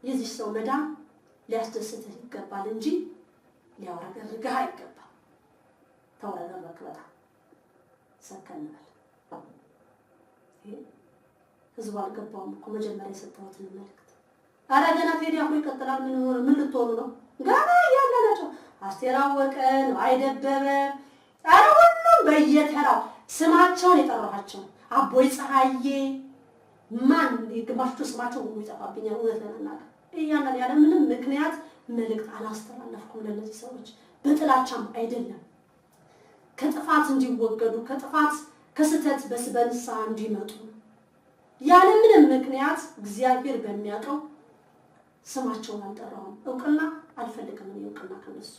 የዚህ ሰው መዳን ሊያስደስትህ ይገባል እንጂ ሊያወረገርግህ አይገባም። ተወረገረክ በጣም ሰከን በል። ህዝቡ አልገባውም እኮ መጀመሪያ የሰጠሁትን መልእክት። ኧረ ገና ቴዲ አፍሮ ይቀጥላል። ምን ልትሆኑ ነው? ገና እያለ ናቸው። አስቴር አወቀ ነው አይደበበ። ኧረ ሁሉም በየተራው ስማቸውን የጠራኋቸው አቦይ ፀሐዬ ማን የግማሾቹ ስማቸው ሁሉ ይጠፋብኛል። እውነት ለመናገር እያንዳንዱ ያለ ምንም ምክንያት መልእክት አላስተላለፍኩም ለእነዚህ ሰዎች። በጥላቻም አይደለም፣ ከጥፋት እንዲወገዱ ከጥፋት ከስተት በንስሐ እንዲመጡ ያለ ምንም ምክንያት እግዚአብሔር በሚያውቀው ስማቸውን አልጠራሁም። እውቅና አልፈልግም። እውቅና ከነሱ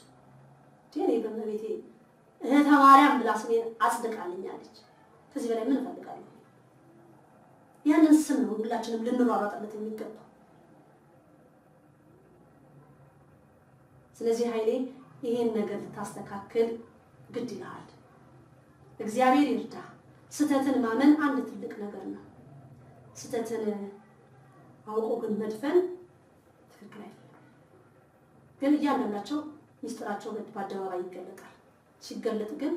እኔ በመቤቴ እህተ ማርያም ብላ ስሜን አጽድቃልኛለች። ከዚህ በላይ ምን እፈልጋለሁ? ያንን ስም ነው ሁላችንም ልንሯሯጥለት የሚገባው። ስለዚህ ኃይሌ ይሄን ነገር ልታስተካክል ግድ ይልሃል። እግዚአብሔር ይርዳ። ስተትን ማመን አንድ ትልቅ ነገር ነው። ስተትን አውቆ ግን መድፈን ትክክል አይደለም። ግን እያንዳንዳቸው ሚስጥራቸው በአደባባይ ይገለጣል። ሲገለጥ ግን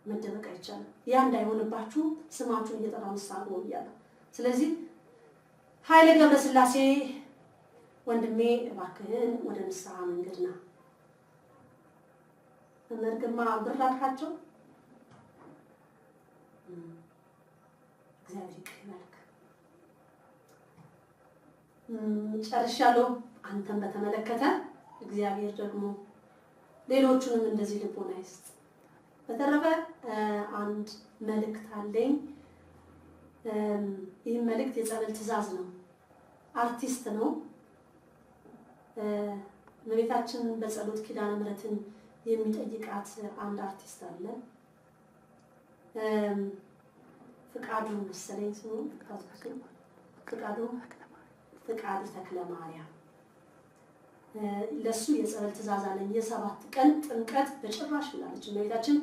መደበቅ አይቻልም። ያ እንዳይሆንባችሁ ስማችሁን እየጠራ ምሳሌ ነው እያለሁ። ስለዚህ ኃይለ ገብረስላሴ ወንድሜ እባክህን ወደ ንስሐ መንገድ ና። መርግማ ብር ላድካቸው እግዚአብሔር ይቅር ይበልክ። ጨርሻለሁ። አንተን በተመለከተ እግዚአብሔር ደግሞ ሌሎቹንም እንደዚህ ልቦና ይስጥ። በተረፈ አንድ መልእክት አለኝ። ይህ መልእክት የጸበል ትእዛዝ ነው። አርቲስት ነው። እመቤታችን በጸሎት ኪዳነ ምሕረትን የሚጠይቃት አንድ አርቲስት አለ። ፍቃዱ መሰለኝ ስሙ። ፍቃዱ ተክለ ማርያም ለሱ የጸበል ትእዛዝ አለኝ። የ7 ቀን ጥምቀት በጭራሽ ብላለች እመቤታችን።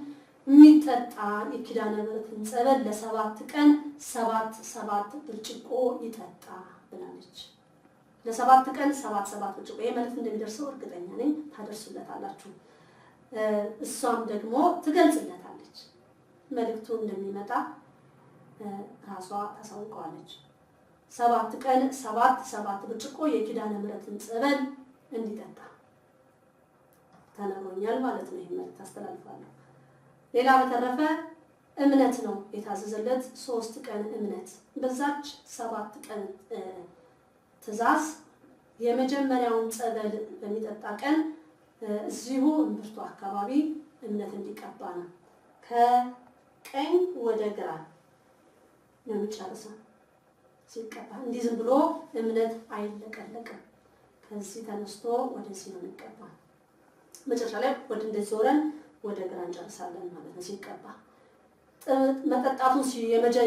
የሚጠጣ የኪዳነ ምሕረትን ጸበል ለ7 ቀን 7 ብርጭቆ ይጠጣ ብላለች። ለ7 ቀን 7 ብርጭቆ። ይሄ መልእክት እንደሚደርሰው እርግጠኛ ነኝ። ታደርሱለታላችሁ። እሷም ደግሞ ትገልጽለታለች። መልእክቱ እንደሚመጣ ራሷ ታሳውቀዋለች። 7 ቀን 7 ብርጭቆ የኪዳነ ምሕረትን ጸበል እንዲጠጣ ተነግሮኛል ማለት ነው። ይሄን መልእክት አስተላልፋለሁ። ሌላ በተረፈ እምነት ነው የታዘዘለት 3 ቀን እምነት። በዛች 7 ቀን ትእዛዝ የመጀመሪያውን ጸበል በሚጠጣ ቀን እዚሁ እምብርቱ አካባቢ እምነት እንዲቀባ ነው። ከቀኝ ወደ ግራ ነው የሚጨርሰው ሲቀባ። እንዲህ ዝም ብሎ እምነት አይለቀለቅም። ከዚህ ተነስቶ ወደዚህ ነው የሚቀባ። መጨረሻ ላይ ወደ እንደዚህ ዞረን ወደ ግራ እንጨርሳለን ማለት ነው ሲቀባ። መጠጣቱን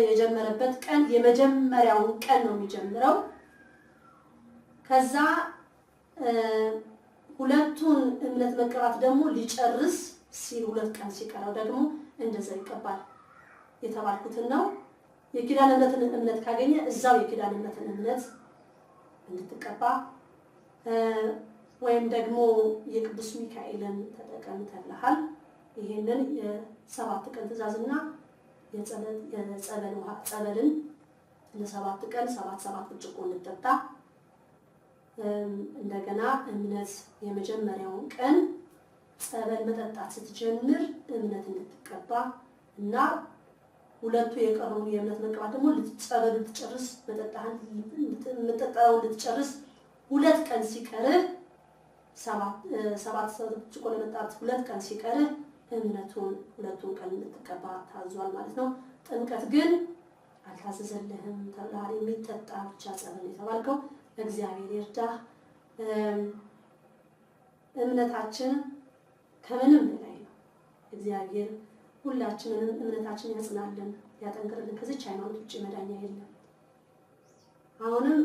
የጀመረበት ቀን የመጀመሪያውን ቀን ነው የሚጀምረው። ከዛ ሁለቱን እምነት መቀባት ደግሞ ሊጨርስ ሲል 2 ቀን ሲቀረው ደግሞ እንደዛ ይቀባል። የተባልኩትን ነው። የኪዳነ ምሕረትን እምነት ካገኘ እዛው የኪዳነ ምሕረትን እምነት እንድትቀባ ወይም ደግሞ የቅዱስ ሚካኤልን ተጠቀም ተብለሃል። ይሄንን የ7 ቀን ትእዛዝና የጸበል ውሃ ጸበልን ለ7 ቀን 7 ብርጭቆ እንጠጣ። እንደገና እምነት የመጀመሪያውን ቀን ጸበል መጠጣት ስትጀምር እምነት እንድትቀባ እና ሁለቱ የቀረውን የእምነት መቀባት ደግሞ ጸበል ልትጨርስ መጠጣውን ልትጨርስ 2 ቀን ሲቀርህ 7 ብርጭቆ ለመጠጣት 2 ቀን ሲቀርህ እምነቱን 2 ቀን እንድትቀባ ታዟል ማለት ነው። ጥምቀት ግን አልታዘዘልህም ተብለሃል። የሚጠጣ ብቻ ጸበል የተባልከው እግዚአብሔር ይርዳህ። እምነታችን ከምንም በላይ ነው። እግዚአብሔር ሁላችንንም እምነታችንን ያጽናልን፣ ያጠንክርልን። ከዚች ሃይማኖት ውጭ መዳኛ የለም። አሁንም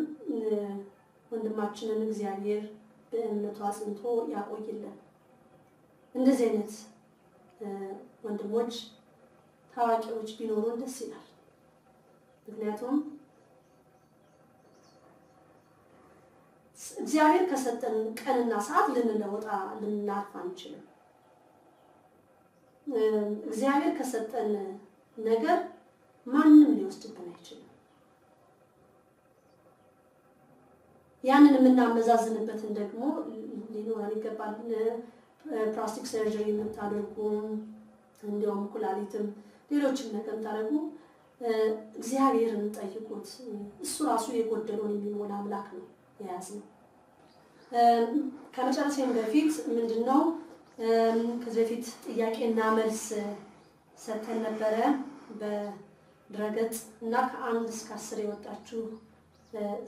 ወንድማችንን እግዚአብሔር በእምነቱ አጽንቶ ያቆይልን። እንደዚህ አይነት ወንድሞች ታዋቂዎች ቢኖሩን ደስ ይላል። ምክንያቱም እግዚአብሔር ከሰጠን ቀንና ሰዓት ልናልፍ አንችልም። እግዚአብሔር ከሰጠን ነገር ማንም ሊወስድብን አይችልም። ያንን የምናመዛዝንበትን ደግሞ ሊኖረን ይገባል። ፕላስቲክ ሰርጀሪ የምታደርጉ እንዲያውም ኩላሊትም ሌሎችም ነገር ታደርጉ እግዚአብሔርን ጠይቁት። እሱ ራሱ የጎደለውን የሚሞላ አምላክ ነው የያዝነው። ከመጨረሻም በፊት ምንድነው ከዚህ በፊት ጥያቄና መልስ ሰጥተን ነበረ በድረገጽ እና ከ1 እስከ 10 የወጣችሁ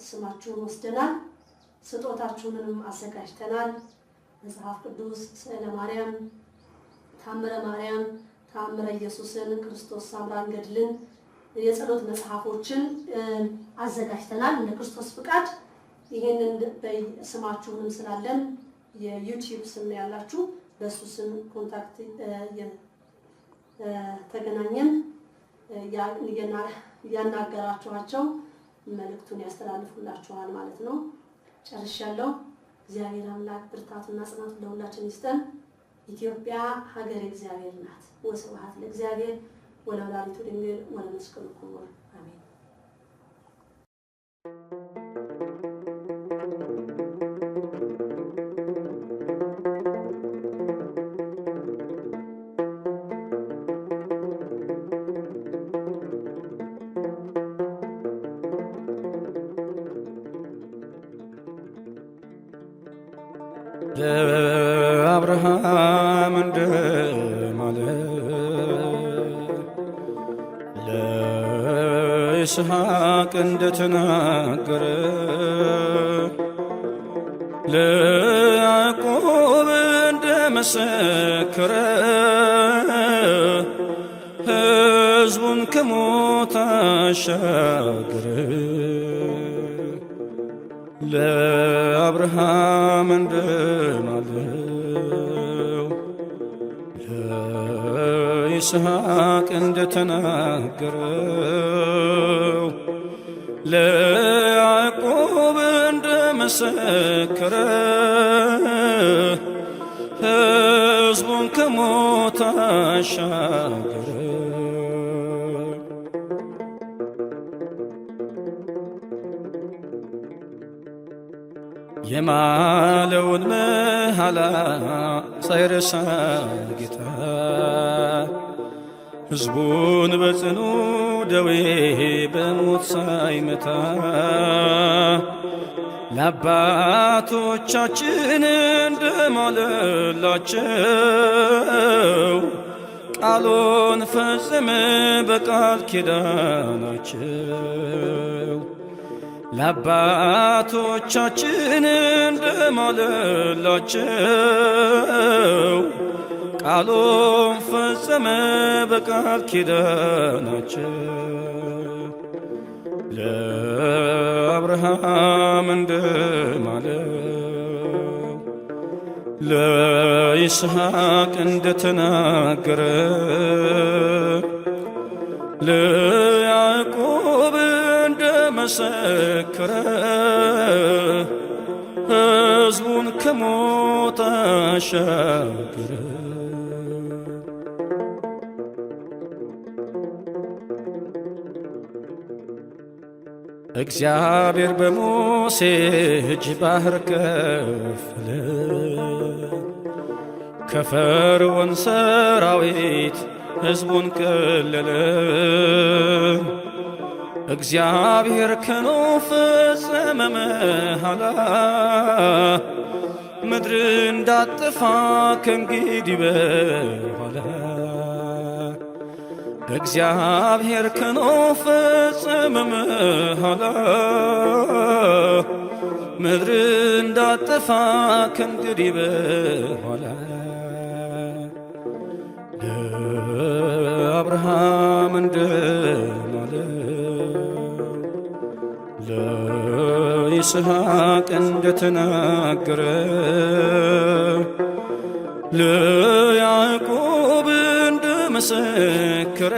ስማችሁን ወስደናል። ስጦታችሁንም አዘጋጅተናል። መጽሐፍ ቅዱስ፣ ስዕለ ማርያም፣ ታምረ ማርያም፣ ታምረ ኢየሱስን፣ ክርስቶስ ሳምራን ገድልን፣ የጸሎት መጽሐፎችን አዘጋጅተናል እንደ ክርስቶስ ፍቃድ። ይሄንን ስማችሁንም ስላለን የዩቲዩብ ስም ያላችሁ በሱ ስም ኮንታክት ተገናኘን ያናገራችኋቸው መልእክቱን ያስተላልፉላችኋል ማለት ነው። ጨርሻለሁ። እግዚአብሔር አምላክ ብርታቱና ጽናቱ ለሁላችን ይስጠን። ኢትዮጵያ ሀገር እግዚአብሔር ናት። ወስብሐት ለእግዚአብሔር ወለወላዲቱ ድንግል ወለመስቀሉ ክቡር አሜን። ለአብርሃም እንደማለ ለይስሐቅ እንደተናገረ ለያዕቆብ እንደመሰከረ ሕዝቡን ከሞት አሻገረ። ለአብርሃም እንደማለው ለይስሐቅ እንደተናገረው ለያዕቆብ እንደመሰከረ ሕዝቡን ከሞት አሻገረ። የማለውን መሐላ ሳይረሳ ጌታ ሕዝቡን በጽኑ ደዌ በሞት ሳይመታ ለአባቶቻችን እንደማለላቸው ቃሉን ፈጸመ በቃል ኪዳናቸው። ለአባቶቻችን እንደማለላቸው ቃሉን ፈጸመ በቃል ኪዳናቸው። ለአብርሃም እንደማለው ለይስሐቅ እንደተናገረ ለያዕቆብ እንደመሰከረ ሕዝቡን ከሞት አሻገረ። እግዚአብሔር በሙሴ እጅ ባህር ከፈለ፣ ከፈርዖን ሰራዊት ሕዝቡን ከለለ። እግዚአብሔር ከኖኅ ፈጸመ መሐላ ምድር እንዳትጠፋ ከእንግዲህ በኋላ። እግዚአብሔር ከኖኅ ፈጸመ መሐላ ምድር እንዳትጠፋ ከእንግዲህ በኋላ። ለአብርሃም እንደማለው ለይስሐቅ እንደተናገረ ለያዕቆብ እንደመሰከረ